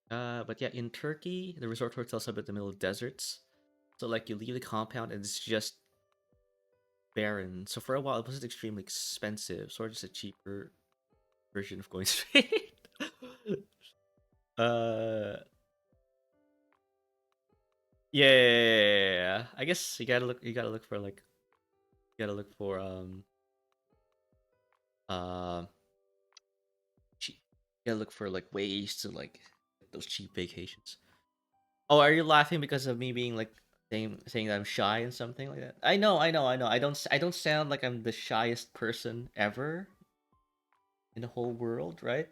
But yeah, in Turkey, the resort hotels are in the middle of deserts. So like you leave the compound and it's just barren. So for a while it wasn't extremely expensive, sort of just a cheaper version of going straight. uh yeah. I guess you gotta look for like you gotta look for uh cheap you gotta look for like ways to like get those cheap vacations. Oh, are you laughing because of me being like saying that I'm shy and something like that? I know. I don't sound like I'm the shyest person ever in the whole world, right?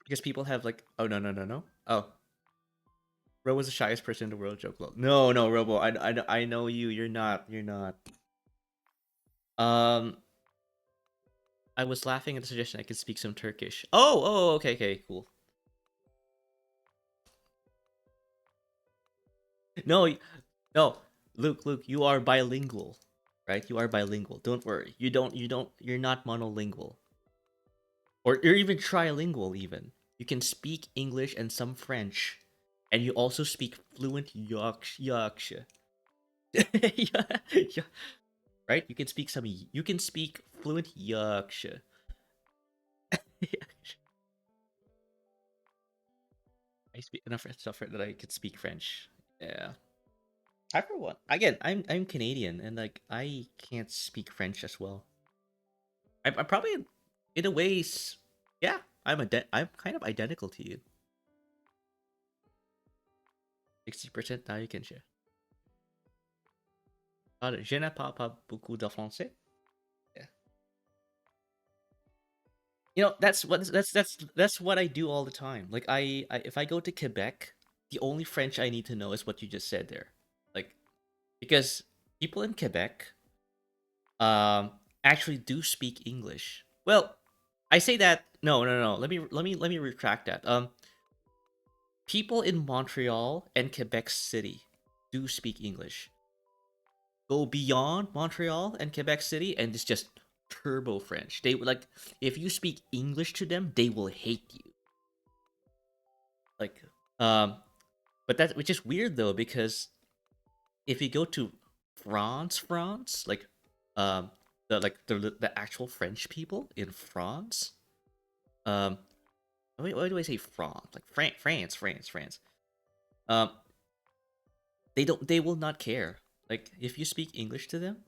Because people have like, oh no. Oh, Robo's the shyest person in the world. Joke. Lol. No, Robo. I know you. You're not. Um, I was laughing at the suggestion I could speak some Turkish. Oh, okay, cool. No, no, Luke, you are bilingual, right? You are bilingual. Don't worry. You're not monolingual, or you're even trilingual. Even you can speak English and some French, and you also speak fluent Yorkshire. Yeah, right? You can speak some. You can speak fluent Yorkshire. I speak enough stuff that I could speak French. Yeah. I for one. Again, I'm Canadian and like I can't speak French as well. I'm probably in a ways, yeah. I'm kind of identical to you. 60% now you can share. Je n'ai pas beaucoup de français. Yeah. You know, that's what I do all the time. Like I if I go to Quebec, the only French I need to know is what you just said there. Like because people in Quebec actually do speak English. Well, I say that no. Let me retract that. People in Montreal and Quebec City do speak English. Go beyond Montreal and Quebec City and it's just turbo French. They like if you speak English to them, they will hate you. Like but that which is weird though because if you go to France, like the actual French people in France, why do I say France? Like France. Um, they will not care. Like if you speak English to them.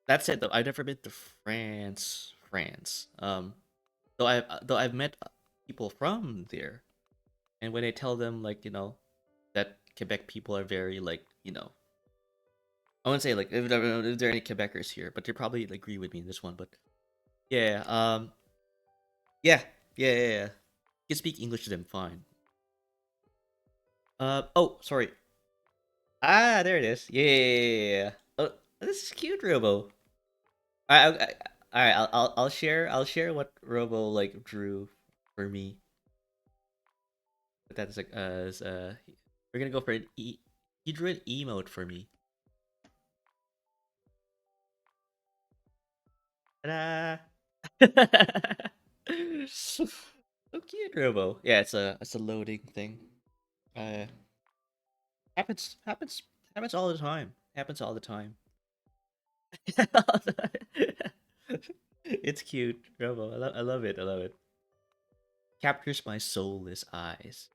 That said, though, I've never been to France. Though I've met people from there, and when I tell them like that Quebec people are very like I wouldn't say like if there are any Quebecers here, but they probably agree with me in this one. But yeah, yeah, yeah. You can speak English to them fine. Oh, sorry. Ah, there it is. Yeah. Oh, this is cute, Robo. All right. I'll share what Robo like drew for me. But that's like we're gonna go for an he drew an emote for me. Ta-da! So cute, Robo. Yeah, it's a loading thing. Uh, happens all the time. Happens all the time. It's cute, Robo. I love it. I love it. Captures my soulless eyes.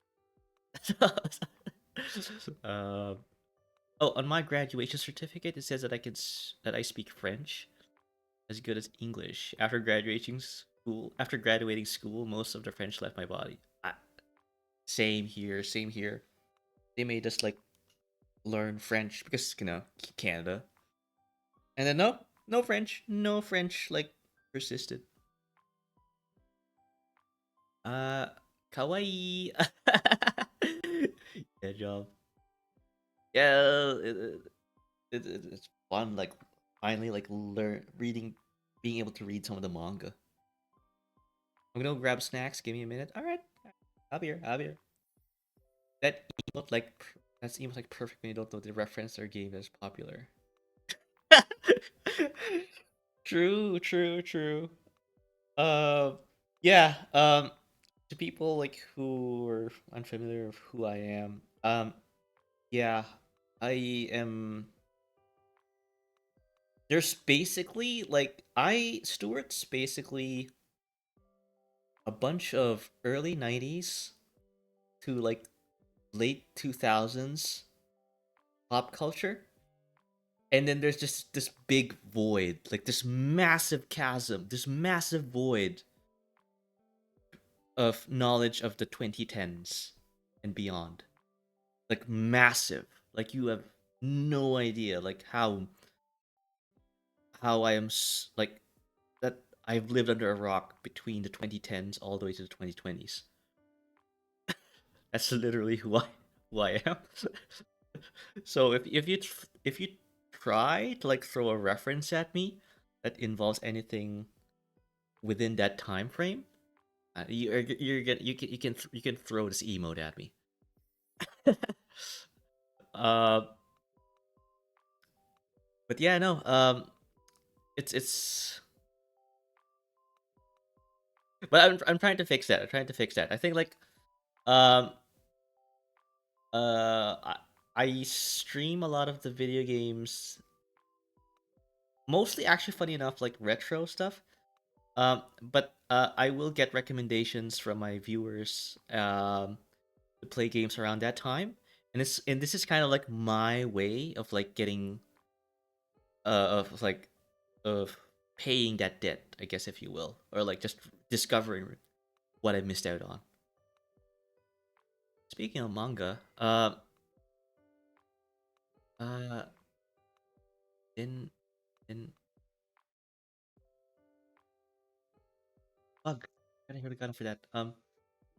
um. Oh, on my graduation certificate, it says that that I speak French as good as English. After graduating school, most of the French left my body. Same here. Same here. They made us like learn French because Canada, and then no French like persisted. Uh, Kawaii. Good job. Yeah, it's fun. Like finally, like being able to read some of the manga. I'm gonna go grab snacks. Give me a minute. All right, I'll be here. I'll be here. That that's emote like perfect when you don't know the reference or game that's popular. True. Yeah. To people like who are unfamiliar with who I am, yeah, I am. There's basically like Stuart's basically a bunch of early '90s to like late 2000s pop culture, and then there's just this big void, like this massive chasm, this massive void of knowledge of the 2010s and beyond, like massive. Like you have no idea like how like that I've lived under a rock between the 2010s all the way to the 2020s. That's literally who I am. So if you try to like throw a reference at me that involves anything within that time frame, you can throw this emote at me. uh, but yeah, no. It's. But I'm trying to fix that. I'm trying to fix that. I think like um I stream a lot of the video games, mostly actually funny enough like retro stuff. But I will get recommendations from my viewers to play games around that time, and this is kind of like my way of like getting of like of paying that debt, I guess if you will, or like just discovering what I missed out on. Speaking of manga, Uh, in in bug. I hear the gun for that.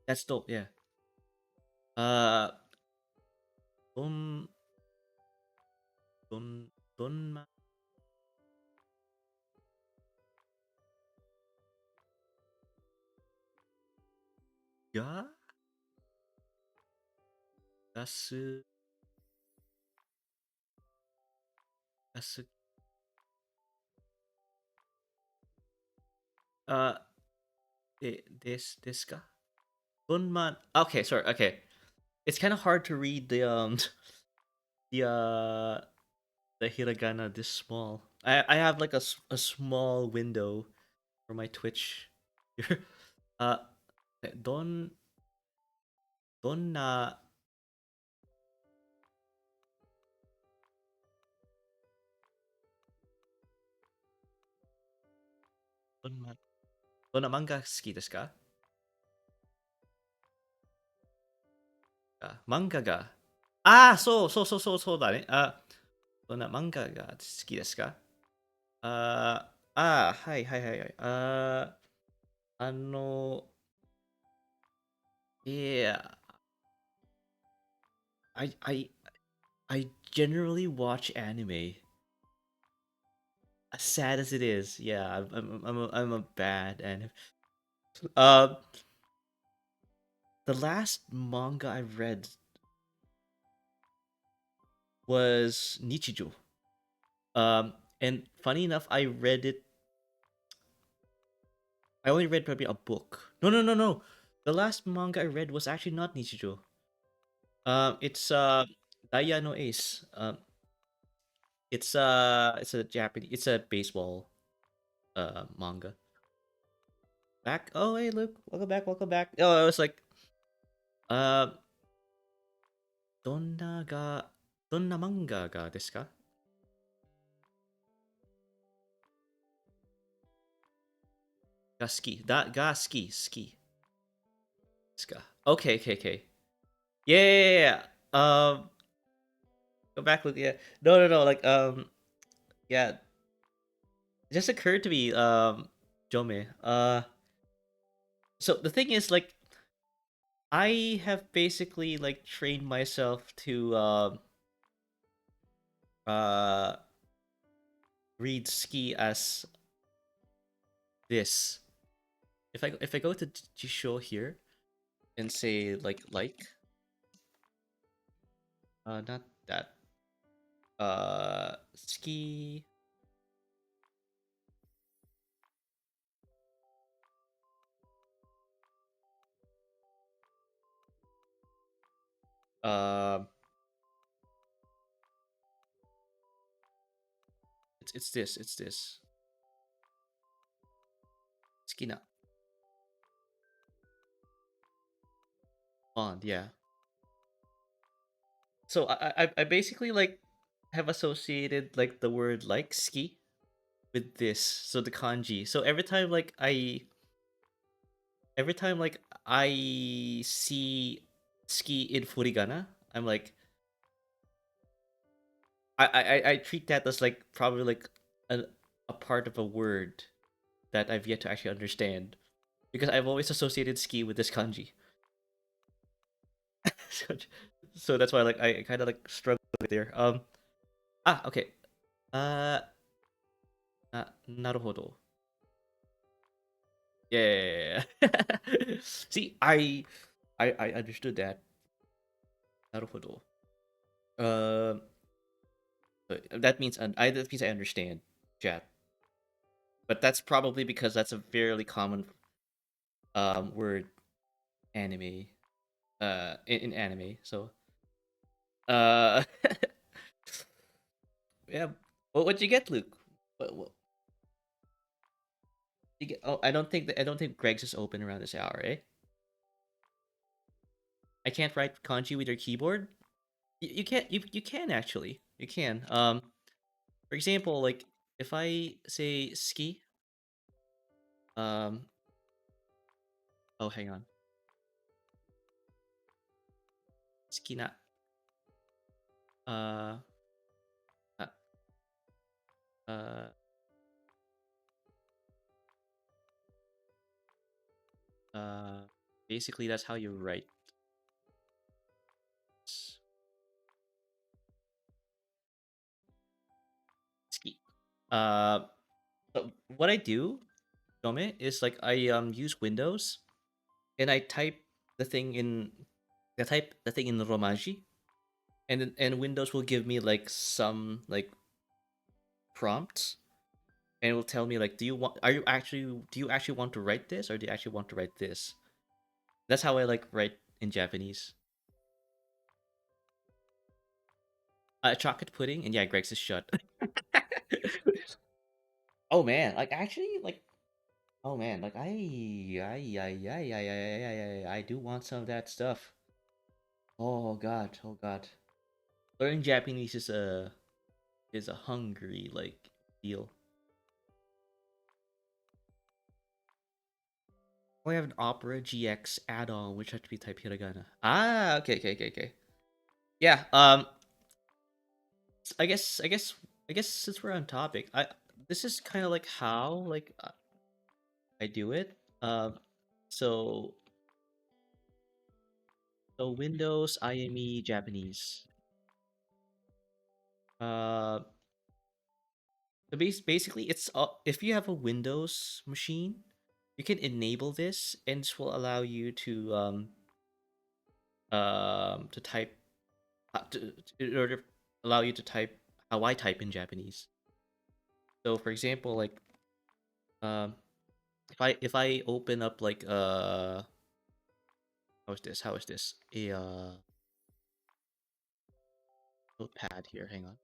That's dope. Yeah. Uh, don don don ga gasu gasu. Uh, this ka? Donman. Okay, sorry. Okay, it's kind of hard to read the uh the hiragana this small. I have like a small window for my Twitch. uh, don donna donna donna manga suki desu ka? Manga ga. Ah, so da ne. Donna manga ga suki desu ka? Hi, hi, hi, hi. あの、yeah, I I I generally watch anime. As sad as it is, yeah, I'm a bad anime. Uh, the last manga I read was Nichijou. And funny enough, I only read probably a book. No. The last manga I read was actually not Nichijou. It's Daya no Ace. It's a Japanese. It's a baseball manga. Back. Oh hey, Luke. Welcome back. Welcome back. Oh, I was like, uh, どんな漫画がですか？が好き。が好き。好き。ですか？ Okay, okay, okay. Yeah. Go back, Luke. Yeah. No. Like, yeah. It just occurred to me, Jome. So the thing is, like, I have basically like trained myself to uh read ski as this. If I go to Jisho here and say not that ski um it's this skina bond, yeah. So I basically like have associated like the word like ski with this, so the kanji. So every time like I see ski in furigana, I'm like I treat that as like probably like a part of a word that I've yet to actually understand, because I've always associated ski with this kanji. so, so that's why like I kind of like struggle there. Okay. Uh, なるほど. Yeah. See, I understood that. なるほど. Um, that means I understand, chat. But that's probably because that's a fairly common word, anime, in anime. So uh yeah. What'd you get, Luke? What you get? Oh, I don't think Greg's is open around this hour, eh? I can't write kanji with your keyboard. You can't. You can actually. You can. For example, like if I say ski. Um. Oh, hang on. Ski na. Uh. Uh, uh, Basically, that's how you write. Ski. Uh, so what I do, Dome, is like I use Windows and I type the thing in Romaji, and Windows will give me like some like prompts, and it will tell me like, do you actually want to write this, or do you actually want to write this? That's how I like write in Japanese. Chocolate pudding, and yeah, Greg's is shut. Oh man, like actually, like, oh man, like I do want some of that stuff. Oh god, oh god. Learning Japanese is a hungry like deal. Oh, I have an Opera GX add-on, which had to be type hiragana. Ah, okay. Yeah. I guess, since we're on topic, this is kind of like how like I do it. So Windows IME Japanese. Uh, basically, it's if you have a Windows machine, you can enable this, and this will allow you to type in order allow you to type how I type in Japanese. So, for example, like um, if I open up like how is this a notepad here? Hang on,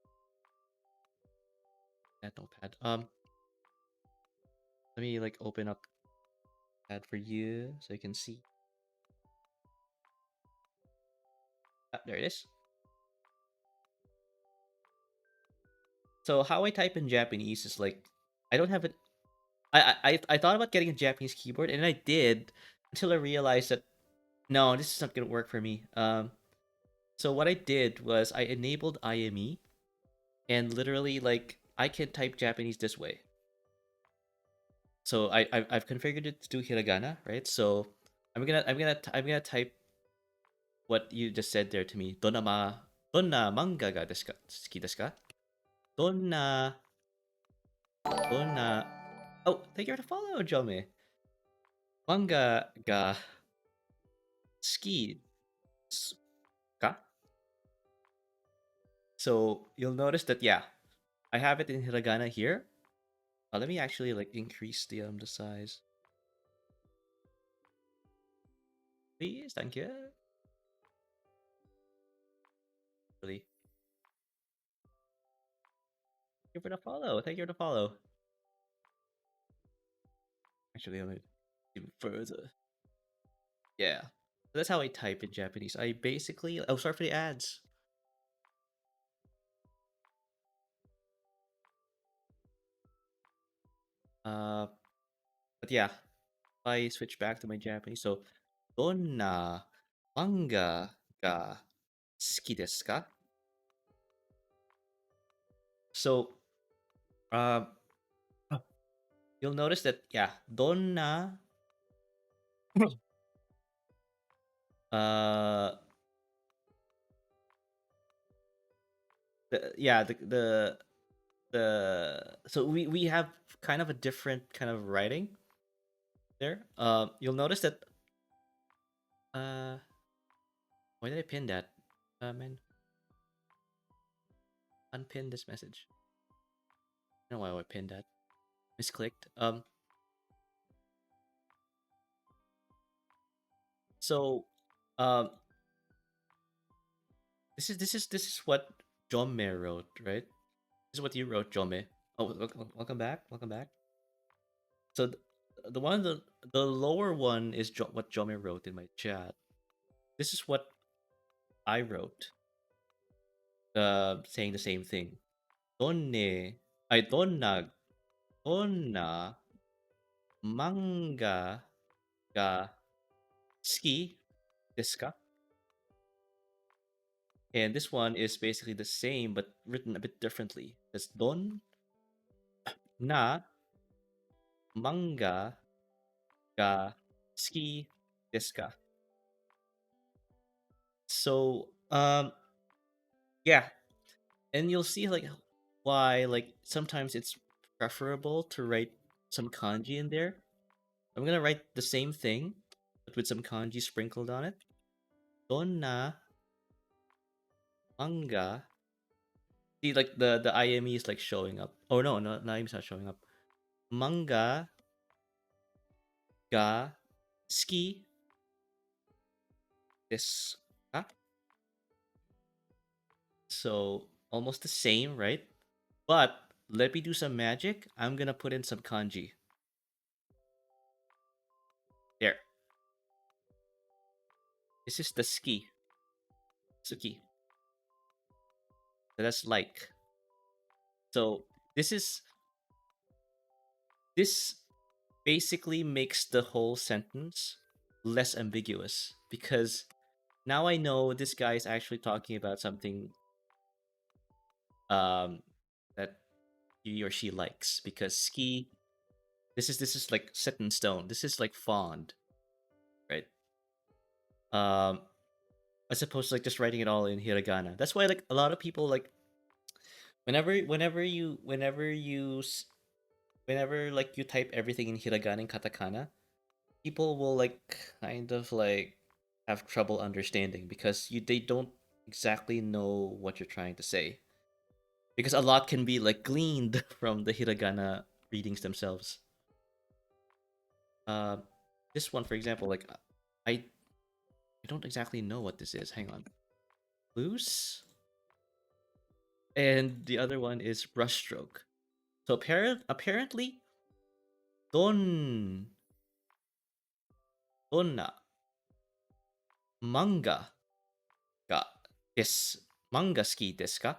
that notepad. Let me like open up that for you so you can see. Ah, there it is. So how I type in Japanese is like I don't have it. I thought about getting a Japanese keyboard, and I did until I realized that no, this is not gonna work for me. So what I did was I enabled IME, and literally like I can type Japanese this way. So I've configured it to do hiragana, right? So I'm gonna type what you just said there to me. Donna manga ga desu ka? Suki desu ka? Donna donna Oh, thank you for the follow, Jome. Manga ga suki desu ka? So you'll notice that yeah, I have it in hiragana here. Let me actually like increase the size. Please, thank you. Really. Thank you for the follow. Thank you for the follow. Actually, I'll even further. Yeah. So that's how I type in Japanese. I basically sorry for the ads. Uh but yeah, I switch back to my Japanese. So donna manga ga suki desu ka? So uh you'll notice that yeah, donna uh yeah, the so we have kind of a different kind of writing there. You'll notice that why did I pin that? Man, unpin this message. I don't know why I pinned that. Misclicked. So, um, this is what Jome wrote, right? This is what you wrote, Jome. Oh, welcome back. Welcome back. So the one the lower one is what Jome wrote in my chat. This is what I wrote. Saying the same thing. Donne, I donna manga ga suki desu ka? And this one is basically the same but written a bit differently. It's don na manga ga ski desu ka? So yeah, and you'll see like why like sometimes it's preferable to write some kanji in there. I'm gonna write the same thing, but with some kanji sprinkled on it. Donna manga. See, like the IME is like showing up. Oh no, no, IME's not showing up. Manga ga ski desu ka? So almost the same, right? But let me do some magic. I'm gonna put in some kanji. There. This is the ski. Suki. So that's like. So this basically makes the whole sentence less ambiguous because now I know this guy is actually talking about something that he or she likes because ski this is like set in stone. This is like fond, right? Um as opposed to like just writing it all in hiragana. That's why like a lot of people like whenever like you type everything in hiragana and katakana, people will like kind of like have trouble understanding because they don't exactly know what you're trying to say. Because a lot can be like gleaned from the hiragana readings themselves. Uh, this one, for example, like I don't exactly know what this is. Hang on, loose, and the other one is brushstroke. So apparently, don donna manga ga desu manga ski desu ka?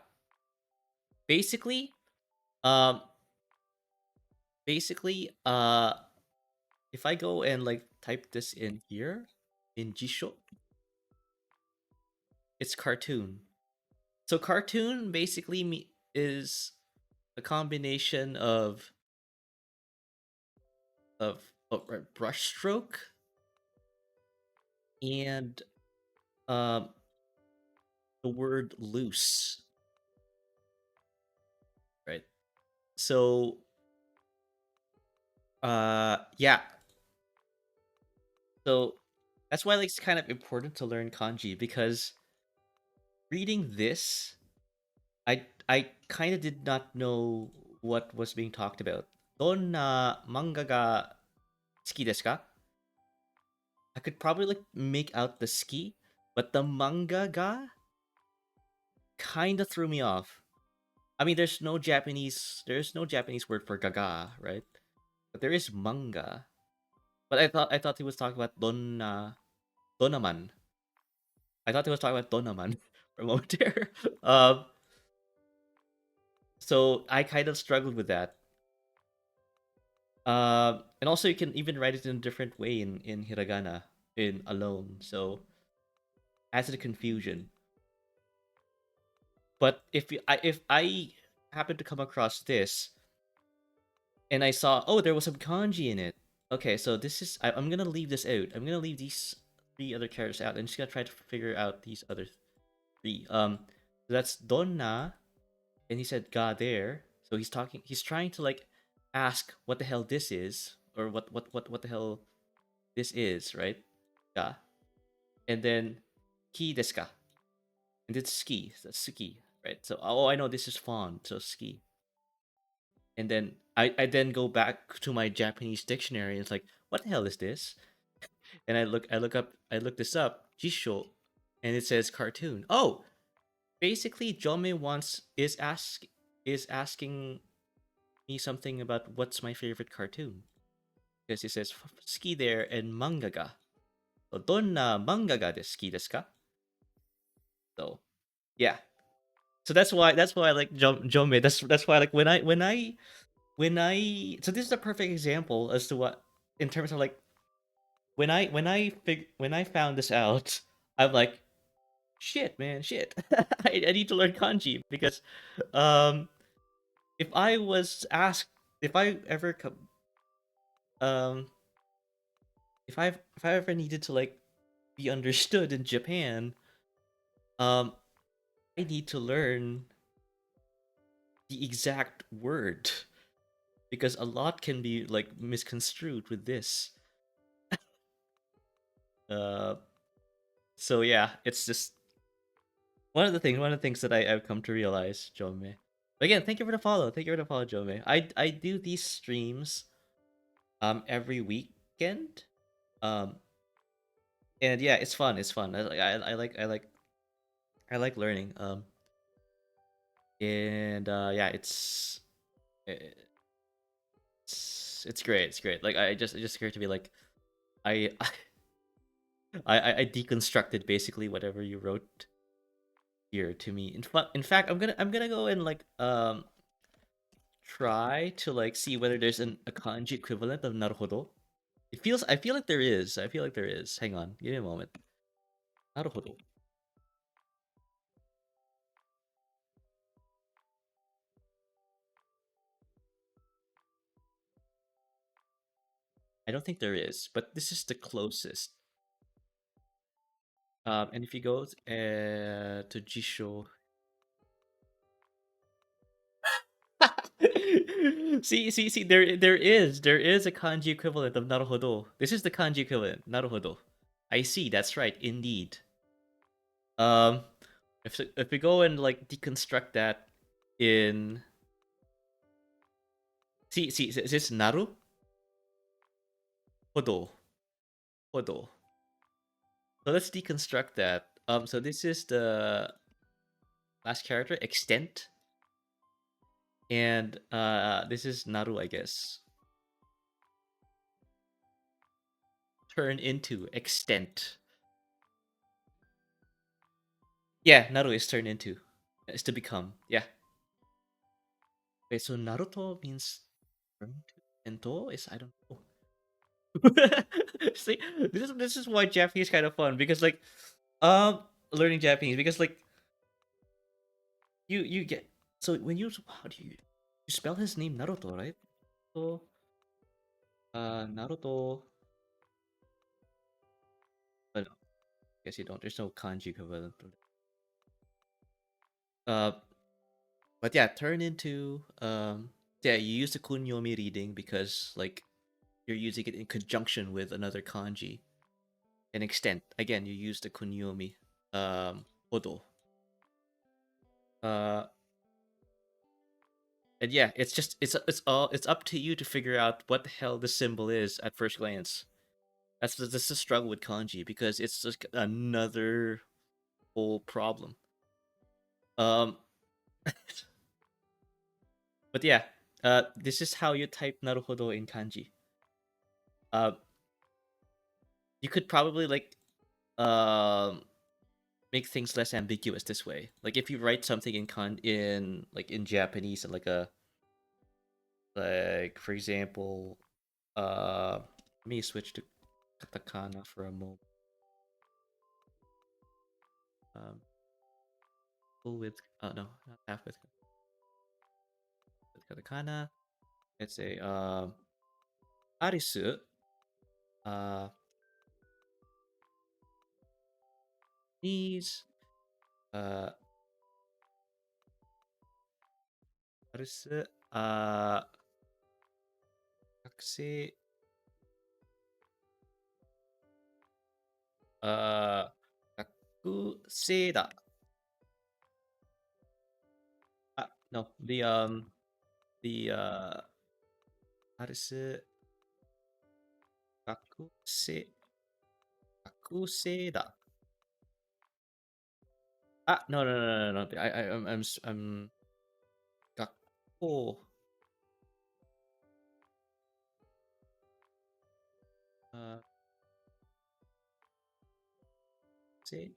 Basically, um, basically, if I go and like type this in here in Jisho, it's cartoon. So cartoon basically is a combination of brushstroke and um the word loose, right? So yeah. So that's why like it's kind of important to learn kanji because reading this, I kind of did not know what was being talked about. Donna manga ga suki desu ka? I could probably like make out the ski, but the manga ga kind of threw me off. I mean, there's no Japanese word for gaga, right? But there is manga. But I thought he was talking about donaman. I thought he was talking about donaman for a moment there. Um, so I kind of struggled with that. And also you can even write it in a different way in hiragana in alone. So adds to the confusion. But if I happen to come across this and I saw, oh, there was some kanji in it. Okay, so this is I'm gonna leave this out. I'm gonna leave these three other characters out. I'm just gonna try to figure out these other three. So that's donna, and he said ga there. So he's trying to like ask what the hell this is, or what the hell this is, right? Ga. And then ki desu ka? And it's ski. So that's ski, right? So oh, I know this is fond, so ski. And then I then go back to my Japanese dictionary and it's like, what the hell is this? And I look this up, Jisho, and it says cartoon. Oh, basically Jome is asking me something about what's my favorite cartoon. Because he says ski there and manga ga. So donna manga ga desu ski desu ka? So yeah. So that's why I like Jome. That's why like when I so this is a perfect example as to what in terms of like when I found this out, I'm like, shit, man, shit. I need to learn kanji because um if I was asked if I ever come, um, if I ever needed to like be understood in Japan, um, I need to learn the exact word because a lot can be like misconstrued with this. Uh, so yeah, it's just one of the things that I've come to realize, Jome. But again, thank you for the follow. Thank you for the follow, Jome. I do these streams every weekend. Um and yeah, it's fun. It's fun. I like learning. And yeah, it's great. It's great. Like I just scared to be like I I deconstructed basically whatever you wrote here to me. In fact, I'm gonna go and like try to like see whether there's a kanji equivalent of naruhodo. I feel like there is. I feel like there is. Hang on, give me a moment. Naruhodo. I don't think there is, but this is the closest. And if you go to Jisho, see, there is a kanji equivalent of naruhodo. This is the kanji equivalent, naruhodo. I see. That's right, indeed. Um, if we go and like deconstruct that in see is this naru hodo hodo. So let's deconstruct that. So this is the last character extent, and this is naru, I guess. Turn into extent. Yeah, naru is turn into. Is to become. Yeah. Okay, so Naruto means turn to. Ento is I don't know. See, this is why Japanese kind of fun because like learning Japanese because like you get so when you how do you spell his name Naruto, right? So Naruto. No, guess you don't. There's no kanji equivalent. Uh, but yeah, turn into yeah, you use the kunyomi reading because like you're using it in conjunction with another kanji. An extent. Again, you use the kunyomi hodo. Uh, and yeah, it's up to you to figure out what the hell the symbol is at first glance. That's the struggle with kanji because it's just another whole problem. Um, but yeah, this is how you type naruhodo in kanji. Uh, you could probably like make things less ambiguous this way. Like if you write something in Japanese and like for example, let me switch to katakana for a moment. Full with no, not half with katakana. Let's say arisu. Uh, knees. Arisu. Kakse. Kakusei da. No, the arisu. Kakusei. Kakusei da. No, no, no, no, no. I'm Gakko. Uh, say,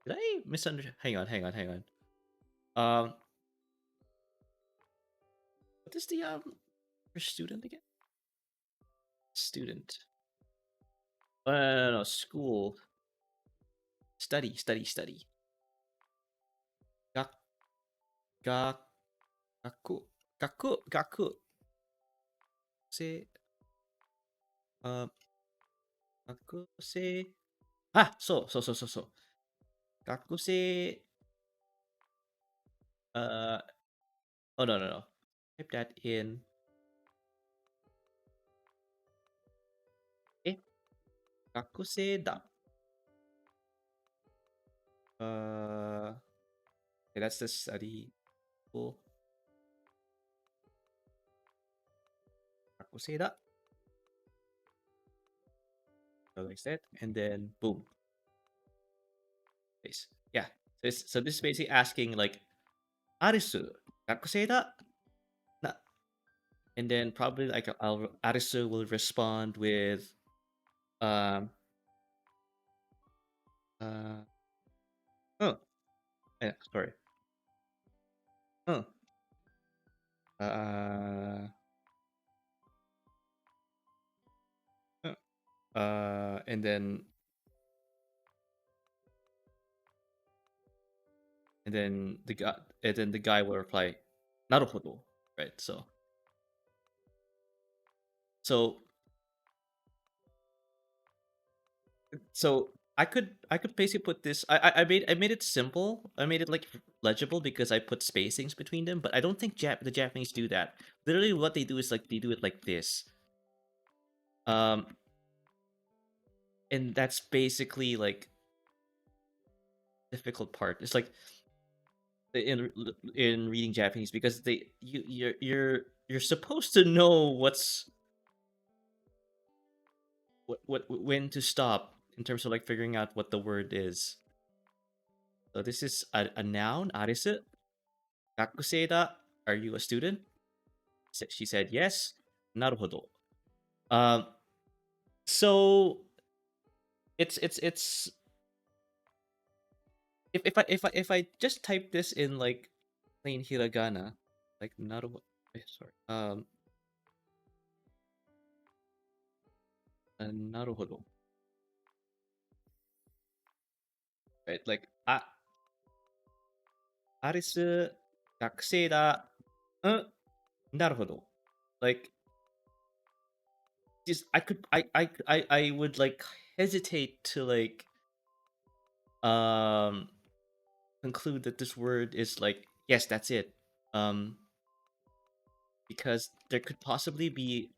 did I misunderstand? Hang on. Um, what is the for student again? Student. No, school. Study. Gak, Gaku se uh gaku se so. Gaku se uh oh no. Type that in. Eh, gaku se da. Okay, that's the study. Cool. Gaku se da. So like that, and then boom. Place. Yeah. So this is basically asking like Arisu, gaku se da? Na. And then probably like Arisu will respond with um uh oh yeah, sorry. Oh. Uh and then the guy will reply, "Naruhodo," right? So so I could basically put this. I made it simple. I made it like legible because I put spacings between them. But I don't think the Japanese do that. Literally, what they do is like they do it like this. Um, and that's basically like difficult part. It's like in reading Japanese because you're supposed to know what when to stop in terms of like figuring out what the word is. So this is a noun, arisu. Gakusei da. Are you a student? She said yes. Naruhodo. Um. So it's if I just type this in like plain hiragana, like naru. Sorry. Naruhodo. Right. Like arisu gakusei da. Naruhodo. Like just I would like hesitate to like um conclude that this word is like yes that's it because there could possibly be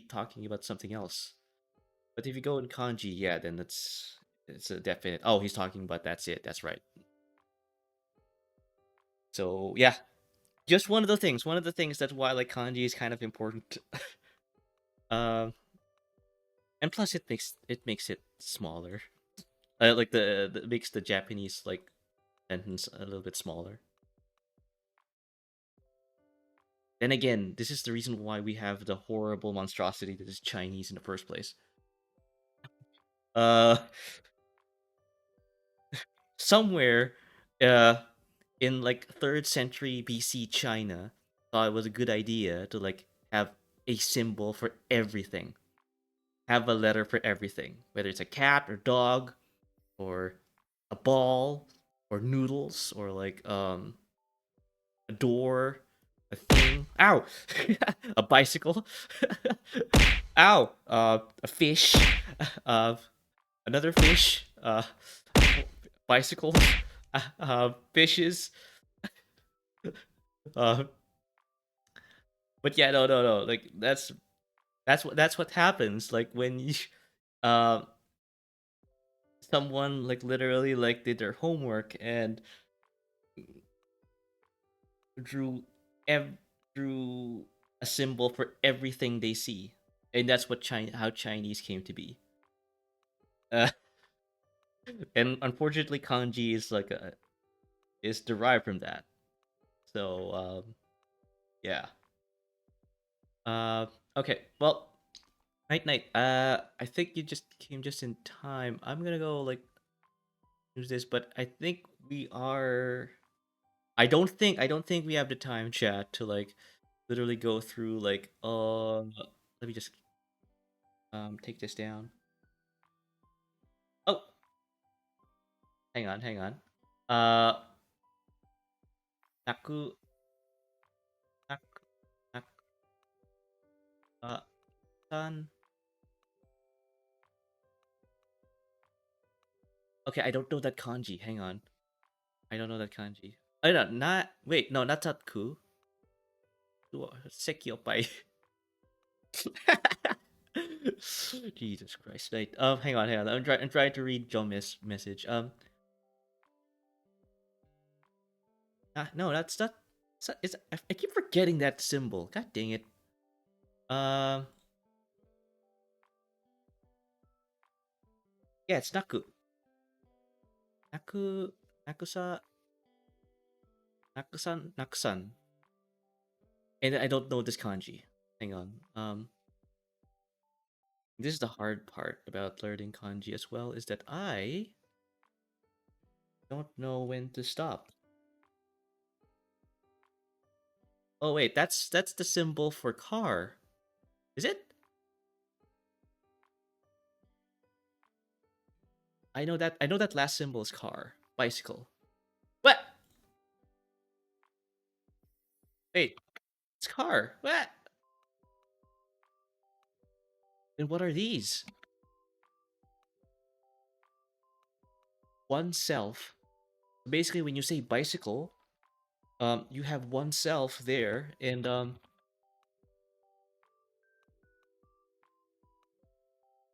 talking about something else. But if you go in kanji, yeah, then it's a definite. Oh, he's talking about that's it. That's right. So yeah, just one of the things. One of the things that's why like kanji is kind of important. um, and plus it makes it smaller. Like the makes the Japanese like sentence a little bit smaller. Then again, this is the reason why we have the horrible monstrosity that is Chinese in the first place. Uh, somewhere, in like 3rd century BC China, thought it was a good idea to like have a symbol for everything, have a letter for everything, whether it's a cat or dog, or a ball, or noodles, or like a door, a thing. Ow, a bicycle. Ow, a fish. Uh, another fish. Bicycles. Fishes. Uh, but yeah, no. Like that's what happens. Like when you, uh, someone like literally like did their homework and drew ev- drew a symbol for everything they see, and that's what how Chinese came to be. Uh, and unfortunately, kanji is derived from that. So yeah. Uh, okay. Well, night. I think you just came just in time. I'm gonna go like use this, but I think we are. I don't think we have the time, chat, to like literally go through like let me just take this down. Oh, hang on. naku, naku, naku, san. Okay, I don't know that kanji. Hang on. I don't know that kanji. I don't not wait, no, not tatku. Sekiopai. Jesus Christ. Right. Hang on. I'm trying to read Jomis' message. No, that's not. I keep forgetting that symbol. God dang it. Um, yeah, it's naku. Naku, nakusa, nakusan. And I don't know this kanji. Hang on. This is the hard part about learning kanji as well, is that I don't know when to stop. Oh wait, that's the symbol for car. Is it? I know that last symbol is car. Bicycle. What? Wait, it's car. What? And what are these? Oneself. Basically, when you say bicycle, you have oneself there, and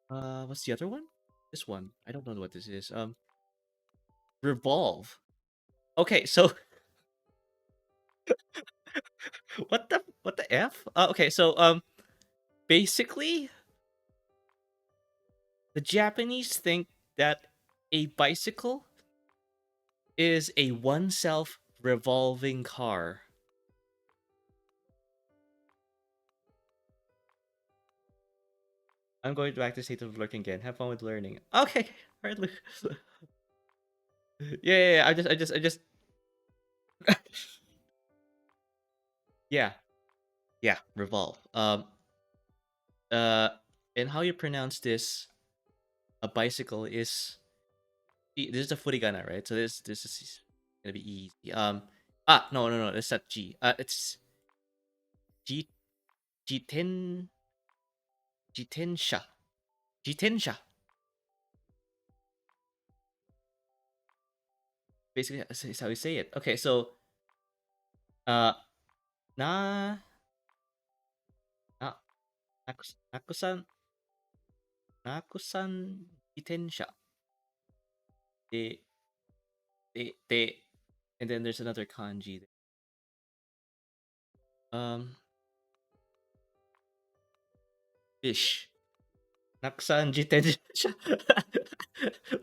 what's the other one? This one. I don't know what this is. Revolve. Okay, so what the f? Okay, so basically, the Japanese think that a bicycle is a one-self revolving car. I'm going back to state of lurking again. Have fun with learning. Okay, alright. Yeah. I just. Yeah, yeah. Revolve. Uh, and how you pronounce this? A bicycle is. This is a furigana, right? So this is gonna be easy. No. It's not G. It's G jiten jitensha. Jitensha. Basically, that's how we say it. Okay, so uh, na na nakusan nakusan jitensha de de, and then there's another kanji. Fish. Nakusan jitensha.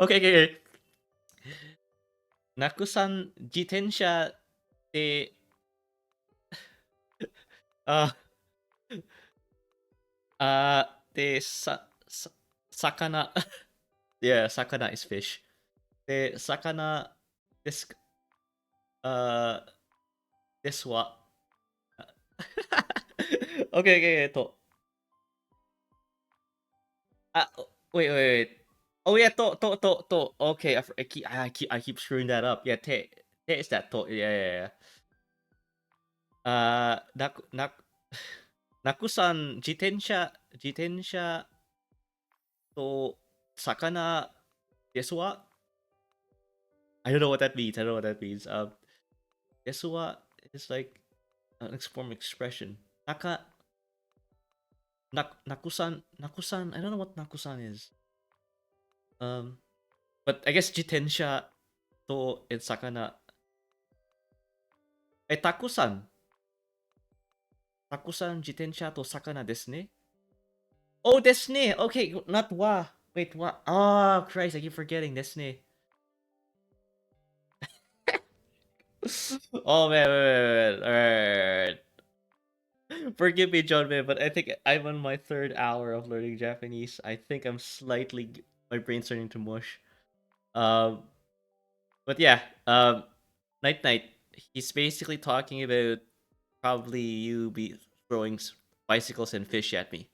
Okay. Nakusan jitensha de uh uh de sakana. Yeah, sakana is fish. De sakana this this wa. Okay. To. Wait. Oh yeah, to. Okay, I keep screwing that up. Yeah, te is that to. Yeah. Nakusan jitensha to sakana desu wa? I don't know what that means. Desu wa is like an form expression. Nakusan. I don't know what nakusan is. But I guess jitensha to and sakana. Takusan. Takusan jitensha to sakana desu ne? Oh, desu ne. Okay, not wa. Wait, wa. Oh, Christ, I keep forgetting desu ne. Oh man, wait. Alright. Forgive me, John, man, but I think I'm on my third hour of learning Japanese. I think I'm slightly my brain's starting to mush. Um, but yeah, night. He's basically talking about probably you be throwing bicycles and fish at me.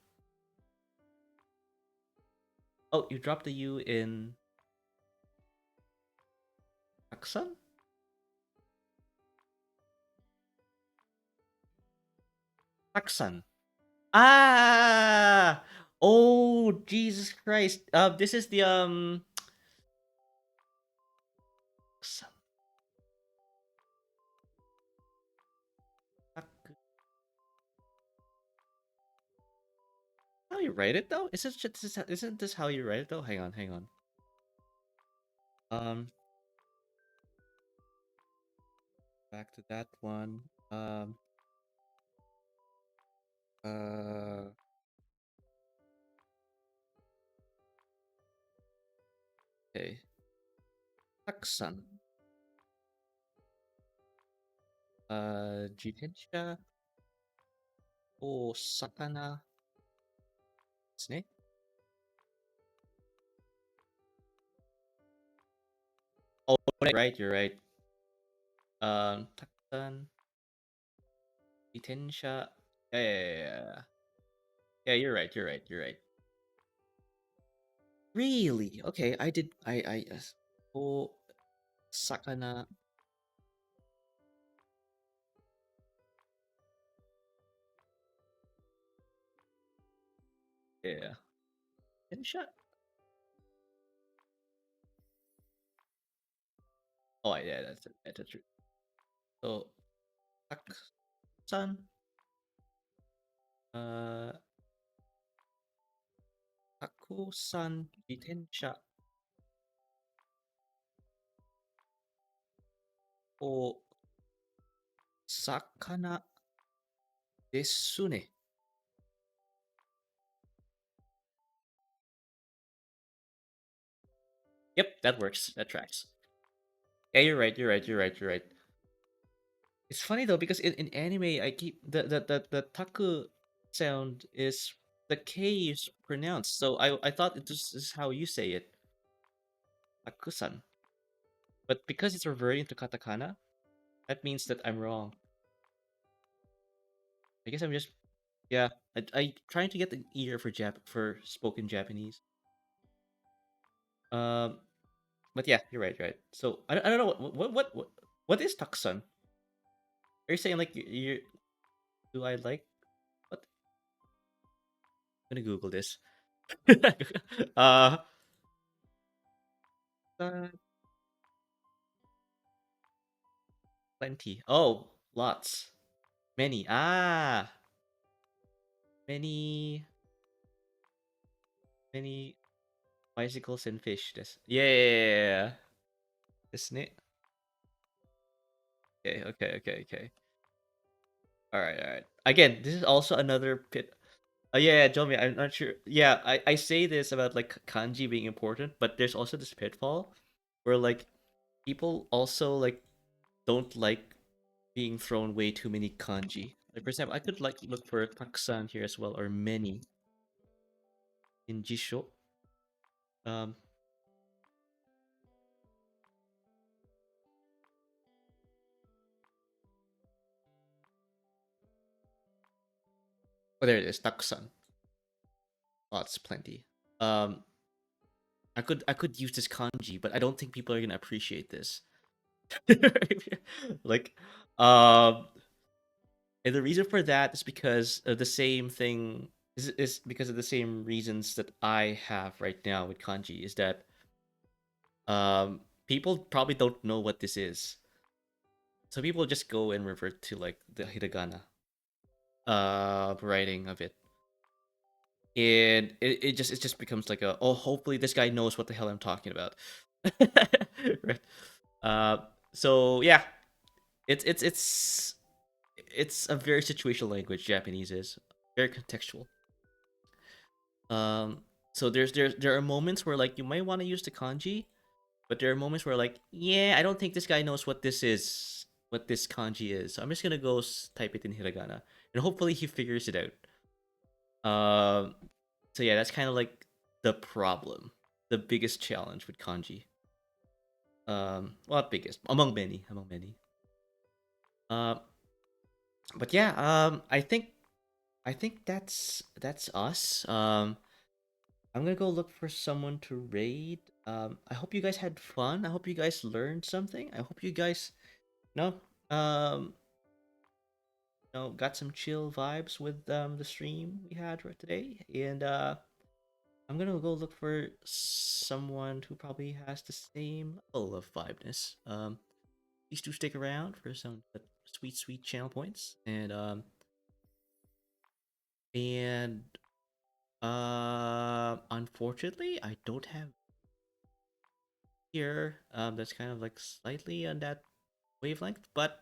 Oh, you dropped the U in Aksan? Taksan. Ah! Oh, Jesus Christ. This is the Taksan. How you write it though? Isn't this how you write it though? Hang on, hang on. Um, back to that one. Uh, okay. Taksan. Jitensha o sakana ですね。Oh, right, you're right. Taksan, Jitensha. Yeah, yeah, yeah, yeah. Yeah, you're right, you're right, you're right. Really? Okay, oh, sakana. Yeah. Jitensha? Oh, yeah, that's it. That's true. So, Taksan, uh, Taku-san Jitensha o sakana desu ne. Yep, that works. That tracks. Yeah, you're right. You're right. You're right. You're right. It's funny though because in anime, I keep the taku sound is the K is pronounced. So I thought this is how you say it, takusan. But because it's reverting to katakana, that means that I'm wrong. I guess I'm just yeah. I trying to get an ear for for spoken Japanese. Um, but yeah, you're right. You're right. So I don't know what is takusan. Are you saying like you do I like what? I'm gonna Google this. uh, uh, plenty. Oh, lots. Many. Ah, many, many bicycles and fish. This. Yeah. Isn't it? Okay. Okay. Okay. Okay. All right. All right. Again, this is also another pit. Yeah, Jomi, I'm not sure. Yeah, I say this about like kanji being important, but there's also this pitfall where like people also like don't like being thrown way too many kanji. Like for example, I could like look for taksan here as well or many in jisho. Um, oh there it is, taksan. Lots, plenty. Um, I could use this kanji, but I don't think people are gonna appreciate this. Like, um, and the reason for that is because of the same thing is because of the same reasons that I have right now with kanji is that people probably don't know what this is. So people just go and revert to like the hiragana writing of it. And it just becomes like a oh hopefully this guy knows what the hell I'm talking about. Right. Uh so yeah, it's a very situational language, Japanese is. Very contextual. Um, so there are moments where like you might want to use the kanji, but there are moments where like yeah, I don't think this guy knows what this is, what this kanji is. So I'm just gonna go type it in hiragana, and hopefully he figures it out. Um, so yeah, that's kind of like the problem, the biggest challenge with kanji. Well, not biggest among many. Um, but yeah, I think that's us. I'm gonna go look for someone to raid. I hope you guys had fun. I hope you guys learned something. I hope you guys, no, um, got some chill vibes with the stream we had for today, and I'm gonna go look for someone who probably has the same level of vibeness. Please do stick around for some sweet channel points, and unfortunately, I don't have here. That's kind of like slightly on that wavelength, but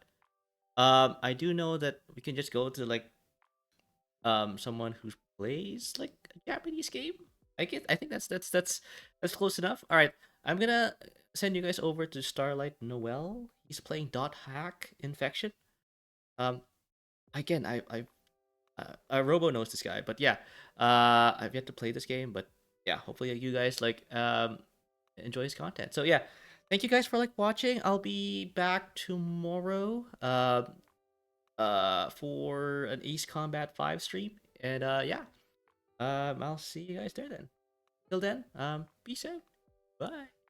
I do know that we can just go to like someone who plays like a Japanese game. I think that's close enough. All right, I'm gonna send you guys over to Starlight Noel. He's playing Dot Hack Infection. Um, again, Robo knows this guy, but yeah, I've yet to play this game, but yeah, hopefully you guys like enjoy his content. So yeah, thank you guys for like watching. I'll be back tomorrow for an Ace Combat 5 stream, and yeah, I'll see you guys there then. Till then, peace out. Bye.